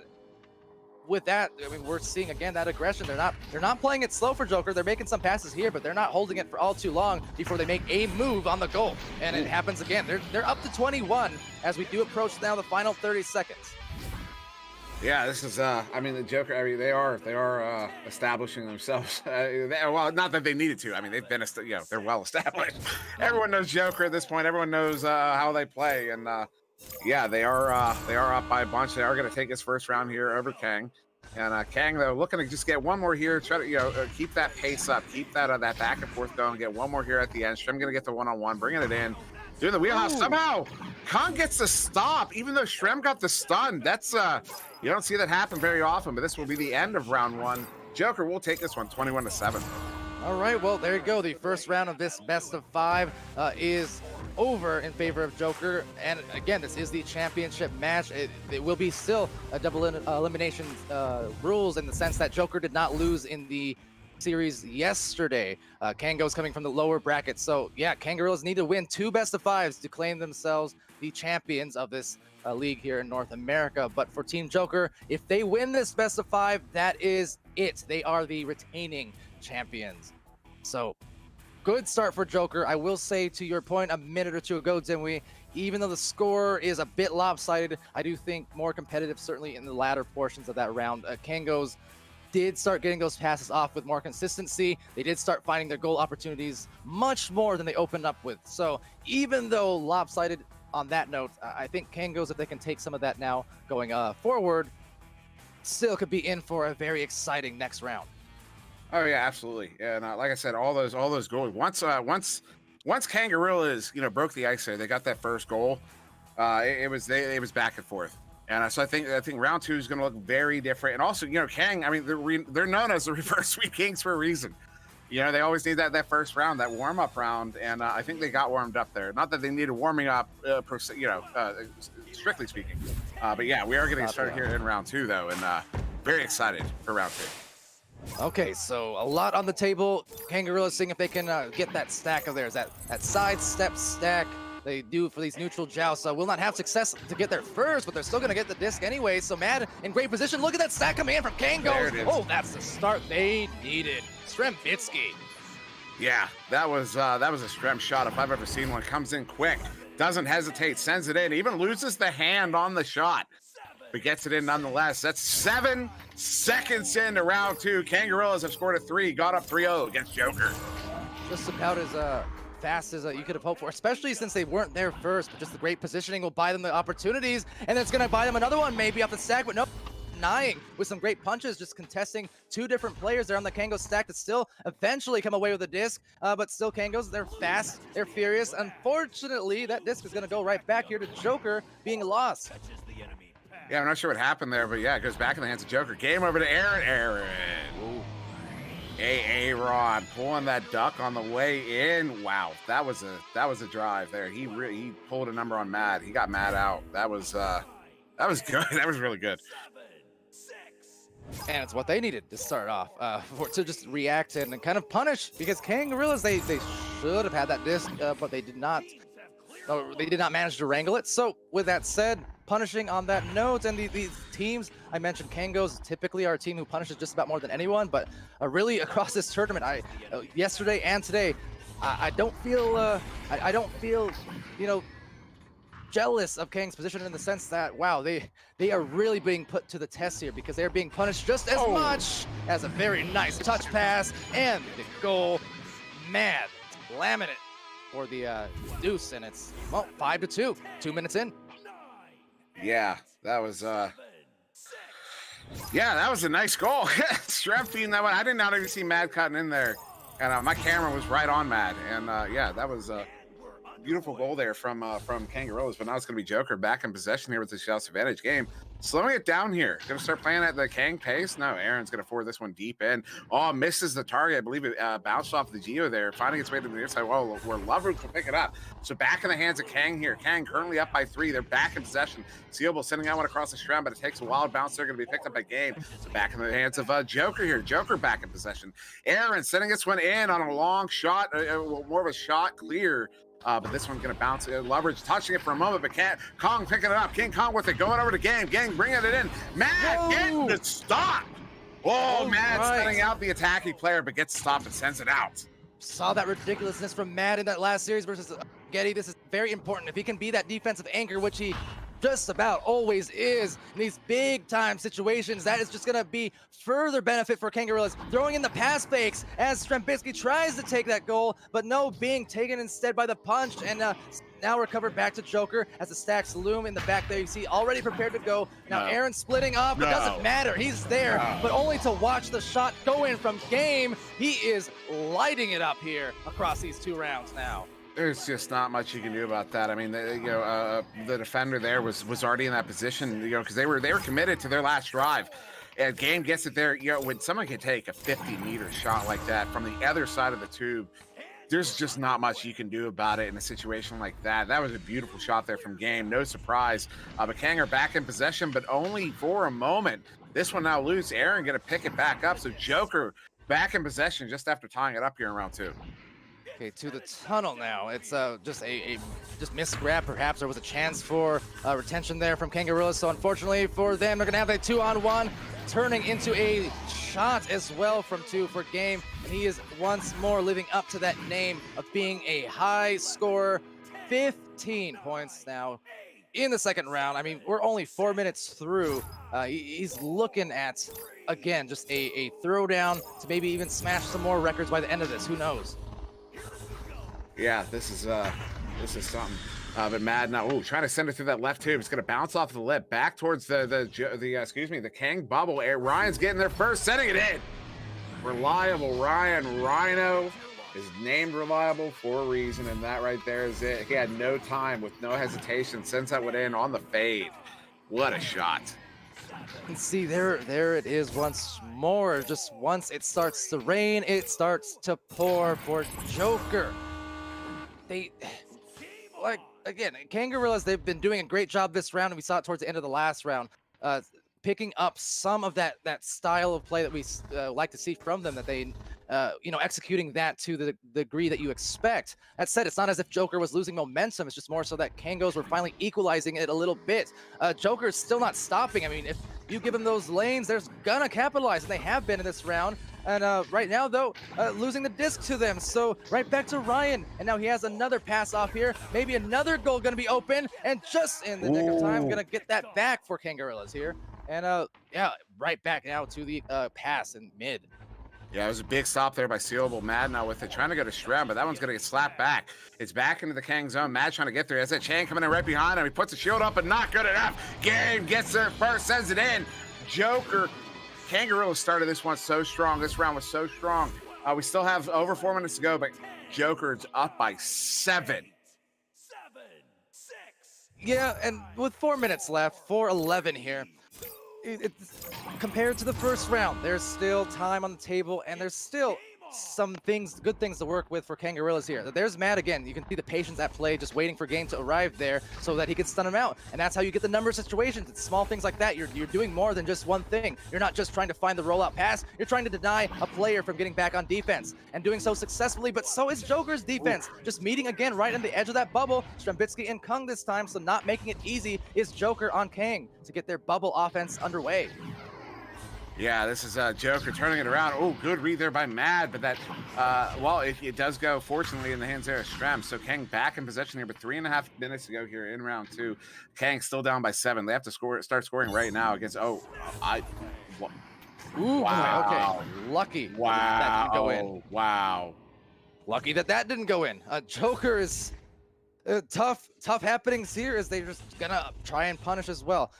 with that, I mean, we're seeing again that aggression. They're not playing it slow for Joker. They're making some passes here, but they're not holding it for all too long before they make a move on the goal. And it happens again. They're up to 21 as we do approach now the final 30 seconds. Yeah, this is I mean, the Joker, I mean, they are establishing themselves. Well, not that they needed to. I mean, they've been they're well established. Everyone knows Joker at this point. Everyone knows how they play, and yeah, they are up by a bunch. They are going to take his first round here over Kang. And Kang, though, looking to just get one more here, try to keep that pace up, keep that that back and forth going, get one more here at the end. Shrem going to get the one-on-one, bringing it in, doing the wheelhouse. Somehow Kang gets the stop, even though Shrem got the stun. That's you don't see that happen very often, but this will be the end of round one. Joker will take this one 21-7. All right, well, there you go. The first round of this best of 5 is over in favor of Joker. And again, this is the championship match. It will be still a double elimination rules in the sense that Joker did not lose in the series yesterday. Kango's coming from the lower bracket. So yeah, Kangarillas need to win 2 best of 5s to claim themselves the champions of this league here in North America. But for Team Joker, if they win this best of 5, that is it. They are the retaining champions. So good start for Joker. I will say, to your point a minute or two ago, Dimwi, even though the score is a bit lopsided, I do think more competitive, certainly in the latter portions of that round. Kangos did start getting those passes off with more consistency. They did start finding their goal opportunities much more than they opened up with. So even though lopsided on that note, I think Kangos, if they can take some of that now going forward, still could be in for a very exciting next round. Oh yeah, absolutely. And like I said, all those goals. Once Kangarillas broke the ice there, they got that first goal. It was back and forth. And so I think round 2 is going to look very different. And also, Kang, I mean, they're known as the reverse sweep kings for a reason. They always need that first round, that warm up round, and I think they got warmed up there. Not that they needed warming up, strictly speaking. But yeah, we are getting started here in round 2 though, and very excited for round 2. Okay, so a lot on the table. Kangarillas seeing if they can get that stack of theirs, that side step stack they do for these neutral jousts. Will not have success to get there first, but they're still going to get the disc anyway. So Mad in great position. Look at that stack coming in from Kangos. Oh, that's the start they needed. Strembitsky. Yeah, that was a Strem shot if I've ever seen one. Comes in quick, doesn't hesitate, sends it in, even loses the hand on the shot, but gets it in nonetheless. That's 7 seconds into round 2. Kangarillas have scored a 3, got up 3-0 against Joker. Just about as fast as you could have hoped for, especially since they weren't there first, but just the great positioning will buy them the opportunities, and it's going to buy them another one maybe off the stack, but nope. Denying with some great punches, just contesting 2 different players there on the Kango stack that still eventually come away with a disc, but still Kangos, they're fast, they're furious. Unfortunately, that disc is going to go right back here to Joker being lost. Yeah, I'm not sure what happened there, but yeah, it goes back in the hands of Joker. Game over to Aaron. Aaron pulling that duck on the way in. Wow, that was a drive there. He pulled a number on Mad. He got Mad out. That was good. That was really good. And it's what they needed to start off, to just react and kind of punish, because Kangarillas, they should have had that disc, but they did not. They did not manage to wrangle it. So with that said, punishing on that note. And these teams, I mentioned Kango's typically our team who punishes just about more than anyone, but really across this tournament, yesterday and today, I don't feel, I don't feel, you know, jealous of Kang's position in the sense that, wow, they are really being put to the test here because they're being punished just as much as a very nice touch pass and the goal. Mad slamming it for the deuce, and it's, well, 5-2, 2 minutes in. Yeah, that was that was a nice goal. Strep feeding that one. I did not even see Mad cutting in there, and my camera was right on Mad, and yeah, that was beautiful goal there from Kangaroos. But now it's going to be Joker back in possession here with the Shouts Advantage game. Slowing it down here. Going to start playing at the Kang pace. No, Aaron's going to forward this one deep in. Oh, misses the target. I believe it bounced off the Geo there, finding its way to the near side. Well, where Loveroot can pick it up. So back in the hands of Kang here. Kang currently up by 3. They're back in possession. Sealable sending out one across the Shroud, but it takes a wild bounce. They're going to be picked up by Game. So back in the hands of Joker here. Joker back in possession. Aaron sending this one in on a long shot, more of a shot clear. But this one's going to bounce. Leverage touching it for a moment, but Kong picking it up. King Kong with it, going over to Gang. Gang bringing it in. Matt getting the stop. Oh, Matt sending out the attacking player, but gets stopped and sends it out. Saw that ridiculousness from Matt in that last series versus Getty. This is very important. If he can be that defensive anchor, which he just about always is in these big time situations, that is just gonna be further benefit for Kangarillas. Throwing in the pass fakes as Strembitsky tries to take that goal, but no, being taken instead by the punch, and now recovered back to Joker as the stacks loom in the back there. You see already prepared to go. Now Aaron splitting up, it doesn't matter, he's there, but only to watch the shot go in from Game. He is lighting it up here across these 2 rounds now. There's just not much you can do about that. I mean, the defender there was already in that position, because they were committed to their last drive. And Game gets it there. When someone can take a 50-meter shot like that from the other side of the tube, there's just not much you can do about it in a situation like that. That was a beautiful shot there from Game. No surprise. But Kang are back in possession, but only for a moment. This one now loose. Aaron going to pick it back up. So Joker back in possession just after tying it up here in round 2. Okay, to the tunnel now. It's just a missed grab, perhaps. There was a chance for retention there from Kangarillas, so unfortunately for them, they're going to have a 2-on-1, turning into a shot as well from 2 for Game. And he is once more living up to that name of being a high scorer. 15 points now in the second round. I mean, we're only 4 minutes through. He's looking at, again, just a throwdown to maybe even smash some more records by the end of this. Who knows? Yeah, this is something. But Mad now, trying to send it through that left tube. It's going to bounce off the lip back towards the Kang bubble. Ryan's getting there first, sending it in. Reliable Ryan Rhino is named reliable for a reason, and that right there is it. He had no time, with no hesitation, sends that one in on the fade. What a shot. And see, there it is once more. Just once it starts to rain, it starts to pour for Joker. Again, Kangarillas, they've been doing a great job this round, and we saw it towards the end of the last round, picking up some of that style of play that we like to see from them, that they, executing that to the degree that you expect. That said, it's not as if Joker was losing momentum. It's just more so that Kangos were finally equalizing it a little bit. Joker is still not stopping. I mean, if you give them those lanes, they're gonna capitalize, and they have been in this round. And right now, though, losing the disc to them. So right back to Ryan. And now he has another pass off here. Maybe another goal going to be open. And just in the nick of time, going to get that back for Kangarillas here. And yeah, right back now to the pass in mid. Yeah, it was a big stop there by Sealable. Mad now with it, trying to go to Shrem, but that one's going to get slapped back. It's back into the Kang zone. Mad trying to get there. Has that Chang coming in right behind him. He puts the shield up, but not good enough. Game gets there first, sends it in. Joker. Kangaroo started this one so strong. This round was so strong. We still have over 4 minutes to go, but Joker's up by 7. Yeah, and with 4 minutes left, 4:11 here. It's compared to the first round, there's still time on the table, and there's still some good things to work with for Kangarillas here. There's Matt again. You can see the patience at play, just waiting for game to arrive there so that he can stun him out. And that's how you get the number of situations. It's small things like that. You're doing more than just one thing. You're not just trying to find the rollout pass. You're trying to deny a player from getting back on defense and doing so successfully. But so is Joker's defense. Just meeting again right on the edge of that bubble. Strembitsky and Kung this time, so not making it easy is Joker on Kang to get their bubble offense underway. Yeah, this is Joker turning it around. Oh, good read there by Mad, but that, well, it does go, fortunately, in the hands there of Strem. So Kang back in possession here, but 3.5 minutes to go here in round 2. Kang still down by 7. They have to start scoring right now against, Ooh, wow. Okay, lucky Wow. that didn't go in. Wow. Lucky that didn't go in. Joker is tough happenings here as they're just gonna try and punish as well.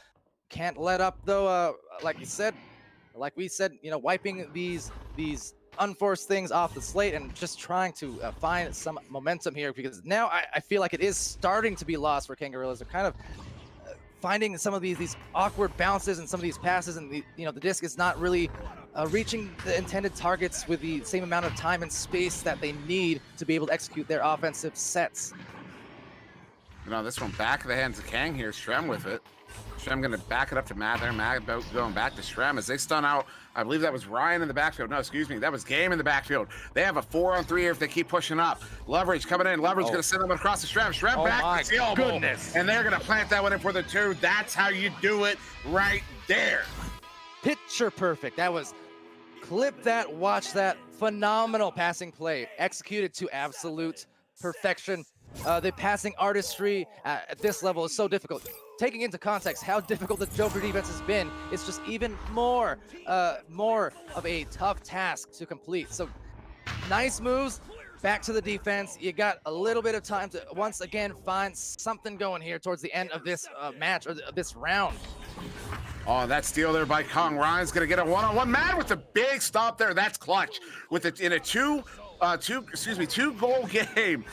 Can't let up though, like we said, you know, wiping these unforced things off the slate and just trying to find some momentum here, because now I feel like it is starting to be lost for Kangarillas. They're kind of finding some of these awkward bounces and some of these passes, and the disc is not really reaching the intended targets with the same amount of time and space that they need to be able to execute their offensive sets. You know, this one back of the hands of Kang here. Strem with it. Strem going to back it up to Matt there. Matt going back to Strem as they stun out. I believe that was Ryan in the backfield. No, excuse me. That was Game in the backfield. They have a 4-on-3 here if they keep pushing up. Leverage coming in. Leverage going to send them across the Strem. Strem back to the elbow. Goodness. And they're going to plant that one in for the 2. That's how you do it right there. Picture perfect. That was, clip that, watch that. Phenomenal passing play. Executed to absolute perfection. The passing artistry at this level is so difficult. Taking into context how difficult the Joker defense has been, it's just even more of a tough task to complete. So nice moves, back to the defense. You got a little bit of time to once again find something going here towards the end of this match, or this round. Oh, that steal there by Kong. Ryan's gonna get a one-on-one. Mad with a big stop there. That's clutch. With it in a two-goal game.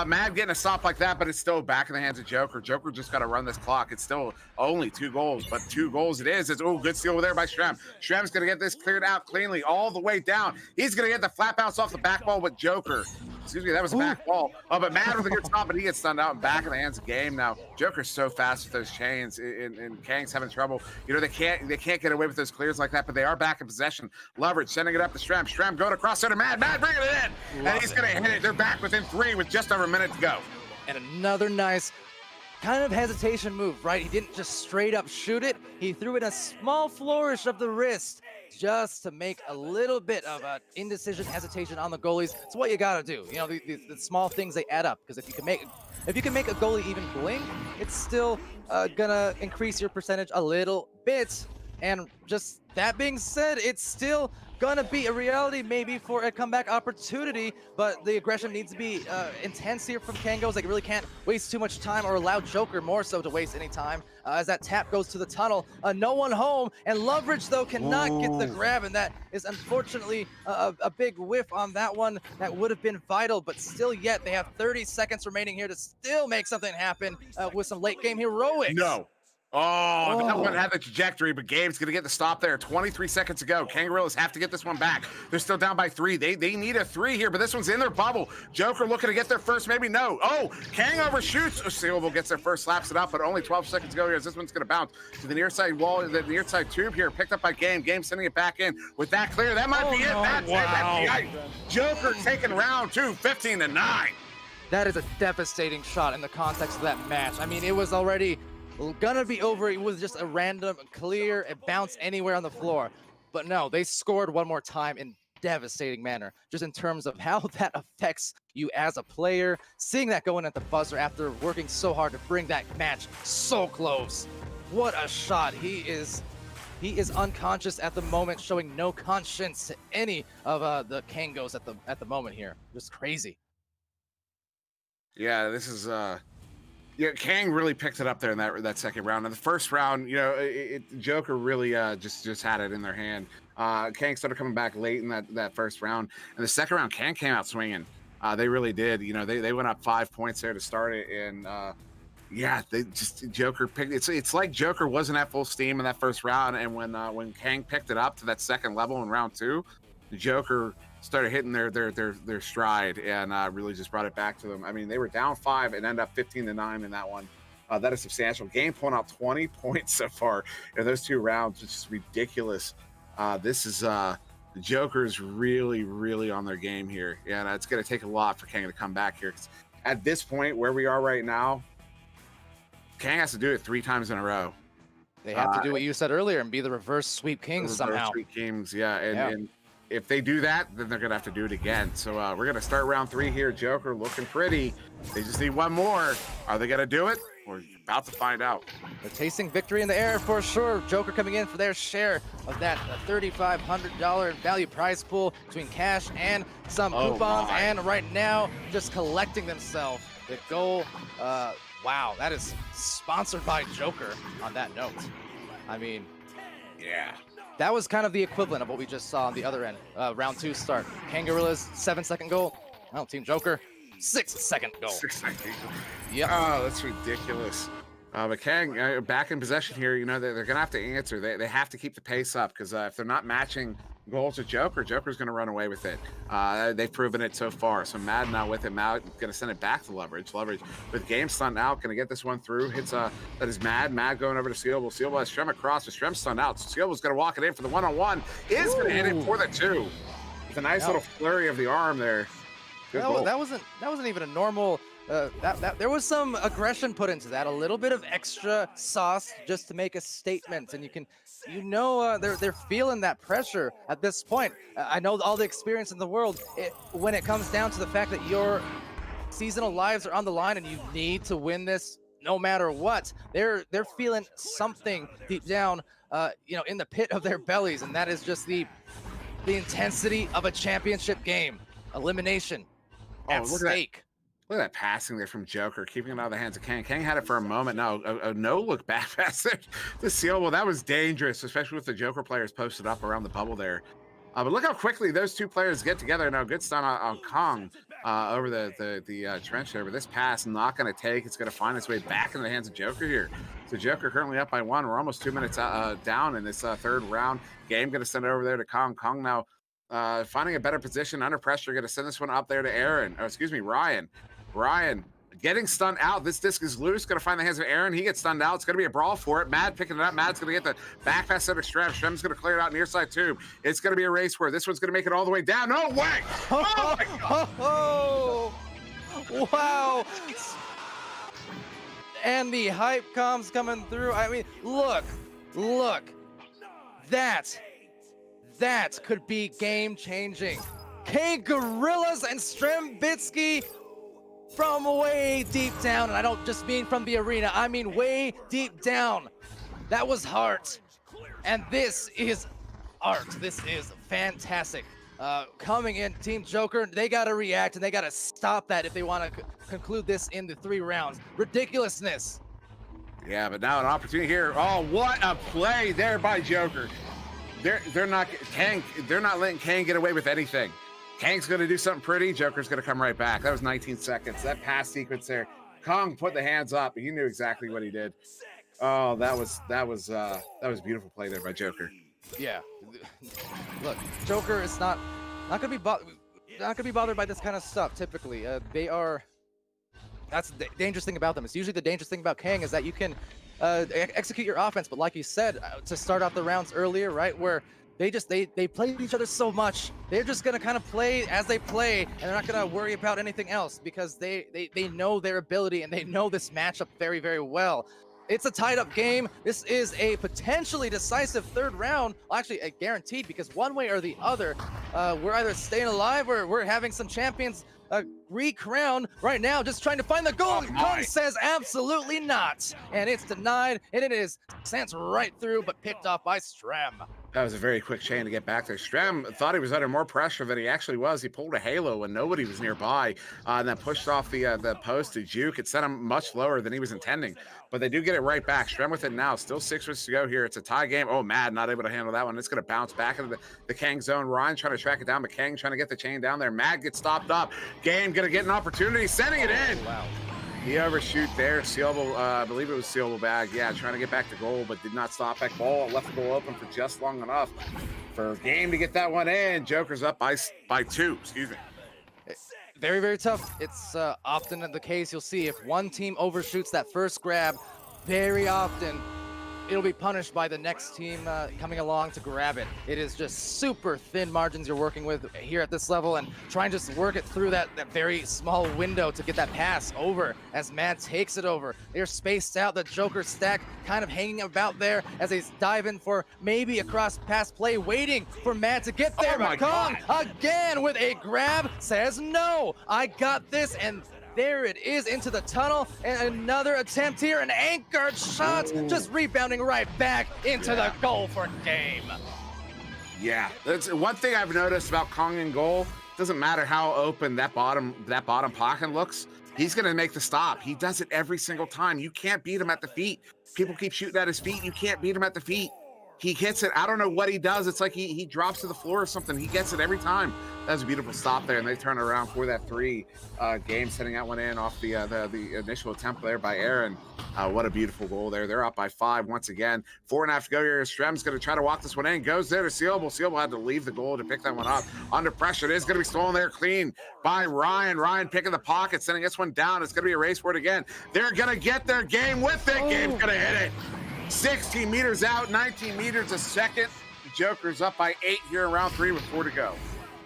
Mad getting a stop like that, but it's still back in the hands of Joker. Joker just got to run this clock. It's still only 2 goals, but 2 goals it is. It's good steal over there by Strem. Strem's gonna get this cleared out cleanly all the way down. He's gonna get the flat bounce off the back ball with Joker. Excuse me, that was a back ball. Oh, but Mad with a good stop, but he gets stunned out and back in the hands of Game. Now Joker's so fast with those chains, and Kang's having trouble. You know, they can't get away with those clears like that, but they are back in possession. Leverage sending it up to Strem. Strem going across there to Mad bringing it in, and he's gonna hit it. They're back within 3 with just over a minute to go. And another nice kind of hesitation move, right? He didn't just straight up shoot it. He threw in a small flourish of the wrist just to make a little bit of an indecision, hesitation on the goalies. It's what you gotta do. You know, the small things, they add up, because if you can make a goalie even blink, it's still gonna increase your percentage a little bit. And just that being said, it's still gonna be a reality maybe for a comeback opportunity, but the aggression needs to be intense here from Kangos. They really can't waste too much time, or allow Joker more so to waste any time, as that tap goes to the tunnel. No one home, and Leverage though cannot get the grab, and that is unfortunately a big whiff on that one. That would have been vital, but still yet they have 30 seconds remaining here to still make something happen with some late game heroics. No. Oh, that one had the trajectory, but Gabe's going to get the stop there. 23 seconds to go. Kangarillas have to get this one back. They're still down by 3. They need a 3 here, but this one's in their bubble. Joker looking to get their first, maybe no. Oh, Kang overshoots. Silva gets their first, slaps it up, but only 12 seconds to go here as this one's going to bounce to the near side wall, the near side tube here, picked up by Game. Game sending it back in with that clear. That might be it. That's it. That's the ice. Joker taking round 2, 15-9. That is a devastating shot in the context of that match. I mean, it was already gonna be over. It was just a random clear, it bounced anywhere on the floor, but no, they scored one more time in devastating manner, just in terms of how that affects you as a player, seeing that going at the buzzer after working so hard to bring that match so close. What a shot. He is unconscious at the moment, showing no conscience to any of the Kangos at the moment here. Just crazy. Yeah, this is yeah, Kang really picked it up there in that second round. In the first round, you know, Joker really just had it in their hand. Kang started coming back late in that first round. And the second round, Kang came out swinging. They really did. You know, they went up 5 points there to start it, and yeah, Joker picked. It's like Joker wasn't at full steam in that first round, and when Kang picked it up to that second level in round 2, the Joker started hitting their stride and really just brought it back to them. I mean, they were down 5 and ended up 15-9 in that one. That is substantial. Game pulling out 20 points so far in those 2 rounds, which is ridiculous. This is the Joker's really on their game here, and it's going to take a lot for Kang to come back here. 'Cause at this point, where we are right now, Kang has to do it 3 times in a row. They have to do what you said earlier and be the reverse sweep kings somehow. Sweep kings, yeah. And if they do that, then they're gonna have to do it again. So we're gonna start round 3 here. Joker looking pretty. They just need one more. Are they gonna do it? We're about to find out. They're tasting victory in the air for sure. Joker coming in for their share of that $3,500 value prize pool between cash and some coupons. And right now, just collecting themselves the goal. Wow, that is sponsored by Joker on that note. I mean, Yeah. that was kind of the equivalent of what we just saw on the other end. Round 2 start. Kangorilla's 7-second goal. Oh, Team Joker, 6-second goal. 6 seconds. Yep. Oh, that's ridiculous. But Kang back in possession here. You know, they're gonna have to answer. They have to keep the pace up, because if they're not matching goals with Joker's going to run away with it. They've proven it so far. So Mad now with it. Mad going to send it back to Leverage. Leverage with game stunned out. Going to get this one through. Hits that is Mad. Mad going over to Sealable. Sealable has Strem across. But Strem stunned out. So Sealable's going to walk it in for the 1-on-1. Is going to hit it for the 2. With a nice little flurry of the arm there. Good goal. That wasn't even a normal. There was some aggression put into that, a little bit of extra sauce just to make a statement, and they're feeling that pressure at this point. I know all the experience in the world. When it comes down to the fact that your seasonal lives are on the line and you need to win this no matter what, they're feeling something deep down, in the pit of their bellies, and that is just the intensity of a championship game, elimination at stake. Look at that passing there from Joker, keeping it out of the hands of Kang. Kang had it for a moment. Now, a no-look back pass there to Sealable. That was dangerous, especially with the Joker players posted up around the bubble there. But look how quickly those 2 players get together. Now, good stun on Kong over the trench there. But this pass not going to take. It's going to find its way back into the hands of Joker here. So Joker currently up by 1. We're almost 2 minutes down in this 3rd round. Game going to send it over there to Kong. Kong now finding a better position under pressure. Going to send this one up there to Ryan. Ryan getting stunned out. This disc is loose. Going to find the hands of Aaron. He gets stunned out. It's going to be a brawl for it. Mad picking it up. Mad's going to get the back pass out of Strem. Strem's going to clear it out near side tube. It's going to be a race where this one's going to make it all the way down. No way! Oh my God! Oh, wow! And the hype coming through. I mean, look. That could be game changing. Kangorillas and Strembitsky from way deep down, and I don't just mean from the arena, I mean way deep down. That was heart, and this is art. This is fantastic. Coming in, Team Joker, they gotta react, and they gotta stop that if they want to conclude this in the 3 rounds. Ridiculousness. Yeah, but now an opportunity here. Oh, what a play there by Joker. They're not letting Kang get away with anything. Kang's going to do something pretty. Joker's going to come right back. That was 19 seconds. That pass sequence there. Kong put the hands up. He knew exactly what he did. Oh, that was beautiful play there by Joker. Yeah. Look, Joker is not going to be bothered by this kind of stuff. Typically, that's the dangerous thing about them. It's usually the dangerous thing about Kang is that you can execute your offense, but like you said, to start off the rounds earlier, right, where they play each other so much, they're just gonna kind of play as they play, and they're not gonna worry about anything else because they know their ability and they know this matchup very, very well. It's a tied up game. This is a potentially decisive 3rd round. Well, actually, guaranteed, because one way or the other, we're either staying alive or we're having some champions re-crowned right now, just trying to find the goal. Kong says absolutely not, and it's denied, and it is sent right through, but picked off by Strem. That was a very quick chain to get back there. Strem thought he was under more pressure than he actually was. He pulled a halo when nobody was nearby, and then pushed off the post to Juke. It sent him much lower than he was intending, but they do get it right back. Strem with it now. Still 6 minutes to go here. It's a tie game. Oh, Mad not able to handle that one. It's going to bounce back into the Kang zone. Ryan trying to track it down, but Kang trying to get the chain down there. Mad gets stopped up. Game going to get an opportunity, sending it in. Wow. He overshoot there. Sealable, I believe it was sealable bag. Yeah, trying to get back to goal, but did not stop at goal. Left the goal open for just long enough for Game to get that one in. Joker's up by 2. Excuse me. Very, very tough. It's often the case you'll see if one team overshoots that first grab, very often it'll be punished by the next team coming along to grab it. It is just super thin margins you're working with here at this level, and try and just work it through that very small window to get that pass over as Mad takes it over. They're spaced out, the Joker stack kind of hanging about there as they dive in for maybe a cross pass play, waiting for Mad to get there. Oh my But Kong God. again with a grab, says no, I got this, and there it is into the tunnel, and another attempt here, an anchored shot, just rebounding right back into the goal for Game. Yeah, that's one thing I've noticed about Kong in goal. Doesn't matter how open that bottom pocket looks, he's gonna make the stop. He does it every single time. You can't beat him at the feet. People keep shooting at his feet. You can't beat him at the feet. He hits it. I don't know what he does. It's like he drops to the floor or something. He gets it every time. That was a beautiful stop there, and they turn around for that 3. Game sending that one in off the initial attempt there by Aaron. What a beautiful goal there. They're up by 5 once again. 4.5 to go here. Strem's going to try to walk this one in. Goes there to Sealable. Sealable had to leave the goal to pick that one up. Under pressure, it is going to be stolen there clean by Ryan. Ryan picking the pocket, sending this one down. It's going to be a race for it again. They're going to get their Game with it. Game's going to hit it. 16 meters out, 19 meters a second. The Joker's up by 8 here in round 3 with 4 to go.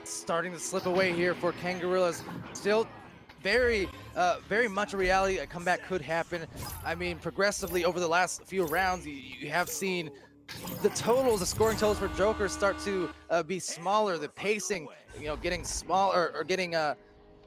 Starting to slip away here for Kangarillas. Still very much a reality. A comeback could happen. I mean, progressively over the last few rounds, you have seen the totals, the scoring totals for Joker start to be smaller. The pacing, getting smaller or getting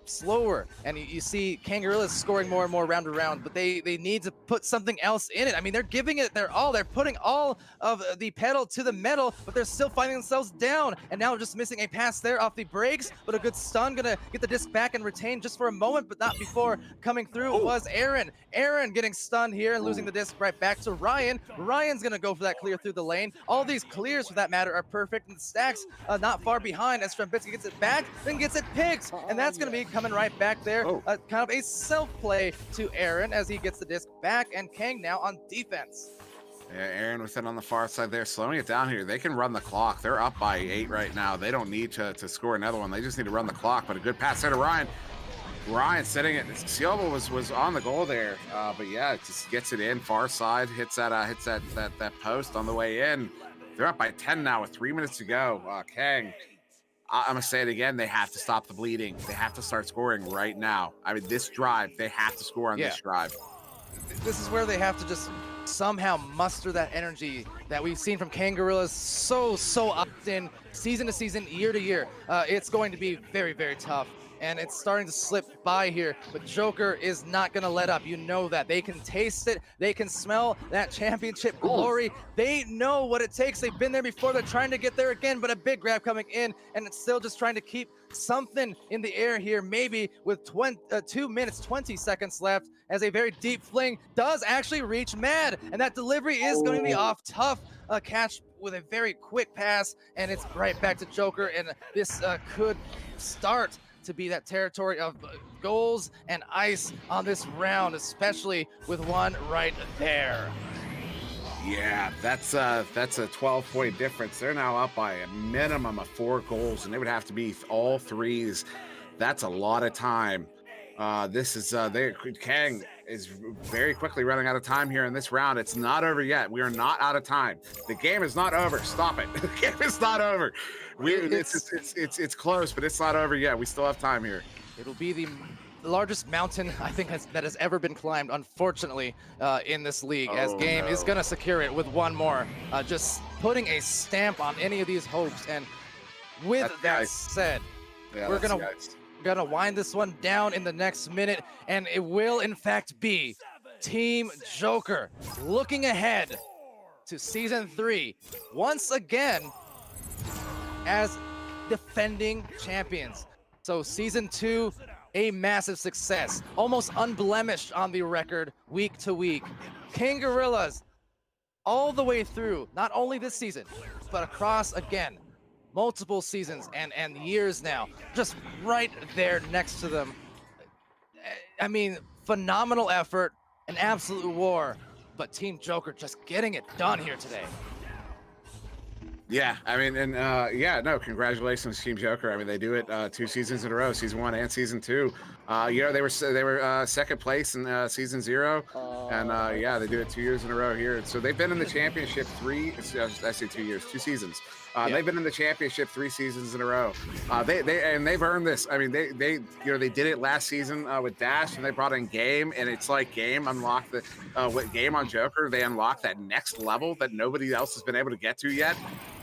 slower, and you see Kangarillas scoring more and more round to round, but they need to put something else in it. I mean, they're giving it their all. They're putting all of the pedal to the metal, but they're still finding themselves down, and now just missing a pass there off the brakes, but a good stun, gonna get the disc back and retain just for a moment, but not before coming through was Aaron. Aaron getting stunned here and losing the disc right back to Ryan. Ryan's gonna go for that clear through the lane. All these clears, for that matter, are perfect, and the stacks not far behind as Strembitsky gets it back, then gets it picked, and that's gonna be coming right back there. Kind of a self-play to Aaron as he gets the disc back, and Kang now on defense. Yeah, Aaron with it on the far side there, slowing it down here. They can run the clock. They're up by 8 right now. They don't need to score another one. They just need to run the clock, but a good pass there to Ryan. Ryan setting it. Sealable was on the goal there, but yeah, it just gets it in far side, hits that post on the way in. They're up by 10 now with 3 minutes to go. Kang, I'm gonna say it again. They have to stop the bleeding. They have to start scoring right now. I mean, this drive, they have to score on this drive. This is where they have to just somehow muster that energy that we've seen from Kangarillas so often, season to season, year to year. It's going to be very, very tough, and it's starting to slip by here, but Joker is not going to let up. You know that. They can taste it. They can smell that championship glory. They know what it takes. They've been there before. They're trying to get there again, but a big grab coming in, and it's still just trying to keep something in the air here, maybe with 2 minutes, 20 seconds left, as a very deep fling does actually reach Mad, and that delivery is going to be off. Tough catch with a very quick pass, and it's right back to Joker, and this could start to be that territory of goals and ice on this round, especially with one right there. Yeah, that's a 12-point difference. They're now up by a minimum of 4 goals, and they would have to be all 3s. That's a lot of time. Kang is very quickly running out of time here in this round. It's not over yet. We are not out of time. The game is not over. Stop it. The game is not over. It's close, but it's not over yet. We still have time here. It'll be the largest mountain I think that has ever been climbed, unfortunately, in this league, as Game is going to secure it with one more, just putting a stamp on any of these hopes. And with that said, we're gonna wind this one down in the next minute, and it will in fact be Team Joker looking ahead to season 3 once again as defending champions. So season 2, a massive success, almost unblemished on the record week to week. Kangarillas all the way through, not only this season, but across again multiple seasons and years now, just right there next to them. I mean, phenomenal effort, an absolute war, but Team Joker just getting it done here today. Yeah, I mean, and yeah, no, congratulations, Team Joker. I mean, they do it 2 seasons in a row, season 1 and season 2. You know, they were second place in season 0, and yeah, they do it 2 years in a row here. So they've been in the championship I say 2 years, 2 seasons. They've been in the championship 3 seasons in a row. They've earned this. I mean, they you know, they did it last season with Dash, and they brought in Game, and it's like Game unlocked the with Game on Joker. They unlocked that next level that nobody else has been able to get to yet.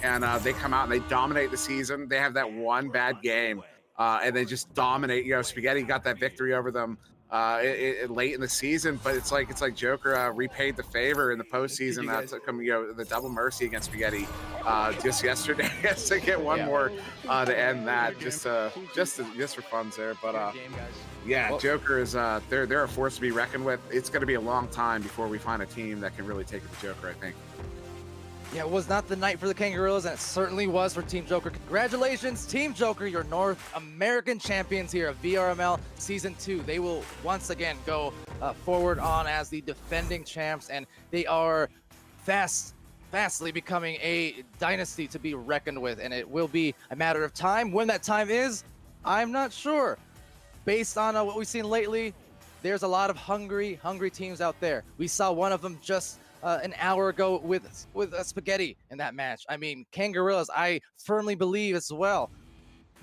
And they come out and they dominate the season. They have that one bad game, and they just dominate. You know, Spaghetti got that victory over them late in the season, but it's like Joker repaid the favor in the postseason. That's you know, the double mercy against Spaghetti just yesterday to get one more to end that. Just for funds there, but yeah, well, Joker is they're a force to be reckoned with. It's going to be a long time before we find a team that can really take it to Joker, I think. Yeah, it was not the night for the Kangaroos, and it certainly was for Team Joker. Congratulations, Team Joker, your North American champions here of VRML Season 2. They will once again go forward on as the defending champs, and they are fastly becoming a dynasty to be reckoned with, and it will be a matter of time. When that time is, I'm not sure. Based on what we've seen lately, there's a lot of hungry teams out there. We saw one of them just an hour ago with Spaghetti in that match. I mean, Kangaroos, I firmly believe as well,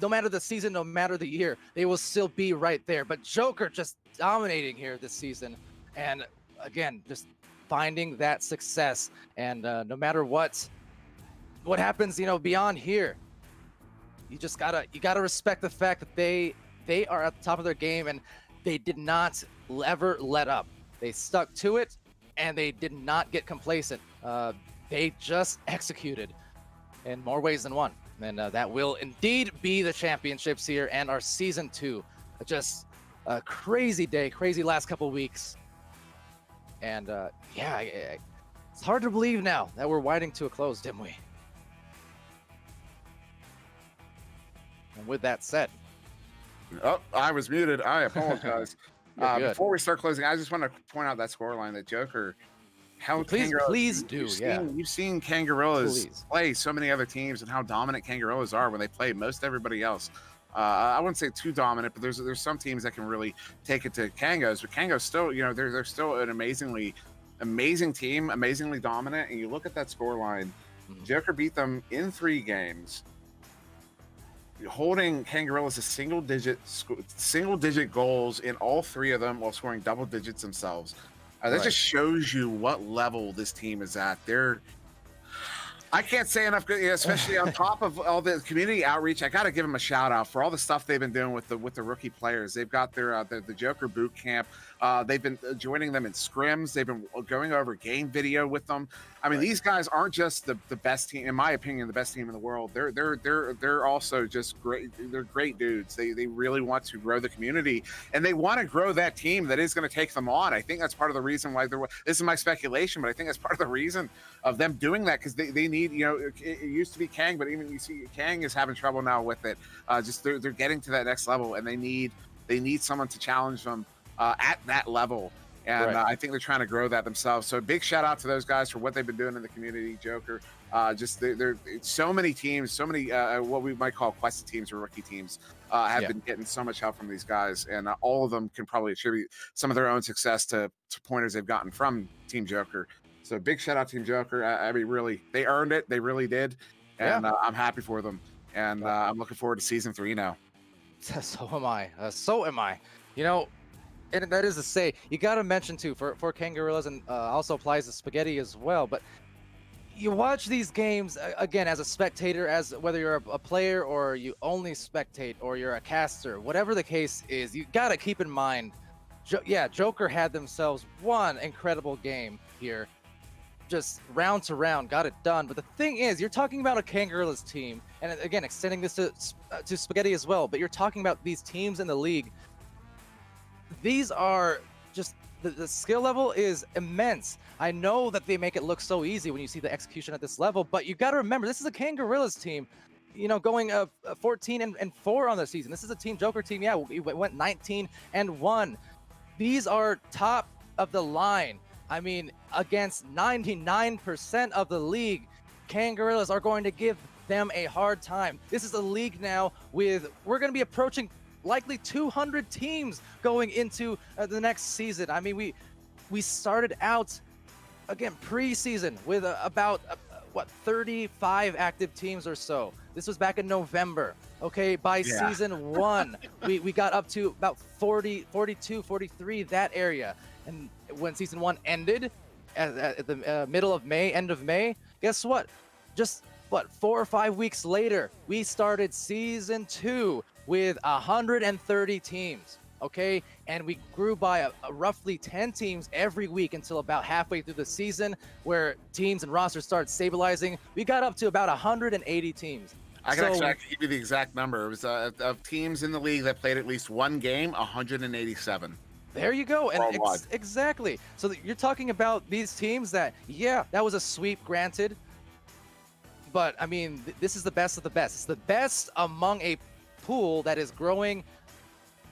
no matter the season, no matter the year, they will still be right there. But Joker just dominating here this season, and again, just finding that success. And no matter what happens, you know, beyond here, you gotta respect the fact that they are at the top of their game, and they did not ever let up. They stuck to it, and they did not get complacent. They just executed in more ways than one. And that will indeed be the championships here and our Season 2. Just a crazy day, crazy last couple weeks. And yeah, it's hard to believe now that we're winding to a close, Dimwi. And with that said. Oh, I was muted. I apologize. Before we start closing, I just want to point out that scoreline that Joker held. Please do. You've seen Kangaroos play so many other teams and how dominant Kangaroos are when they play most everybody else. I wouldn't say too dominant, but there's some teams that can really take it to Kangos. But Kangos still, you know, they're still an amazing team, amazingly dominant. And you look at that scoreline, Joker beat them in 3 games, holding Kangaroos to single digit goals in all 3 of them while scoring double digits themselves. That just shows you what level this team is at. I can't say enough, especially on top of all the community outreach. I got to give them a shout out for all the stuff they've been doing with the rookie players. They've got the Joker boot camp. They've been joining them in scrims. They've been going over game video with them. I mean, these guys aren't just the best team, in my opinion, the best team in the world. They're also just great. They're great dudes. They really want to grow the community, and they want to grow that team that is going to take them on. I think that's part of the reason why this is my speculation, but I think that's part of the reason of them doing that, because they need, you know, it used to be Kang, but even you see Kang is having trouble now with it. Just they're getting to that next level, and they need someone to challenge them at that level. And I think they're trying to grow that themselves. So big shout out to those guys for what they've been doing in the community. Joker, just they're so many teams, so many what we might call quested teams or rookie teams have been getting so much help from these guys, and all of them can probably attribute some of their own success to pointers they've gotten from Team Joker. So big shout out to Team Joker. I mean, really, they earned it. They really did, and I'm happy for them. And I'm looking forward to Season 3 now. So am I. So am I. You know. And that is to say, you got to mention too for Kangaroos, and also applies to Spaghetti as well. But you watch these games again as a spectator, as whether you're a player or you only spectate or you're a caster, whatever the case is, you got to keep in mind. Joker had themselves one incredible game here, just round to round, got it done. But the thing is, you're talking about a Kangaroos team, and again, extending this to Spaghetti as well. But you're talking about these teams in the league. These are just the skill level is immense. I know that they make it look so easy when you see the execution at this level, but you got to remember, this is a Kangaroos team, you know, going 14-4 on the season. This is a Team Joker team. Yeah, we went 19-1. these are top of the line. I mean, against 99% of the league, Kangarillas are going to give them a hard time. This is a league now with, we're going to be approaching likely 200 teams going into the next season. I mean, we started out, again, preseason with about, 35 active teams or so. This was back in November. Okay, by season 1, we got up to about 40, 42, 43, that area. And when season 1 ended at the middle of May, end of May, guess what? Just 4 or 5 weeks later, we started season 2 with 130 teams. Okay, and we grew by a roughly 10 teams every week until about halfway through the season, where teams and rosters started stabilizing. We got up to about 180 teams. I can give you the exact number. It was of teams in the league that played at least one game, 187. There you go. And exactly. So you're talking about these teams that, yeah, that was a sweep, granted. But I mean, this is the best of the best. It's the best among a pool that is growing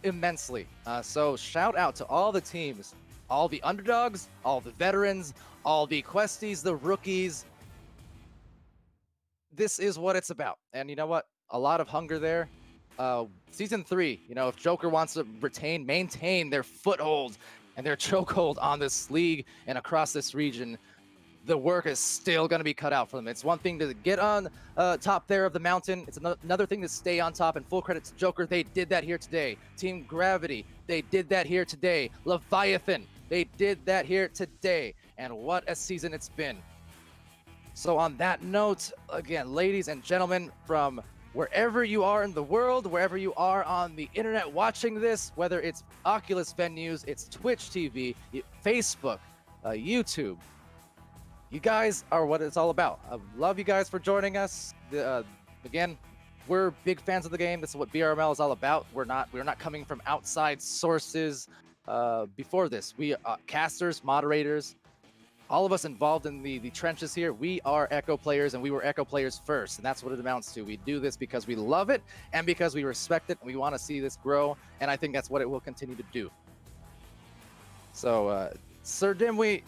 immensely. So shout out to all the teams, all the underdogs, all the veterans, all the questies, the rookies. This is what it's about. And you know what? A lot of hunger there. Season 3, you know, if Joker wants to maintain their foothold and their chokehold on this league and across this region, the work is still going to be cut out for them. It's one thing to get on top there of the mountain. It's another thing to stay on top, and full credit to Joker. They did that here today. Team Gravity, they did that here today. Leviathan, they did that here today. And what a season it's been. So on that note, again, ladies and gentlemen, from wherever you are in the world, wherever you are on the internet watching this, whether it's Oculus venues, it's Twitch TV, Facebook, YouTube, you guys are what it's all about. I love you guys for joining us. Again, we're big fans of the game. This is what VRML is all about. We're not coming from outside sources. Before this, we casters, moderators, all of us involved in the trenches here. We are Echo players, and we were Echo players first, and that's what it amounts to. We do this because we love it and because we respect it, and we want to see this grow, and I think that's what it will continue to do. So, SirDimwi,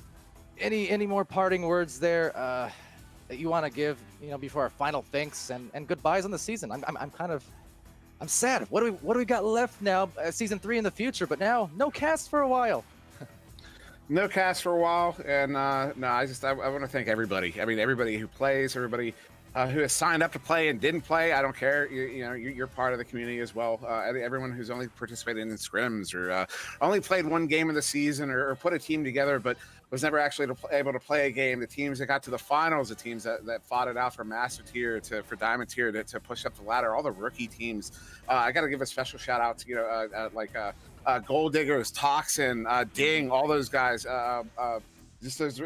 any more parting words there that you want to give, you know, before our final thanks and goodbyes on the season? I'm sad. What do we got left now? Season 3 in the future, but now no cast for a while. No cast for a while, and I want to thank everybody. I mean, everybody who plays, everybody who has signed up to play and didn't play. I don't care. You're part of the community as well. Everyone who's only participated in scrims or only played one game of the season or put a team together, but was never actually able to play a game. The teams that got to the finals, the teams that fought it out from Master Tier for Diamond Tier to push up the ladder, all the rookie teams. I got to give a special shout out to Gold Diggers, Toxin, Ding, all those guys. Just there's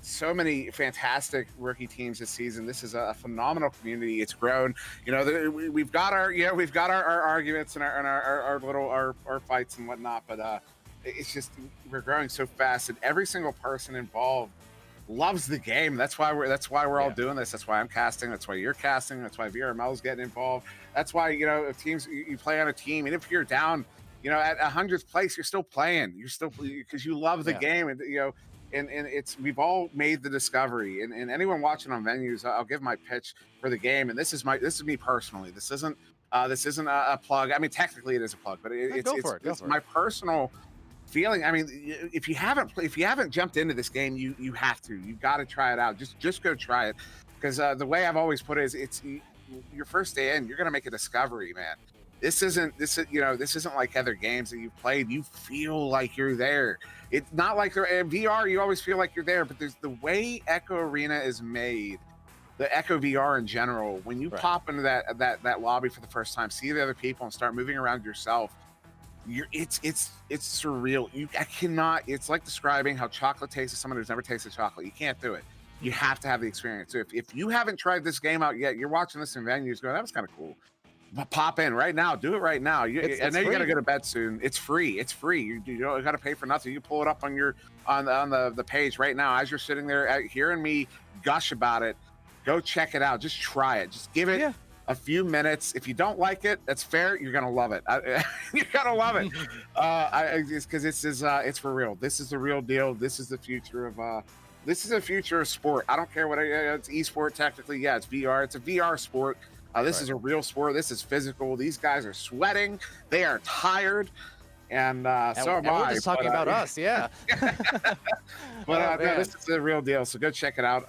so many fantastic rookie teams this season. This is a phenomenal community. It's grown. You know, we've got our arguments and our fights and whatnot, but it's just we're growing so fast, and every single person involved loves the game. That's why we're all doing this. That's why I'm casting. That's why you're casting. That's why VRML is getting involved. That's why, you know, if teams you play on a team, and if you're down, you know, at 100th place, you're still playing. You're still because you love the game, and you know. And it's we've all made the discovery, and anyone watching on venues, I'll give my pitch for the game. And this is me personally. This isn't a plug. I mean, technically it is a plug, but it's my personal feeling. I mean, if you haven't jumped into this game, you have to. You got to try it out. Just go try it, because the way I've always put it is, it's your first day in. You're gonna make a discovery, man. This isn't like other games that you've played. You feel like you're there. It's not like in VR, you always feel like you're there, but there's the way Echo Arena is made, the Echo VR in general, when you pop into that lobby for the first time, see the other people and start moving around yourself, it's surreal. It's like describing how chocolate tastes to someone who's never tasted chocolate. You can't do it. You have to have the experience. So if you haven't tried this game out yet, you're watching this in venues going, that was kind of cool. Pop in right now. Do it right now. I know you got to go to bed soon. It's free. You don't got to pay for nothing. You pull it up on the page right now as you're sitting there hearing me gush about it. Go check it out. Just try it. Just give it a few minutes. If you don't like it, that's fair. You're gonna love it. You're gonna love it. Because it's for real. This is the real deal. This is the future of this is the future of sport. I don't care what it's esport technically. Yeah, it's VR. It's a VR sport. This is a real sport. This is physical. These guys are sweating. They are tired. And so am I. We're just talking about us, yeah. But no, this is the real deal. So go check it out.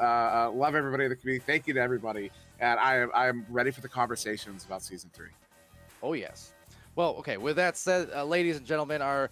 Love everybody in the community. Thank you to everybody. And I am ready for the conversations about season 3. Oh yes. Well, okay. With that said, ladies and gentlemen, our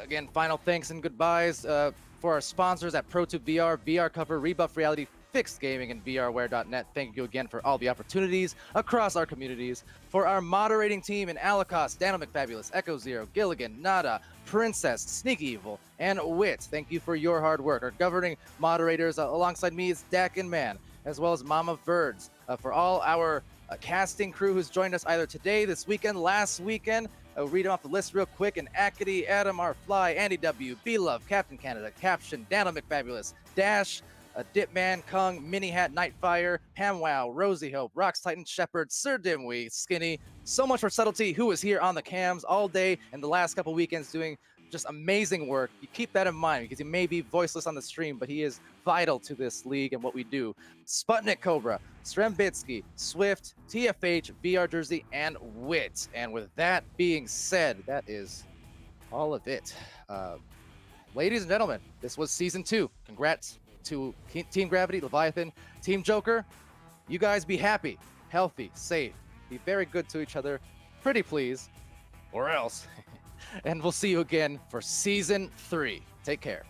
again final thanks and goodbyes for our sponsors at ProTube VR, VR Cover, Rebuff Reality, Fixed Gaming, and VRware.net. Thank you again for all the opportunities across our communities. For our moderating team in Alicos, Daniel McFabulous, Echo Zero, Gilligan, Nada, Princess, Sneaky Evil, and Wit. Thank you for your hard work. Our governing moderators alongside me is Dak and Man, as well as Mama Verds. For all our casting crew who's joined us either today, this weekend, last weekend, I'll read off the list real quick. And Akity, Adam R. Fly, Andy W, B-Love, Captain Canada, Caption, Daniel McFabulous, Dash, Dipman, Kung, Mini Hat, Nightfire, PAMWOW, Rosie Hope, Rocks Titan, Shepherd, SirDimwi, Skinny. So much for Subtlety, who was here on the cams all day and the last couple weekends doing just amazing work. You keep that in mind because he may be voiceless on the stream, but he is vital to this league and what we do. Sputnik Cobra, Strembitsky, Swift, TFH, VR Jersey, and Wit. And with that being said, that is all of it. Ladies and gentlemen, this was season 2. Congrats to Team Gravity, Leviathan, Team Joker. You guys be happy, healthy, safe, be very good to each other, pretty please, or else. And we'll see you again for season 3. Take care.